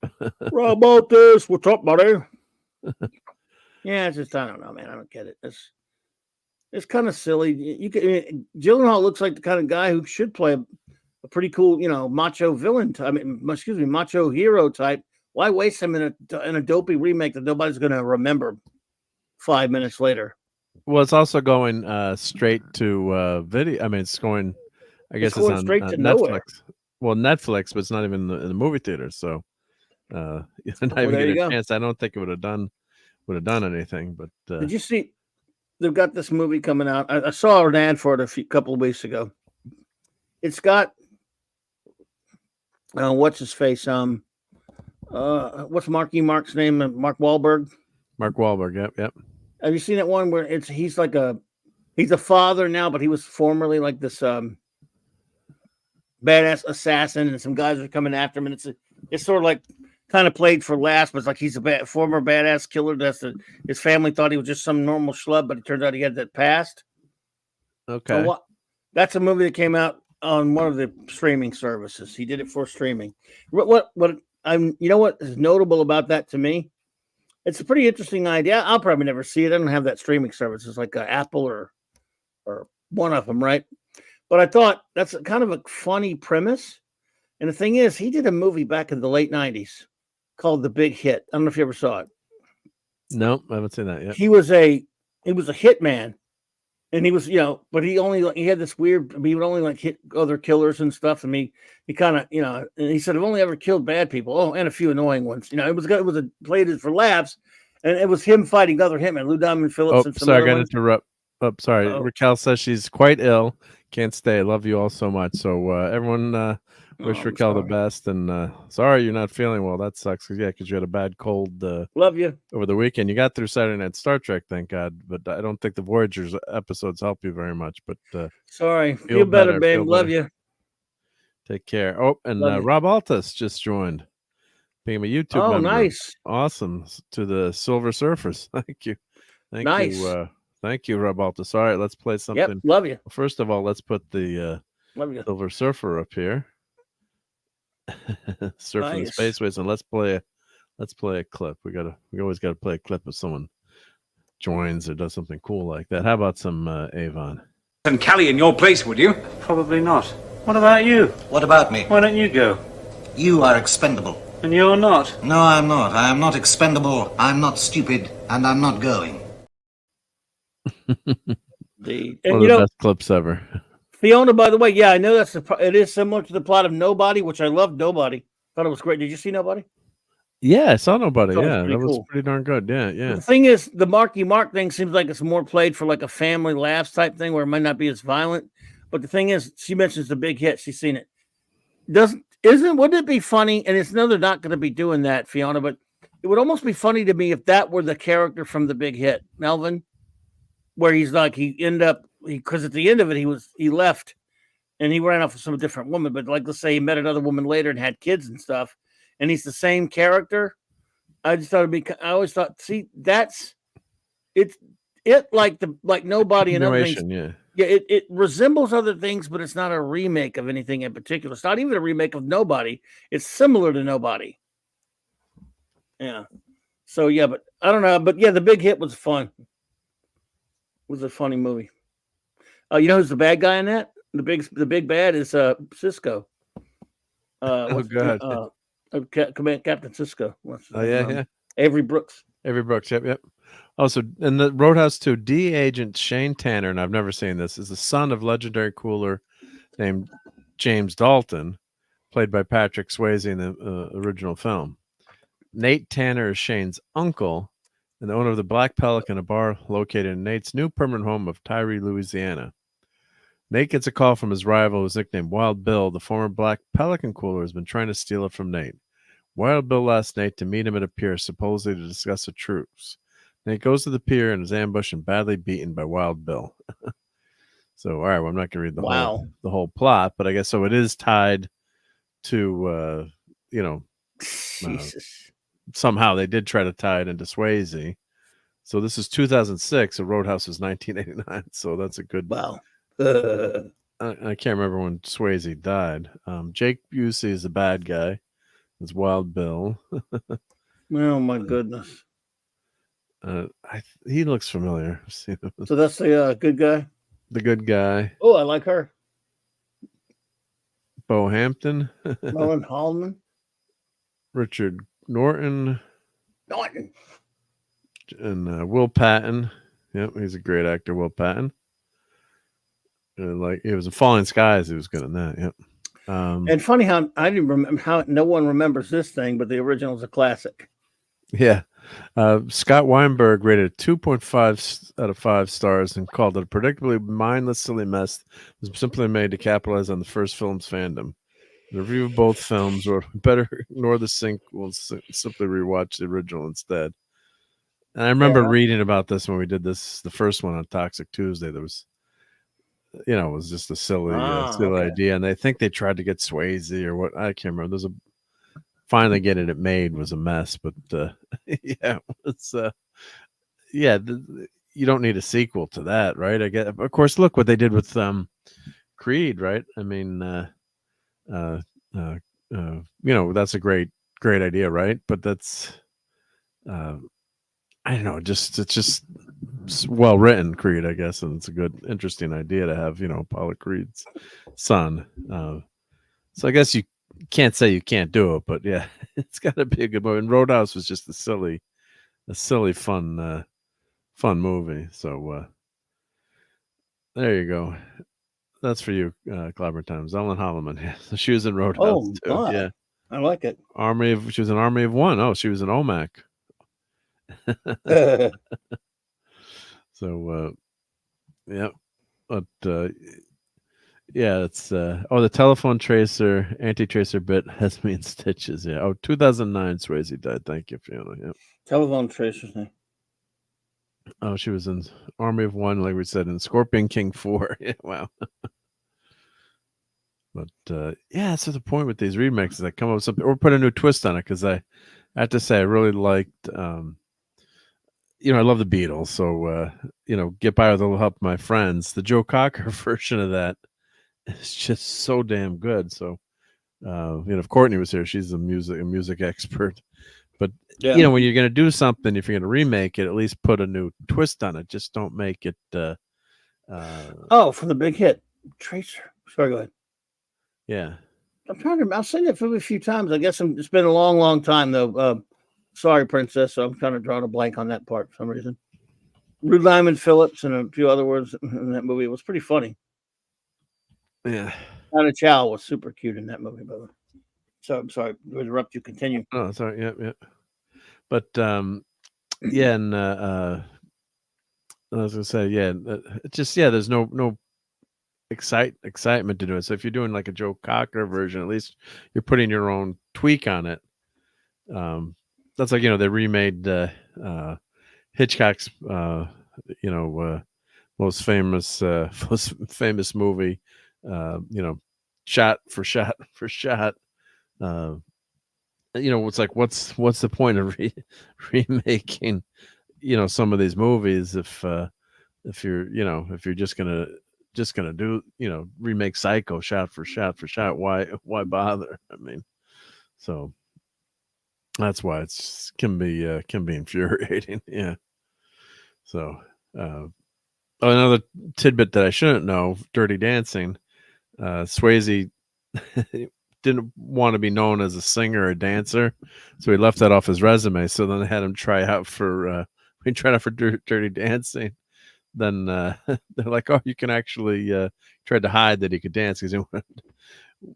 RobAltis, what's up, buddy? Yeah, it's just, I don't know, man. I don't get it. It's kind of silly. Gyllenhaal looks like the kind of guy who should play a pretty cool, macho villain. Macho hero type. Why waste him in a dopey remake that nobody's going to remember 5 minutes later? Well, it's also going straight to video. I mean, it's going. I guess it's on straight to Netflix. Nowhere. Well, Netflix, but it's not even in the movie theater. So, not even getting a chance. I don't think it would have done anything. But did you see? They've got this movie coming out. I saw an ad for it a couple of weeks ago. It's got what's his face? What's Mark's name? Mark Wahlberg. Mark Wahlberg. Yep. Have you seen that one where he's a father now, but he was formerly like this badass assassin, and some guys are coming after him, and it's sort of like kind of played for laughs, but it's like he's a former badass killer. His family thought he was just some normal schlub, but it turns out he had that past. Okay, so that's a movie that came out on one of the streaming services. He did it for streaming. What is notable about that to me? It's a pretty interesting idea. I'll probably never see it. I don't have that streaming service. It's like Apple or one of them, right? But I thought that's kind of a funny premise. And the thing is, he did a movie back in the late 90s called The Big Hit. I don't know if you ever saw it. No, I haven't seen that yet. He was a hitman. And he was, but he had this weird, he would only hit other killers and stuff. And he kind of, and he said, I've only ever killed bad people. Oh, and a few annoying ones. It was played for laughs. And it was him fighting other hitmen, Lou Diamond Phillips. Oh, sorry, I got to interrupt. Oh, sorry. Raquel says she's quite ill. Can't stay. Love you all so much. So everyone wish Raquel the best. And sorry you're not feeling well. That sucks. Because you had a bad cold. Love you. Over the weekend. You got through Saturday Night Star Trek, thank God. But I don't think the Voyagers episodes help you very much. But sorry. Feel better, babe. Love you. Take care. Oh, and RobAltis just joined. Being a YouTube member. Nice. Awesome. To the Silver Surfers. Thank you. Nice. Thank you, RobAltis. All right, let's play something. Yep, love you. First of all, let's put the Silver Surfer up here. Surfing the Spaceways, and let's play a clip. We always gotta play a clip if someone joins or does something cool like that. How about some Avon? And Callie in your place, would you? Probably not. What about you? What about me? Why don't you go? You are expendable. And you're not? No, I'm not. I am not expendable. I'm not stupid, and I'm not going. One of the best clips ever. Fiona, by the way, I know it is similar to the plot of Nobody, which I loved. Nobody, thought it was great. Did you see Nobody? Yeah, I saw Nobody. Yeah, that was cool. pretty darn good. Yeah. The thing is, the Mark thing seems like it's more played for like a family laughs type thing, where it might not be as violent. But the thing is, she mentions The Big Hit. She's seen it. Wouldn't it be funny? And it's they're not going to be doing that, Fiona. But it would almost be funny to me if that were the character from The Big Hit, Melvin. Where he's like, because at the end of it, he left and he ran off with some different woman. But like, let's say he met another woman later and had kids and stuff, and he's the same character. I just thought I always thought, see, that's it like Nobody and other things. Yeah, it resembles other things, but it's not a remake of anything in particular. It's not even a remake of Nobody. It's similar to Nobody. Yeah. So yeah, but I don't know. But yeah, The Big Hit was fun. Was a funny movie. You know who's the bad guy in that? The big bad is Cisco. Oh God. Captain Cisco. Yeah. Avery Brooks. Yep. Also, in the Roadhouse 2, D agent Shane Tanner, and I've never seen this, is the son of legendary cooler named James Dalton, played by Patrick Swayze in the original film. Nate Tanner is Shane's uncle and the owner of the Black Pelican, a bar located in Nate's new permanent home of Tyree, Louisiana. Nate gets a call from his rival, who's nicknamed Wild Bill. The former Black Pelican cooler has been trying to steal it from Nate. Wild Bill asks Nate to meet him at a pier, supposedly to discuss a truce. Nate goes to the pier and is ambushed and badly beaten by Wild Bill. So, all right, well, I'm not going to read the whole plot, but I guess so. It is tied to, somehow they did try to tie it into Swayze. So this is 2006. A Roadhouse is 1989. So that's a good. Wow. I can't remember when Swayze died. Jake Busey is the bad guy. It's Wild Bill. Oh my goodness. He looks familiar. So that's the good guy. The good guy. Oh, I like her. Bo Hampton. Lauren Hallman. Richard Norton. Norton. And Will Patton. Yep, he's a great actor, Will Patton. Like it was a Falling Skies. He was good in that. Yep. And funny how I didn't remember how no one remembers this thing, but the original is a classic. Yeah. Scott Weinberg rated 2.5 out of 5 stars and called it a predictably mindless, silly mess that was simply made to capitalize on the first film's fandom. The review of both films, or better ignore the sequel, simply rewatch the original instead. And I remember reading about this when we did the first one on Toxic Tuesday. There was, it was just a silly idea, and I think they tried to get Swayze or what, I can't remember. Finally getting it made was a mess, but it's you don't need a sequel to that, right? I guess, of course, look what they did with Creed, right? I mean, that's a great idea, right? But that's I don't know, it's just well written, Creed, I guess, and it's a good, interesting idea to have, Apollo Creed's son. So I guess you can't say you can't do it, but yeah, it's got to be a good movie. And Roadhouse was just a silly, fun movie. So there you go. That's for you, Clobber Times. Ellen Holloman. Yeah. So she was in Roadhouse too. Wow. Yeah, I like it. She was in Army of One. Oh, she was in OMAC. So yeah, but yeah, it's the telephone tracer, anti-tracer bit has me in stitches. Yeah. 2009 Swayze died. Thank you, Fiona. Yeah. Telephone tracer thing. Oh, she was in Army of One, like we said, in Scorpion King 4. Yeah, wow. But yeah, that's the point with these remakes, that come up with something or put a new twist on it. Because I have to say, I really liked. I love the Beatles, so Get By With a Little Help of My Friends. The Joe Cocker version of that is just so damn good. So, if Courtney was here, she's a music expert. But when you're going to do something, if you're going to remake it, at least put a new twist on it. Just don't make it. From the big hit Tracer. Sorry, go ahead. Yeah, I've seen it a few times. I guess it's been a long, long time though. Sorry, Princess. So I'm kind of drawing a blank on that part for some reason. Rude Lyman Phillips and a few other words in that movie. It was pretty funny. Yeah. Anna Chow was super cute in that movie, by the way. So I'm sorry to interrupt you. Continue. Oh, sorry. Yeah. But yeah, and I was gonna say, it's just there's no excitement to do it. So if you're doing like a Joe Cocker version, at least you're putting your own tweak on it. That's like they remade Hitchcock's most famous movie, shot for shot. It's like what's the point of remaking some of these movies if you're just gonna do remake Psycho shot for shot, why bother? I mean, so that's why it's can be infuriating. Yeah. So another tidbit that I shouldn't know: Dirty Dancing. Swayze didn't want to be known as a singer or dancer, so he left that off his resume. So then they had him try out for Dirty Dancing. Then they're like, "Oh, you can actually." Tried to hide that he could dance because you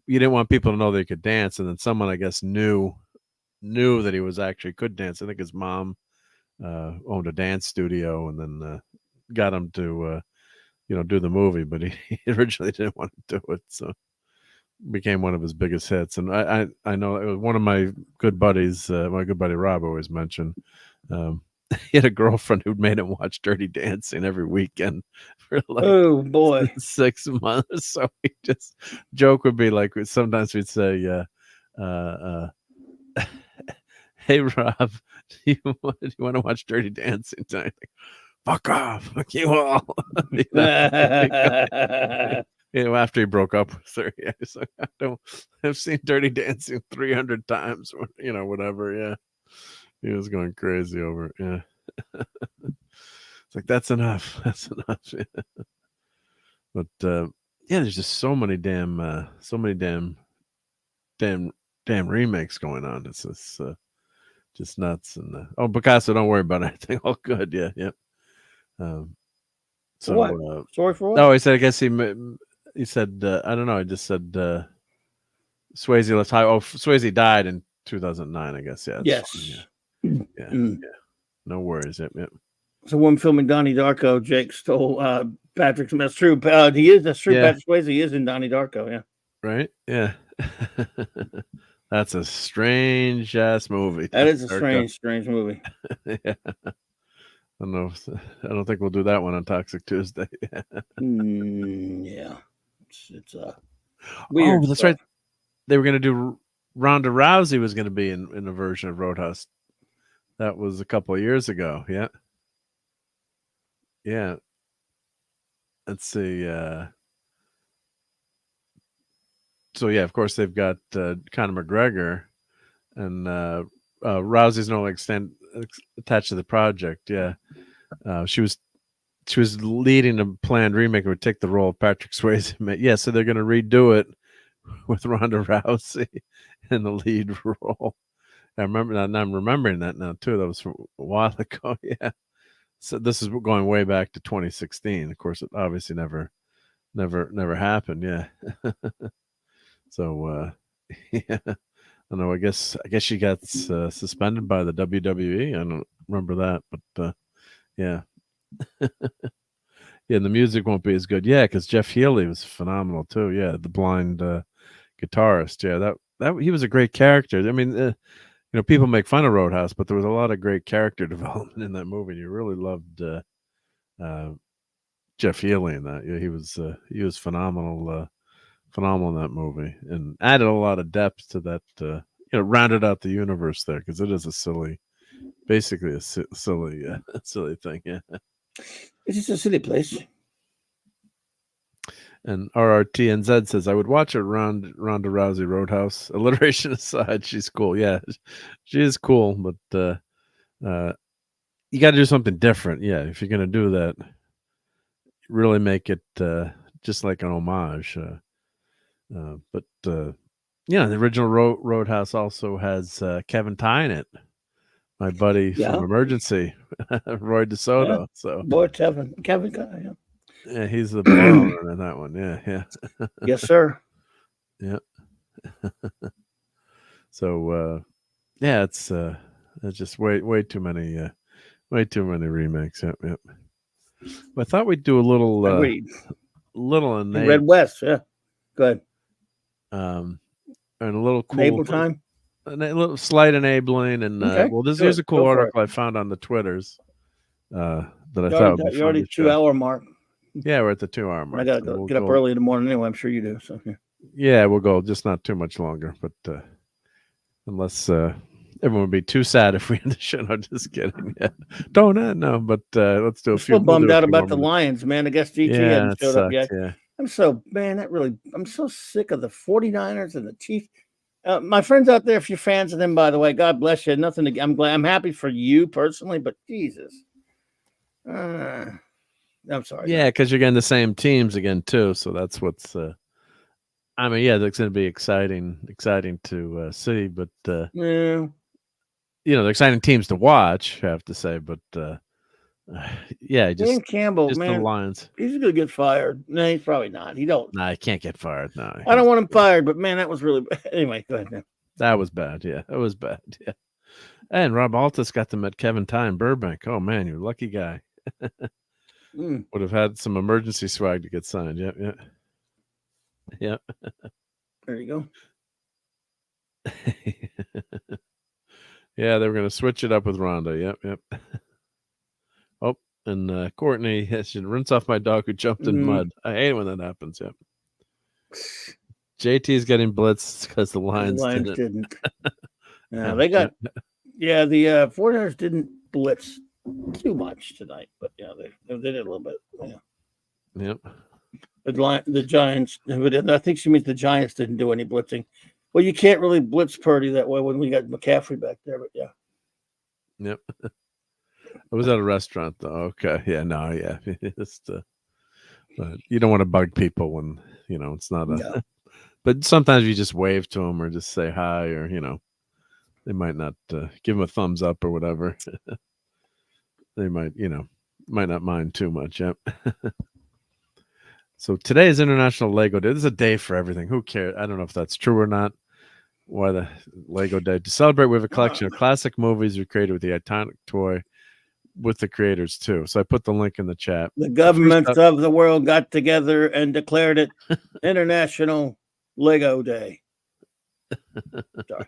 didn't want people to know that he could dance. And then someone, I guess, knew that he was actually could dance. I think his mom owned a dance studio, and then got him to do the movie. But he originally didn't want to do it, so it became one of his biggest hits. And I know it was one of my good buddies, my good buddy Rob always mentioned. He had a girlfriend who'd made him watch Dirty Dancing every weekend for like oh boy 6 months. So he just joke would be like, sometimes we'd say, "Hey Rob, do you want to watch Dirty Dancing tonight?" Like, fuck off, fuck you all. After he broke up with her, yeah, he's like, I've seen Dirty Dancing 300 times, whatever. Yeah. He was going crazy over it. Yeah. It's like, that's enough. That's enough. Yeah. But there's just so many damn remakes going on. It's just nuts. And Picasso, don't worry about anything. All good. Yeah. Yep. So what? Sorry for what? No, he said. I guess he said. I don't know. I just said Swayze left high. Oh, Swayze died in 2009. I guess. Yeah. Yes. Yeah. No worries. Yep. So when filming Donnie Darko, Jake stole Patrick's. That's true. That's true. Yeah. Patrick Swayze is in Donnie Darko. Yeah. Right. Yeah. That's a strange ass movie. That is a strange movie. Yeah. I don't know. I don't think we'll do that one on Toxic Tuesday. Yeah. It's weird. Oh, that's right. They were going to do. Ronda Rousey was going to be in a version of Roadhouse. That was a couple of years ago. Yeah. Yeah. Let's see. So yeah, of course they've got Conor McGregor, and Rousey's no extent attached to the project. Yeah. She was leading a planned remake. It would take the role of Patrick Swayze. Yeah, so they're going to redo it with Ronda Rousey in the lead role. I remember that. And I'm remembering that now too. That was a while ago. Yeah. So this is going way back to 2016. Of course, it obviously never happened. Yeah. So yeah. I don't know. I guess she got suspended by the WWE. I don't remember that, but yeah. Yeah, the music won't be as good. Yeah, because Jeff Healey was phenomenal too. Yeah, the blind guitarist. Yeah, that he was a great character. I mean, people make fun of Roadhouse, but there was a lot of great character development in that movie. You really loved Jeff Healey in that. Yeah, he was phenomenal in that movie, and added a lot of depth to that. Rounded out the universe there, because it is basically a silly thing. Yeah. It's just a silly place. And RRTNZ says, I would watch a Ronda Rousey Roadhouse. Alliteration aside, she's cool. Yeah, she is cool, but you got to do something different. Yeah, if you're going to do that, really make it just like an homage. But the original Roadhouse also has Kevin Tye in it. My buddy from Emergency, Roy DeSoto. Yeah. So boy, Kevin Tye. Yeah. Yeah, he's the bar owner in that one. Yeah. Yes, sir. Yeah. So it's just way too many remakes. Yep. I thought we'd do a little in Red West. Yeah. Good. And a little cool enable time. A little slight enabling, and okay. Here's a cool article I found on the Twitters that I thought would be you're already 2 hour mark. Yeah, we're at the 2 hour mark. I gotta get up early in the morning anyway. I'm sure you do. So yeah, we'll go just not too much longer, but unless everyone would be too sad if we end the show. No, just kidding. Yeah. Don't no, but let's do a few. I'm still bummed out about the Lions, man. I guess GT hadn't showed up yet. Yeah. I'm so sick of the 49ers and the Chiefs. My friends out there, if you're fans of them, by the way, God bless you. I'm happy for you personally, but Jesus. I'm sorry. Yeah, because you're getting the same teams again too, so that's what's I mean, yeah, that's going to be exciting to see, but yeah, they're exciting teams to watch, I have to say, but yeah, Dan Campbell, just man, the Lions. He's going to get fired. No, he's probably not. He don't. No, he can't get fired. No, I don't want him fired, but man, that was really bad. Anyway, go ahead, man. That was bad. Yeah, that was bad. Yeah. And RobAltis got them at Kevin Ty in Burbank. Oh man, you're a lucky guy. Would have had some emergency swag to get signed. Yep, yeah. Yep. There you go. Yeah, they were going to switch it up with Rhonda. Yep. Oh, and Courtney should rinse off my dog who jumped in mud. I hate it when that happens. Yep. JT's getting blitzed because the Lions didn't. No, they got. Yeah, the 49ers didn't blitz too much tonight, but yeah, they did it a little bit. Yeah. Yep. The Giants, I think she means the Giants didn't do any blitzing. Well, you can't really blitz Purdy that way when we got McCaffrey back there, but yeah. Yep. I was at a restaurant though. Okay. Yeah. No. Yeah. But you don't want to bug people when it's not a. No. But sometimes you just wave to them or just say hi, or they might not give them a thumbs up or whatever. They might not mind too much. Yep. So today is International Lego Day. This is a day for everything. Who cares? I don't know if that's true or not. Why the Lego Day? To celebrate, we have a collection of classic movies recreated with the iconic toy with the creators too. So I put the link in the chat. The governments of the world got together and declared it International Lego Day. Sorry.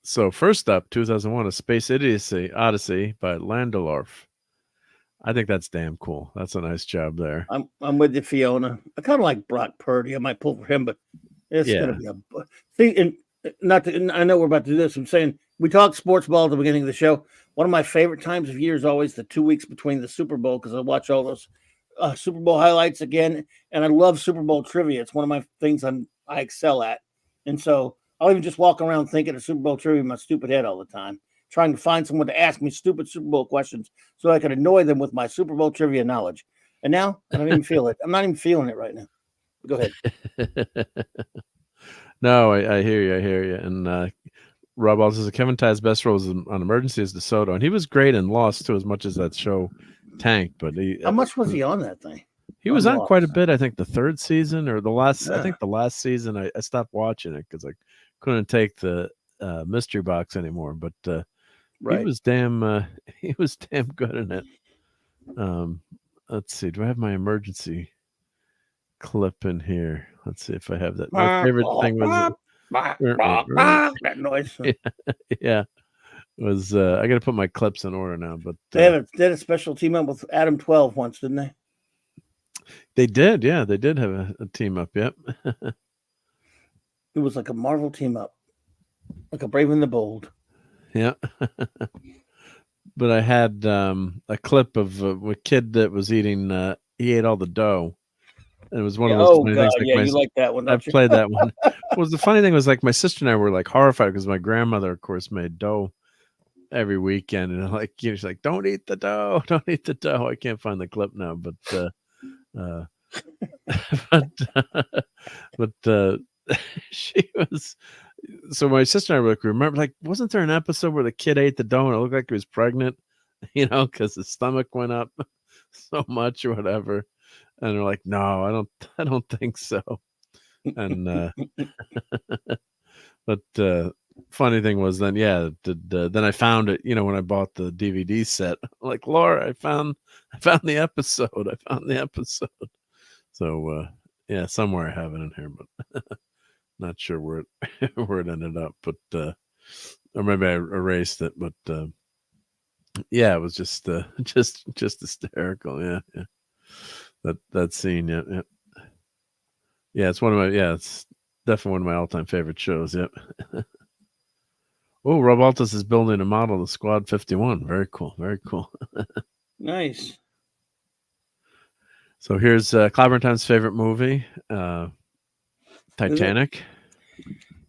So first up, 2001, A Space Odyssey by Landorf. I think that's damn cool. That's a nice job there. I'm with you, Fiona. I kind of like Brock Purdy. I might pull for him, but it's going to be a see. And I know we're about to do this. I'm saying we talked sports ball at the beginning of the show. One of my favorite times of year is always the 2 weeks between the Super Bowl because I watch all those Super Bowl highlights again, and I love Super Bowl trivia. It's one of my things I excel at, and so I'll even just walk around thinking of Super Bowl trivia in my stupid head all the time, trying to find someone to ask me stupid Super Bowl questions so I can annoy them with my Super Bowl trivia knowledge. And now I don't even feel it. I'm not even feeling it right now. Go ahead. No, I hear you. I hear you. And RobAltis says Kevin Ty's best role on Emergency is DeSoto, and he was great in Lost too, as much as that show tanked. But how much was he on that thing? He was on quite a bit. I think the third season or the last. Yeah. I think the last season I stopped watching it because I couldn't take the mystery box anymore. But right. He was damn good in it. Let's see. Do I have my emergency clip in here? Let's see if I have that. My favorite thing was that noise. Yeah. Was I got to put my clips in order now? But they had a special team up with Adam 12 once, didn't they? They did. Yeah, they did have a team up. Yep. It was like a Marvel team up, like a Brave and the Bold. Yeah. But I had a clip of a kid that was eating. He ate all the dough. And it was one of those funny things. Like you like that one. I've played that one. Well, the funny thing was like my sister and I were like horrified because my grandmother, of course, made dough every weekend, and like she's like, "Don't eat the dough, don't eat the dough." I can't find the clip now, but she was. So my sister and I were like, remember, like, wasn't there an episode where the kid ate the dough and it looked like he was pregnant, because his stomach went up so much or whatever? And they're like, no, I don't think so. And but funny thing was then, then I found it, when I bought the DVD set. I'm like, Laura, I found the episode. So somewhere I have it in here, but not sure where it ended up. But or maybe I erased it. But it was just hysterical. Yeah. That scene, yeah, it's one of my it's definitely one of my all-time favorite shows. Yep. Oh, RobAltis is building a model of the Squad 51. Very cool. Nice. So here's Clobbertime's favorite movie, Titanic.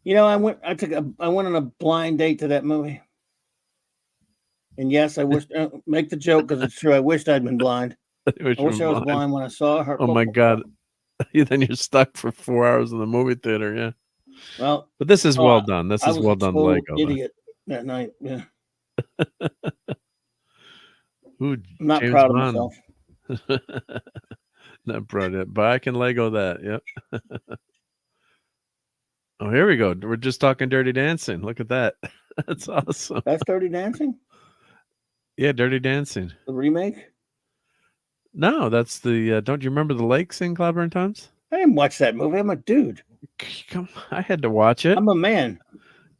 I went on a blind date to that movie, and yes, I wish make the joke because it's true. I wished I'd been blind. I wish I was blind when I saw her. Oh my God. then you're stuck for 4 hours in the movie theater. Yeah. Well, but this is well done. This is well done. Lego. Idiot that night. Yeah. Ooh, I'm not James proud of Bond. myself. Not brilliant, but I can Lego that. Yep. Oh, here we go. We're just talking Dirty Dancing. Look at that. That's awesome. That's Dirty Dancing? Yeah, Dirty Dancing. The remake? No, that's the. Don't you remember the lake scene, Clobber and Times? I didn't watch that movie. I'm a dude. Come on, I had to watch it. I'm a man.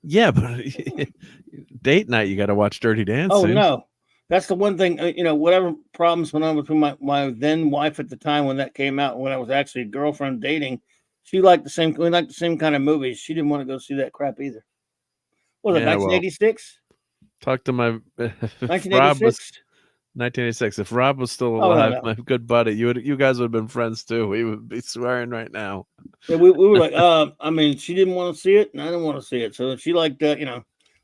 Yeah, but date night, you got to watch Dirty Dancing. Oh, no. That's the one thing, whatever problems went on between my then wife at the time when that came out, when I was actually a girlfriend dating, we liked the same kind of movies. She didn't want to go see that crap either. What was it, 1986? Talk to my 1986? 1986. If Rob was still alive, my good buddy, you guys would have been friends too. We would be swearing right now. Yeah, we were like, she didn't want to see it, and I didn't want to see it. So she liked, we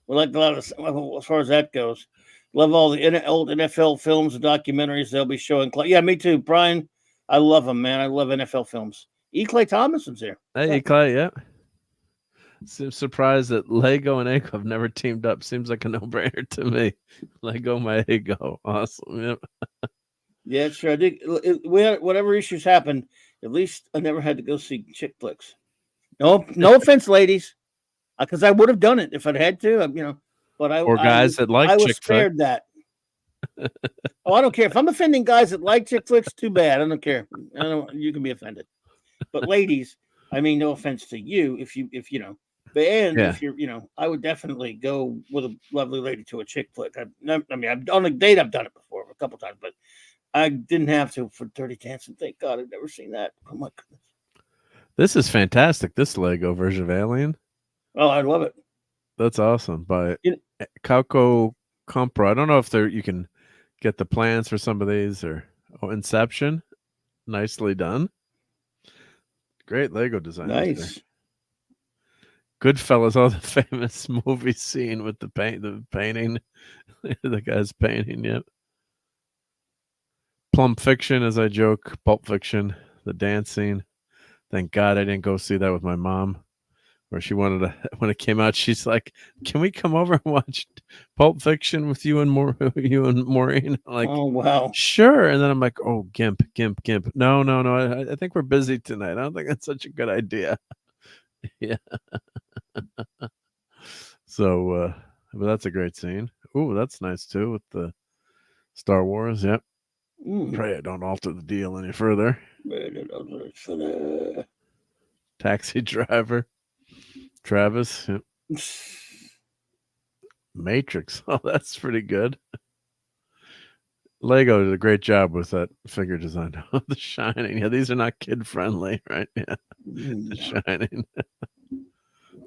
liked a lot of, as far as that goes. Love all the old NFL films and documentaries they'll be showing. Yeah, me too, Brian. I love them, man. I love NFL films. E. Clay Thomason's here. Hey, E. Clay, yeah. Surprised that Lego and Eggo have never teamed up. Seems like a no-brainer to me. Lego, my Eggo. Awesome. Yep. Yeah, it's true. I think whatever issues happened, at least I never had to go see chick flicks. No offense, ladies, because I would have done it if I'd had to. But guys that like chick was spared that. Oh, I don't care if I'm offending guys that like chick flicks. Too bad. I don't care. You can be offended. But ladies, I mean, no offense to you, if you're, I would definitely go with a lovely lady to a chick flick. I've on a date, I've done it before a couple times, but I didn't have to for Dirty Dancing. Thank God, I've never seen that. Oh my goodness, this is fantastic. This Lego version of Alien. Oh, I love it. That's awesome. By Calco Compra. I don't know if you can get the plans for some of these or Inception. Nicely done. Great Lego design. Nice. Goodfellas, all the famous movie scene with the painting, the guy's painting. Yep. Plump Fiction, as I joke. Pulp Fiction, the dancing. Thank God I didn't go see that with my mom. Where she wanted to, when it came out, she's like, "Can we come over and watch Pulp Fiction with you and Maureen?" I'm like, oh wow, sure. And then I'm like, "Oh, Gimp. No. I think we're busy tonight. I don't think that's such a good idea." Yeah. So, but that's a great scene. Ooh, that's nice too with the Star Wars. Yep. Pray I don't alter the deal any further. Taxi Driver. Travis. Yep. Matrix. Oh, that's pretty good. Lego did a great job with that figure design. The Shining. Yeah, these are not kid friendly, right? Yeah. The Shining.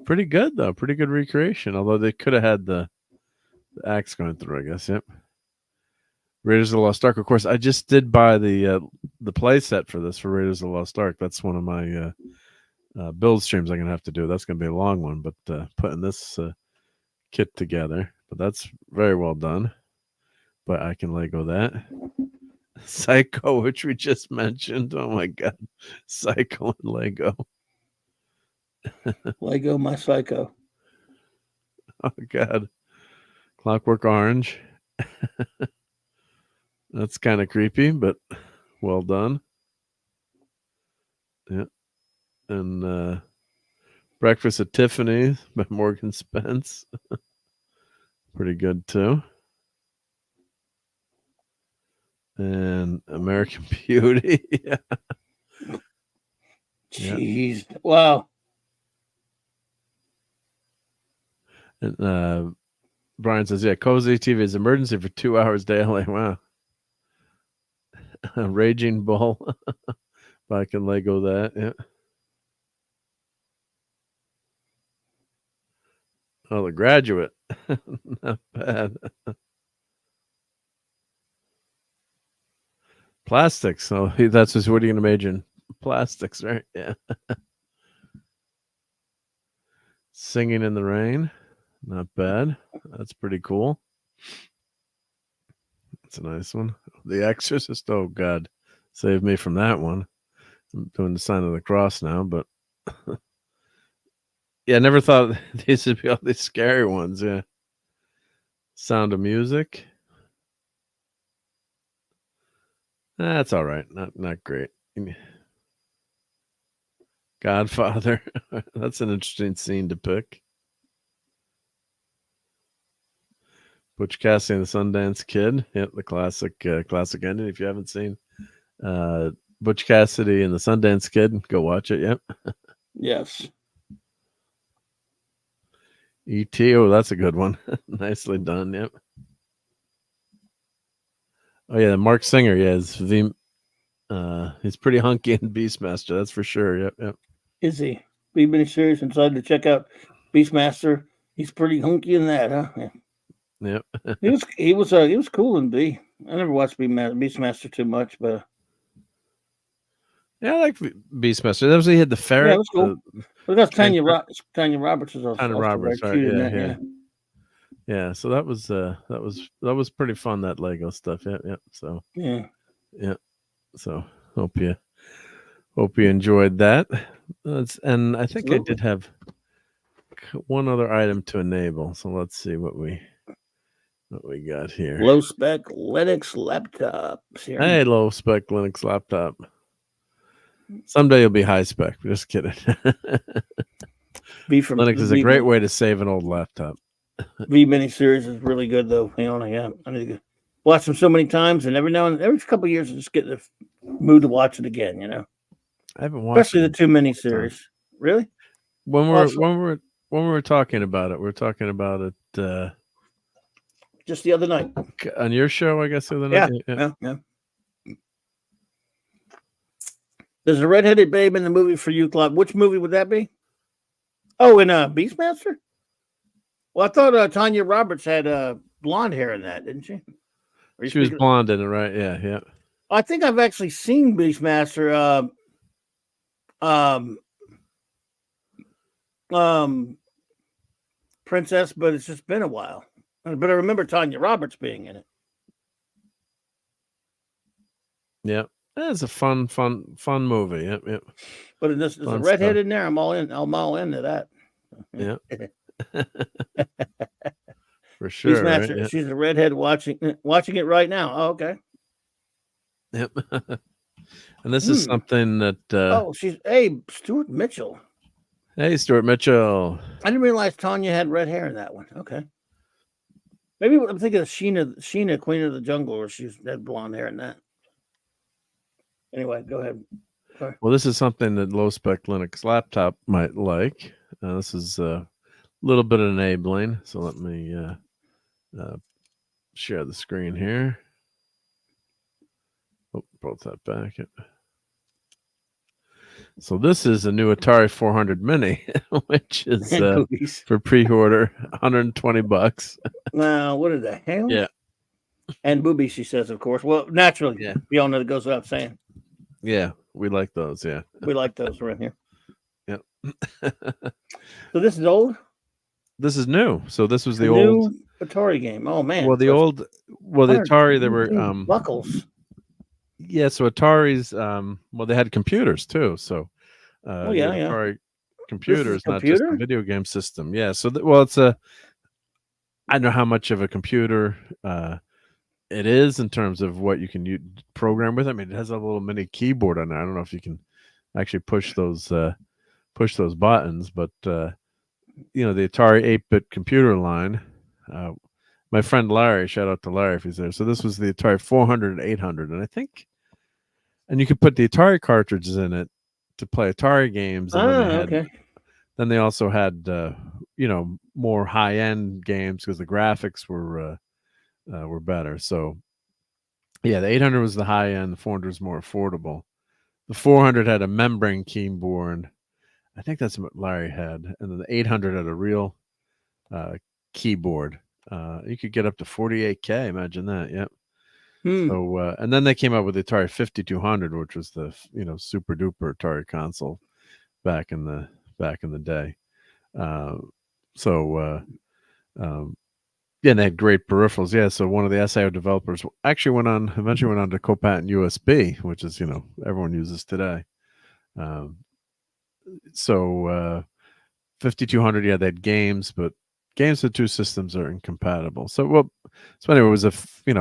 Pretty good though. Pretty good recreation. Although they could have had the axe going through, I guess. Yep. Raiders of the Lost Ark. Of course, I just did buy the play set for this for Raiders of the Lost Ark. That's one of my build streams I'm gonna have to do. That's gonna be a long one, but putting this kit together. But that's very well done. But I can Lego that. Psycho, which we just mentioned. Oh my God, Psycho and Lego. Lego my Psycho. Oh God, Clockwork Orange. That's kind of creepy, but well done. Yeah. And Breakfast at Tiffany's by Morgan Spence. Pretty good too. And American Beauty. Yeah. Jeez. Yeah. Wow. And Brian says, yeah, Cozy TV is emergency for 2 hours daily. Wow. Raging Bull. If I can Lego that. Yeah. Oh, The Graduate. Not bad. Plastics. So that's just what are you going to major in? Plastics, right? Yeah. Singing in the Rain. Not bad. That's pretty cool. That's a nice one. The Exorcist. Oh, God. Save me from that one. I'm doing the sign of the cross now, but yeah, I never thought these would be all these scary ones. Yeah. Sound of Music. That's all right. Not great. Godfather. That's an interesting scene to pick. Butch Cassidy and the Sundance Kid. Yep, the classic ending. If you haven't seen Butch Cassidy and the Sundance Kid, go watch it. Yep. Yes. E.T. Oh, that's a good one. Nicely done. Yep. Oh yeah, Mark Singer. Yeah, he's pretty hunky in Beastmaster. That's for sure. Yep. Yep. Is he? Be miniseries inside to check out Beastmaster. He's pretty hunky in that, huh? Yeah. Yep. he was cool in B. I never watched Beastmaster too much, but yeah, I like Beastmaster. That was he had the ferret. Yeah, it was cool. But that's Tanya Roberts is also Tanya Roberts, right? Yeah, that, yeah. Yeah, so that was pretty fun, that Lego stuff. Yeah. So yeah. So hope you enjoyed that. And I think I did have one other item to enable. So let's see what we got here. Low spec Linux laptop. Hey, low spec Linux laptop. Someday you'll be high spec. Just kidding. Linux is a great way to save an old laptop. V miniseries is really good though. Hang on, I need to watch them so many times, and every couple of years, I just get the mood to watch it again. I haven't watched, especially the two miniseries. Really? When we were talking about it, just the other night on your show, I guess. The other night. Yeah. There's a redheaded babe in the movie for you, Club. Which movie would that be? Oh, in Beastmaster? Well, I thought Tanya Roberts had blonde hair in that, didn't she? She was blonde in it, right? Yeah. I think I've actually seen Beastmaster. Princess, but it's just been a while. But I remember Tanya Roberts being in it. Yeah. That's a fun movie. Yep. But there's a redhead in there. I'm all into that. Yeah. For sure. Right? Yep. She's a redhead watching it right now. Oh, okay. Yep. And this is something that she's Stuart Mitchell. Hey, Stuart Mitchell. I didn't realize Tanya had red hair in that one. Okay. Maybe I'm thinking of Sheena, Queen of the Jungle, where she's had blonde hair in that. Anyway, go ahead. Sorry. Well, this is something that low spec Linux laptop might like. This is a little bit enabling. So let me share the screen here. Oh, brought that back. So this is a new Atari 400 Mini, which is for pre-order, $120. Now, what the hell? Yeah. And boobies, she says, of course. Well, naturally, we all know that goes without saying. Yeah, we like those. Yeah, we like those right here. Yep. So this is old. This is new. So this was the old Atari game. Oh man. Well, the Atari, there were buckles. Yeah, so Atari's they had computers too. So Atari computers, not just a video game system. Yeah. So it's I don't know how much of a computer it is in terms of what you can program with. I mean, it has a little mini keyboard on there. I don't know if you can actually push those buttons, but the Atari 8-bit computer line. My friend Larry, shout out to Larry if he's there. So this was the Atari 400 and 800, and I think, and you could put the Atari cartridges in it to play Atari games. And then they also had more high end games because the graphics were better. So yeah, the 800 was the high end, the 400 was more affordable. The 400 had a membrane keyboard. I think that's what Larry had, and then the 800 had a real keyboard. You could get up to 48K. Imagine that. Yep. So and then they came out with the Atari 5200, which was the super duper Atari console back in the day. Yeah, and they had great peripherals. Yeah, so one of the SIO developers eventually went on to co-patent USB, which is everyone uses today. So 5200, yeah, they had games, but games with two systems are incompatible. So anyway, it was a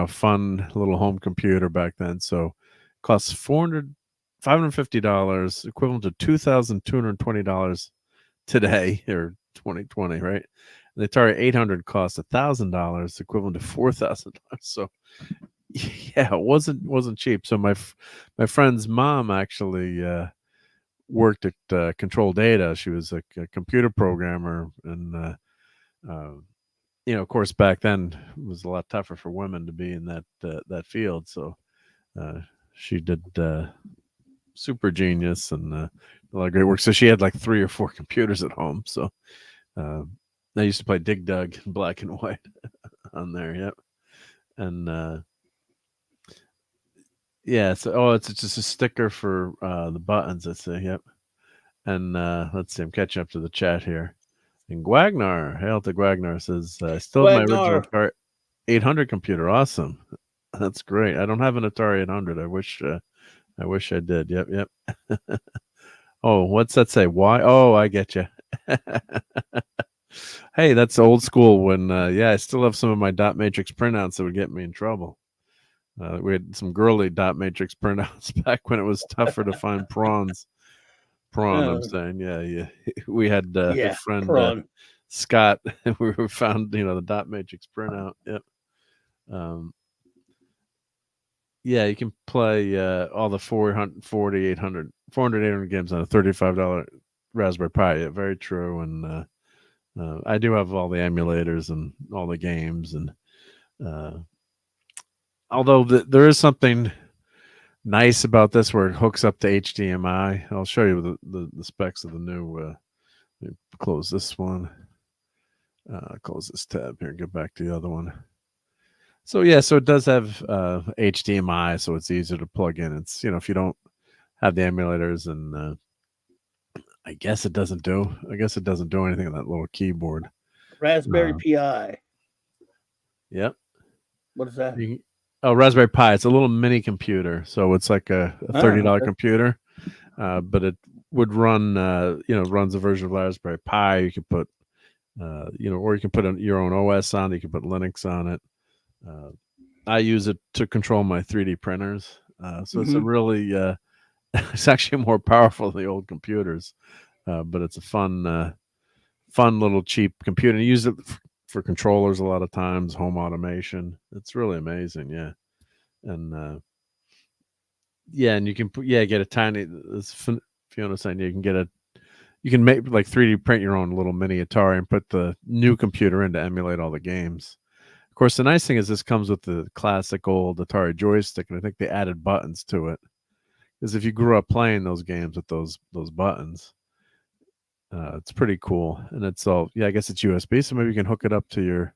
fun little home computer back then. So it costs $550, equivalent to $2,220 today, or 2020, right? And the Atari 800 cost $1,000, equivalent to $4,000. So yeah, it wasn't cheap. So my friend's mom actually worked at Control Data. She was a computer programmer, and of course, back then it was a lot tougher for women to be in that field. So she did Super Genius and a lot of great work. So she had like 3 or 4 computers at home. So I used to play Dig Dug in black and white on there. Yep. And yeah, so it's just a sticker for the buttons. Let's see. Yep. And let's see. I'm catching up to the chat here. And Gwagnar, hail to Gwagnar, says, I still have my original Atari 800 computer. Awesome. That's great. I don't have an Atari 800. I wish I did. Yep. Oh, what's that say? Why? Oh, I get you. Hey, that's old school when, I still have some of my dot matrix printouts that would get me in trouble. We had some girly dot matrix printouts back when it was tougher to find prawns. I'm saying, yeah. We had a friend, Scott, and we found, the dot matrix printout. Yep. Yeah, you can play all the 400, 800 games on a $35 Raspberry Pi. Yeah, very true. And I do have all the emulators and all the games. And although there is something nice about this where it hooks up to HDMI. I'll show you the specs of the new. Let me close this one. Close this tab here and get back to the other one. So yeah, so it does have HDMI, so it's easier to plug in. It's if you don't have the emulators, and I guess it doesn't do anything on that little keyboard. Raspberry Pi. Yep. What is that? Raspberry Pi. It's a little mini computer, so it's like a $30 computer, but it would run, runs a version of Raspberry Pi. You could put, or you can put your own OS on it. You can put Linux on it. I use it to control my 3D printers, so it's a really, it's actually more powerful than the old computers, but it's a fun little cheap computer. You use it for controllers a lot of times, home automation. It's really amazing, yeah. And and you can get a tiny. Fiona saying you can make like 3D print your own little mini Atari and put the new computer in to emulate all the games. Of course, the nice thing is this comes with the classic old Atari joystick, and I think they added buttons to it. Because if you grew up playing those games with those buttons, it's pretty cool. And it's all, I guess it's USB, so maybe you can hook it up to your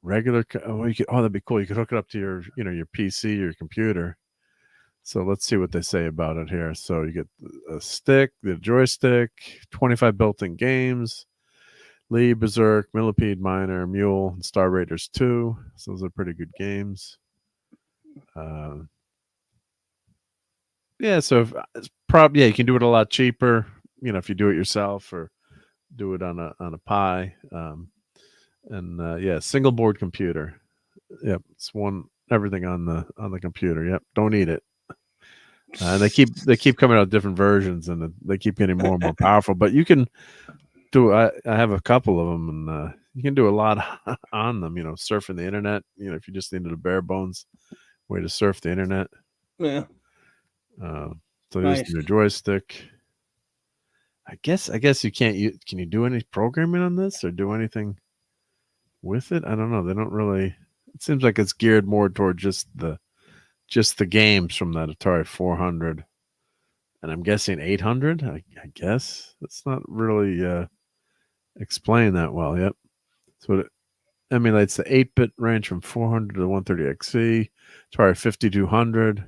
regular. That'd be cool. You could hook it up to your, your PC, your computer. So let's see what they say about it here. So you get a stick, the joystick, 25 built-in games, Lee, Berserk, Millipede, Miner, Mule, and Star Raiders 2. So those are pretty good games. So it's you can do it a lot cheaper, if you do it yourself or do it on a Pi. Single board computer. Yep, it's everything on the computer. Yep, don't eat it. And they keep coming out with different versions, and they keep getting more and more powerful. But you can do. I have a couple of them, and you can do a lot on them. Surfing the internet. If you just needed a bare bones way to surf the internet. Yeah. So nice. There's your joystick. I guess you can't. Can you do any programming on this or do anything with it? I don't know. They don't really. It seems like it's geared more toward just the games from that Atari 400, and I'm guessing 800. I guess that's not really explained that well yet. So it emulates the 8-bit range from 400 to 130XC. Atari 5200.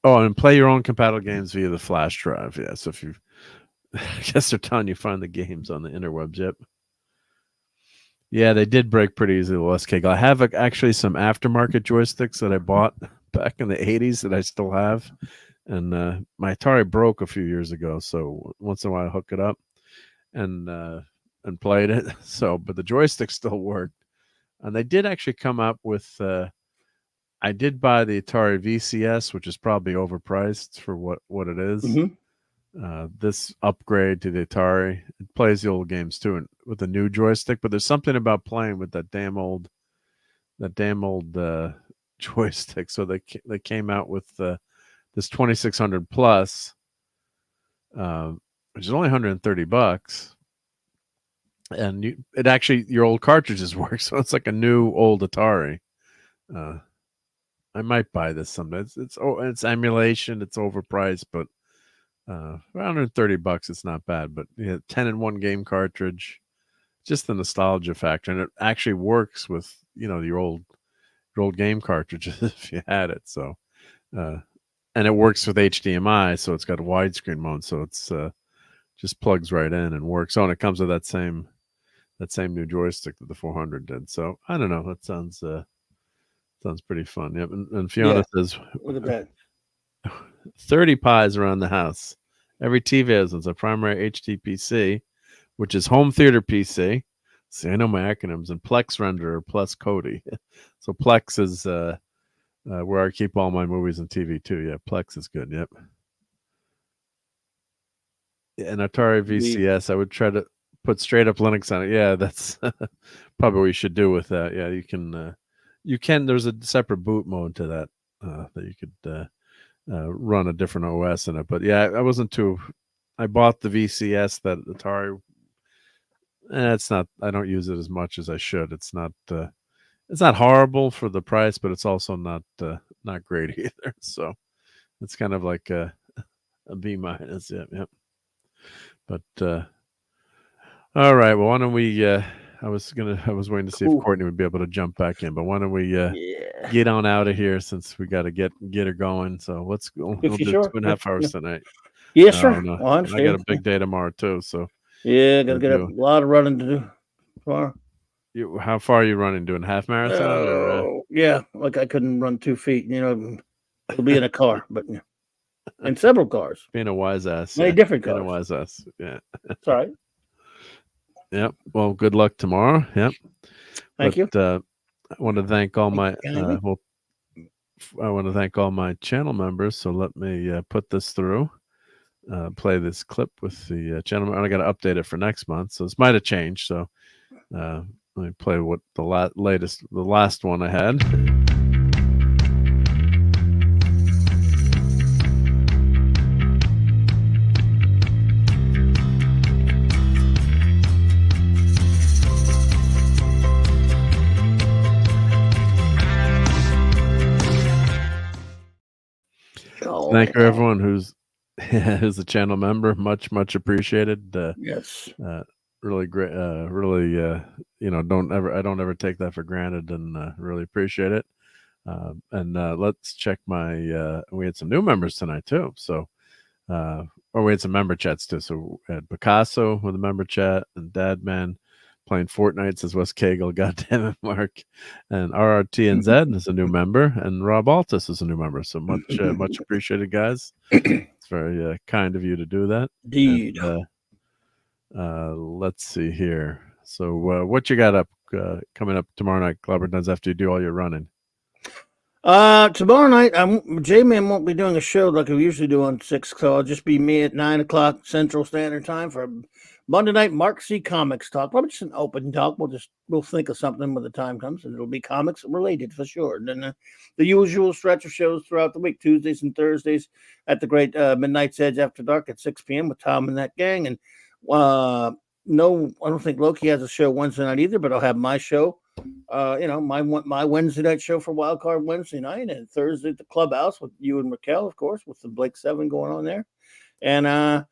And play your own compatible games via the flash drive. Yeah, so if you, I guess they're telling you find the games on the interwebs. Yep. Yeah, they did break pretty easily. SK. I have actually some aftermarket joysticks that I bought back in the 80s that I still have. And my Atari broke a few years ago, so once in a while I hook it up and played it. So, but the joystick still worked. And they did actually come up with I did buy the Atari VCS, which is probably overpriced for what it is. Mm-hmm. This upgrade to the Atari, it plays the old games too, and with a new joystick. But there's something about playing with that damn old joystick. So they came out with this 2600 plus, which is only $130, and it actually your old cartridges work. So it's like a new old Atari. I might buy this someday. It's emulation. It's overpriced, but $130, it's not bad. But 10-in-1 game cartridge, just the nostalgia factor, and it actually works with your old game cartridges if you had it. So, and it works with HDMI, so it's got a widescreen mode, so it's just plugs right in and works. Oh, and it comes with that same new joystick that the 400 did. So I don't know. That sounds pretty fun. Yep. And Fiona says, look at that. 30 pies around the house. Every TV has a primary HD PC, which is home theater PC. See, I know my acronyms. And Plex renderer plus Kodi. So Plex is where I keep all my movies and TV too. Yeah, Plex is good. Yep. And Atari VCS, I would try to put straight up Linux on it. Yeah, that's probably what you should do with that. Yeah, you can. There's a separate boot mode to that that you could run a different OS in it. But yeah, I wasn't too. I bought the VCS that Atari. It's not. I don't use it as much as I should. It's not horrible for the price, but it's also not great either. So it's kind of like a B-. Yep. But all right. Well, why don't we? I was waiting to see if Courtney would be able to jump back in, but why don't we get on out of here since we got to get her going. So let's go. We'll do 2.5 hours tonight. Yeah, sure. No. I got a big day tomorrow too. So yeah, got to get a lot of running to do tomorrow. How far are you running? Doing half marathon? Yeah, like I couldn't run 2 feet. It'll be in a car, but in several cars. Being a wise ass. Many different cars. Being a wise ass. Yeah. It's all right. Yep. Well, good luck tomorrow. Yep. Thank you. I want to thank all my I want to thank all my channel members. So let me put this through. Play this clip with the channel. I got to update it for next month, so this might have changed. So let me play what the last one I had. Thank you, everyone who's a channel member. Much appreciated. Yes. Really great. Really, I don't ever take that for granted, and really appreciate it. And let's check my. We had some new members tonight too. So, or we had some member chats too. So we had Picasso with a member chat, and Dadman playing Fortnite, says Wes Cagle. Goddamn it, Mark. And RRTNZ is a new member, and RobAltis is a new member. So much appreciated, guys. It's very kind of you to do that. Indeed. Let's see here. So what you got up coming up tomorrow night, Clobbernuts, after you do all your running? Tomorrow night, J-Man won't be doing a show like we usually do on 6, so I'll just be me at 9 o'clock Central Standard Time for Monday night Marc C Comics Talk. Probably just an open talk. We'll think of something when the time comes, and it'll be comics related for sure. And then the usual stretch of shows throughout the week, Tuesdays and Thursdays at the great Midnight's Edge After Dark at 6 p.m. with Tom and that gang. And no, I don't think Loki has a show Wednesday night either, but I'll have my show. My Wednesday night show for Wildcard Wednesday night, and Thursday at the Clubhouse with you and Raquel, of course, with the Blake 7 going on there. And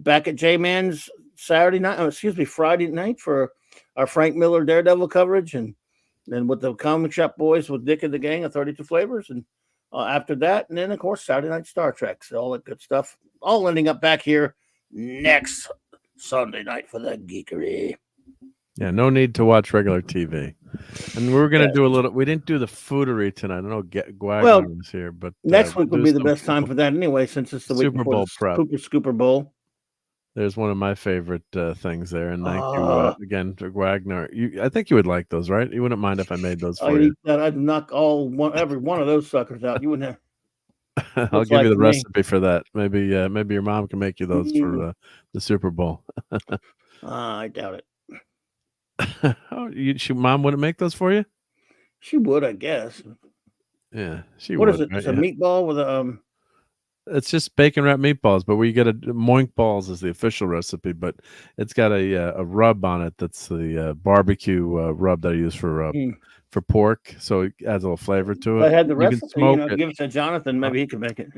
back at J-Man's Friday night for our Frank Miller Daredevil coverage, and then with the Comic Shop Boys with Dick and the Gang of 32 Flavors. And after that, and then, of course, Saturday night Star Trek. So all that good stuff, all ending up back here next Sunday night for the geekery. Yeah, no need to watch regular TV. And we were going to do a little. We didn't do the foodery tonight. I don't know Gwagner was here, but next week will be the best time for that anyway, since it's the week Super before Bowl the prep. Scooper Bowl. There's one of my favorite things there, and thank you again to Wagner. I think you would like those, right? You wouldn't mind if I made those for you. I'd knock every one of those suckers out. You wouldn't have. I'll give you the recipe for that. Maybe your mom can make you those for the Super Bowl. I doubt it. Mom wouldn't make those for you? She would, I guess. Yeah, she would. What is it? Right? It's a meatball with a It's just bacon wrapped meatballs, but we get a moink balls is the official recipe, but it's got a rub on it that's the barbecue rub that I use for pork, so it adds a little flavor to it. I had the recipe, give it to Jonathan. Maybe he can make it.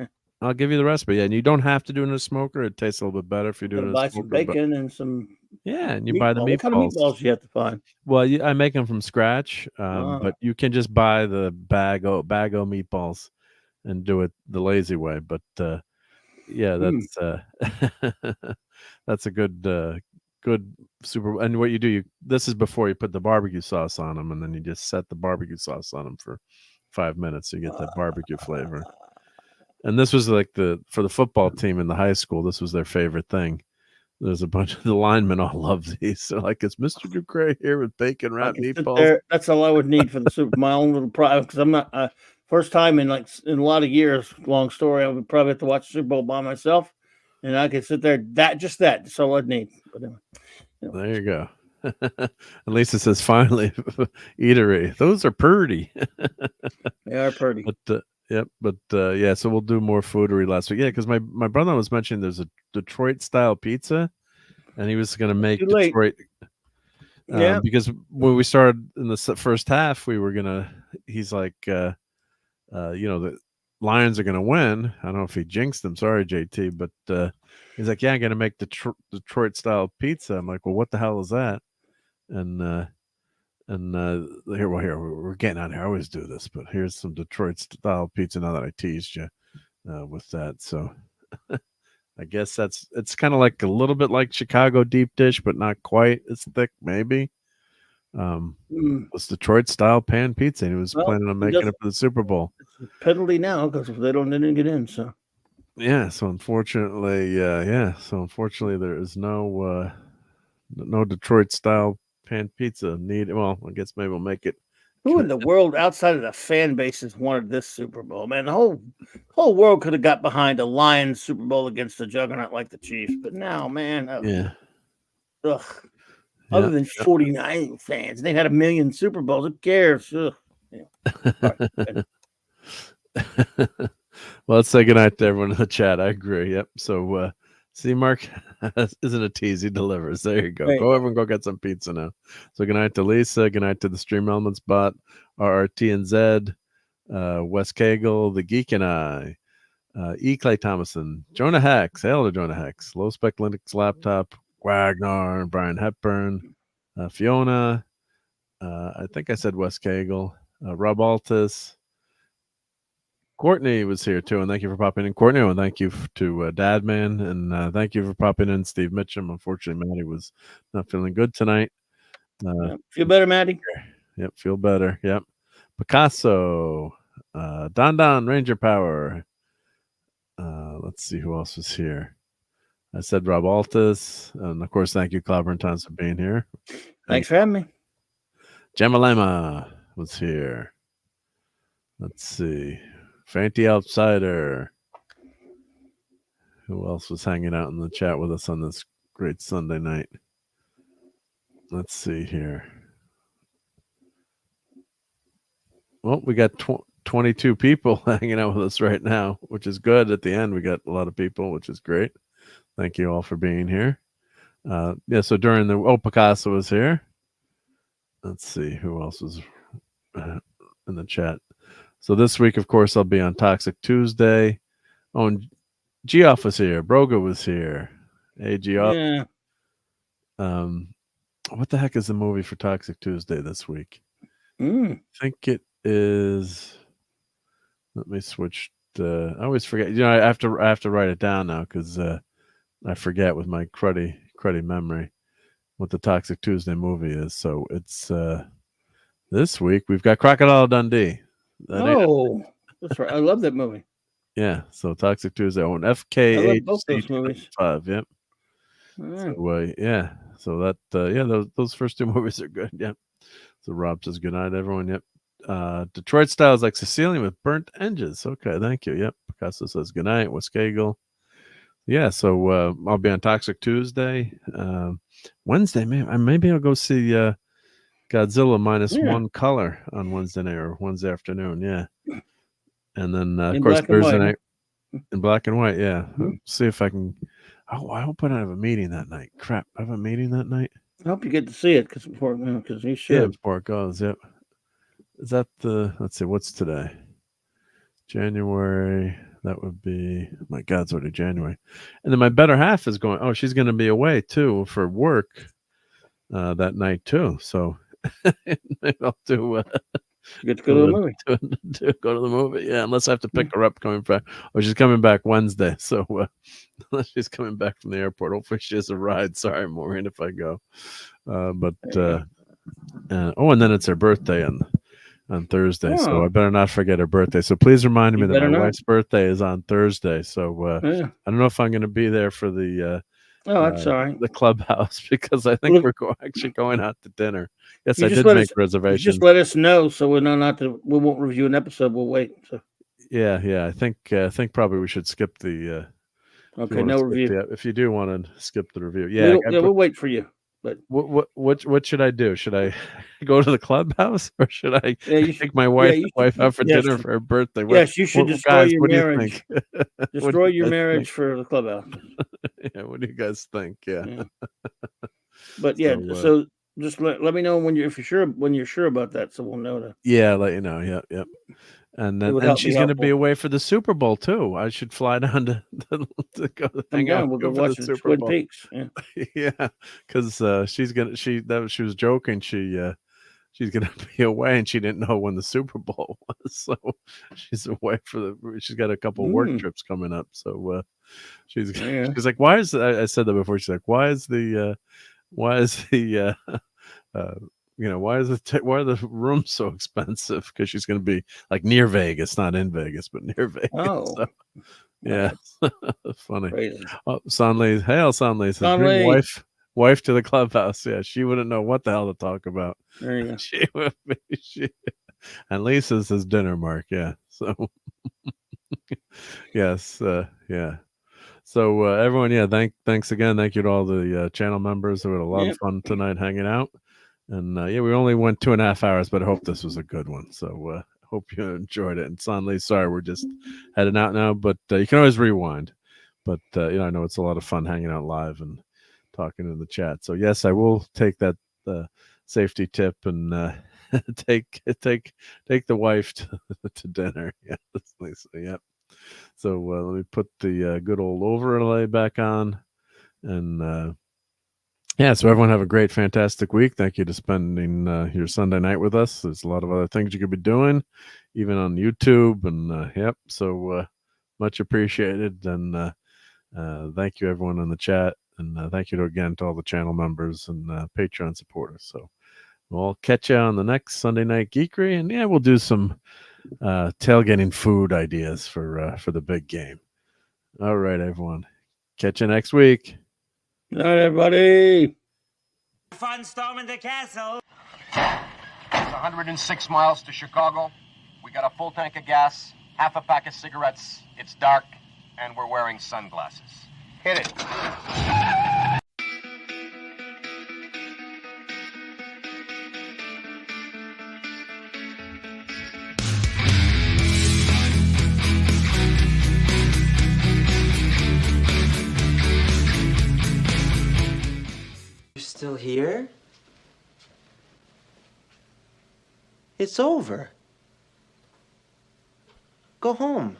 I'll give you the recipe. Yeah, and you don't have to do it in a smoker. It tastes a little bit better if you do it in a smoker. Buy some bacon and some. Yeah, and you buy the meatballs. What kind of meatballs do you have to find? Well, I make them from scratch, but you can just buy the bag o meatballs and do it the lazy way. But yeah, that's a good super. And what you do, this is before you put the barbecue sauce on them, and then you just set the barbecue sauce on them for 5 minutes. So you get that barbecue flavor. And this was like for the football team in the high school, this was their favorite thing. There's a bunch of the linemen all love these. So like, it's Mr. Ducray here with bacon wrapped meatballs. That's all I would need for the Super. My own little private, because I'm not first time in a lot of years. Long story. I would probably have to watch the Super Bowl by myself, and I could sit there. That's all I'd need. But there you go. At least it says finally eatery. Those are pretty. They are pretty. But yep, but yeah, so we'll do more foodery last week. Yeah, because my brother was mentioning there's a Detroit style pizza, and he was going to make Detroit. Yeah, because when we started in the first half, we were gonna. He's like, the Lions are gonna win. I don't know if he jinxed them. Sorry, JT, but he's like, yeah, I'm gonna make Detroit style pizza. I'm like, well, what the hell is that? And here we're getting on here. I always do this, but here's some Detroit style pizza. Now that I teased you with that, so I guess it's kind of like a little bit like Chicago deep dish, but not quite as thick, maybe. It's Detroit style pan pizza, and he was planning on making it for the Super Bowl. It's a penalty now because they didn't get in. So yeah, so unfortunately, there is no Detroit style pan pizza needed. Well, I guess maybe we'll make it. Who in the world outside of the fan bases wanted this Super Bowl? Man, the whole world could have got behind a Lions Super Bowl against a juggernaut like the Chiefs, but now, man, other than 49 fans, they had 1 million Super Bowls. Who cares? Ugh. Yeah. Well, let's say goodnight to everyone in the chat. I agree. Yep. So, see, Mark isn't a tease. He delivers. There you go. Right. Go everyone, go get some pizza now. So, good night to Lisa. Good night to the Stream Elements bot, RRT and Z, Wes Cagle, the Geek and I, E. Clay Thomason, Jonah Hex. Hail to Jonah Hex. Low Spec Linux Laptop, Wagner, Brian Hepburn, Fiona. I think I said Wes Cagle, RobAltis. Courtney was here too, and thank you for popping in, Courtney. And thank you to Dadman, and thank you for popping in, Steve Mitchum. Unfortunately, Maddie was not feeling good tonight. Feel better, Maddie? Yep, feel better. Yep. Picasso, Don Ranger Power. Let's see who else was here. I said RobAltis, and of course, thank you, Clobber and Tons, for being here. Thanks for having me. Gemma Lema was here. Let's see. Fanty Outsider. Who else was hanging out in the chat with us on this great Sunday night? Let's see here. Well, we got 22 people hanging out with us right now, which is good. At the end, we got a lot of people, which is great. Thank you all for being here. So during Picasso was here. Let's see who else was in the chat. So this week, of course, I'll be on Toxic Tuesday. Oh, and Geoff was here. Broga was here. Hey, Geoff. Yeah. What the heck is the movie for Toxic Tuesday this week? I think it is. Let me switch. I always forget. I have to write it down now because I forget with my cruddy memory. what the Toxic Tuesday movie is. So it's this week we've got Crocodile Dundee. That's right. I love that movie. Yeah, so Toxic Tuesday on I love both FKHC those movies. 5. Yep. So yeah, so that those first two movies are good. Yep. So Rob says good night, everyone. Yep. Detroit style is like Sicilian with burnt engines. Okay, thank you. Yep. Picasso says good night. Waskagel. Yeah, so I'll be on Toxic Tuesday. Wednesday, maybe I'll go see Godzilla minus one color on Wednesday night or Wednesday afternoon. Yeah. And then, of course, Thursday night in black and white. Yeah. See if I can. Oh, I hope I don't have a meeting that night. Crap. I have a meeting that night. I hope you get to see it because you should. Yeah, before it goes. Yep. Is that let's see, what's today? January. That would be, my God, it's already January. And then my better half is going, she's going to be away too for work that night too. So maybe I'll do. You get to go to the movie. Go to the movie, yeah. Unless I have to pick her up coming back. She's coming back Wednesday, so unless she's coming back from the airport, hopefully she has a ride. Sorry, Maureen, if I go. And then it's her birthday on Thursday, so I better not forget her birthday. So please remind me that my wife's birthday is on Thursday. So I don't know if I'm going to be there for the. That's all right. The clubhouse, because I think we're actually going out to dinner. Yes, I did make reservations. Just let us know so we know we won't review an episode. We'll wait. So. Yeah. I think probably we should skip the. Okay, no review. If you do want to skip the review, we'll wait for you. But what should I do? Should I go to the clubhouse or should I take my wife out for dinner for her birthday? Yes, you should destroy your marriage. Destroy your marriage for the clubhouse. Yeah, what do you guys think? Yeah. But so just let me know when you're sure about that, so we'll know that. Yeah, I'll let you know. Yep. And then she's going to be away for the Super Bowl too. I should fly down to go hang out. We'll go watch the Twin Peaks. Yeah, because she was joking. She's going to be away, and she didn't know when the Super Bowl was, so she's away she's got a couple work trips coming up. So she's like, why is I said that before? She's like, why are the why are the rooms so expensive? Because she's going to be like near Vegas, not in Vegas, but near Vegas. Oh, so, yeah, funny. Crazy. Sanli, hail Sanli says, bring wife to the clubhouse. Yeah, she wouldn't know what the hell to talk about. There you go. She would be. And Lisa says dinner, Mark. Yeah, so yes, yeah. So everyone, thanks again. Thank you to all the channel members. We had a lot of fun tonight hanging out. And we only went 2.5 hours, but I hope this was a good one. So hope you enjoyed it. And Sanli, sorry, we're just heading out now, but you can always rewind. But I know it's a lot of fun hanging out live and talking in the chat. So yes, I will take that safety tip and take the wife to dinner. Yeah, that's Lisa. Yep. So let me put the good old overlay back on, and so everyone have a great, fantastic week. Thank you to spending your Sunday night with us. There's a lot of other things you could be doing, even on YouTube, and so much appreciated. And thank you everyone in the chat, and thank you again to all the channel members and Patreon supporters. So we'll catch you on the next Sunday Night Geekery, and we'll do some tailgating food ideas for the big game. All right, everyone. Catch you next week. Good night, everybody. Fun storming the castle. It's 106 miles to Chicago. We got a full tank of gas, half a pack of cigarettes. It's dark, and we're wearing sunglasses. Hit it. Still here? It's over. Go home.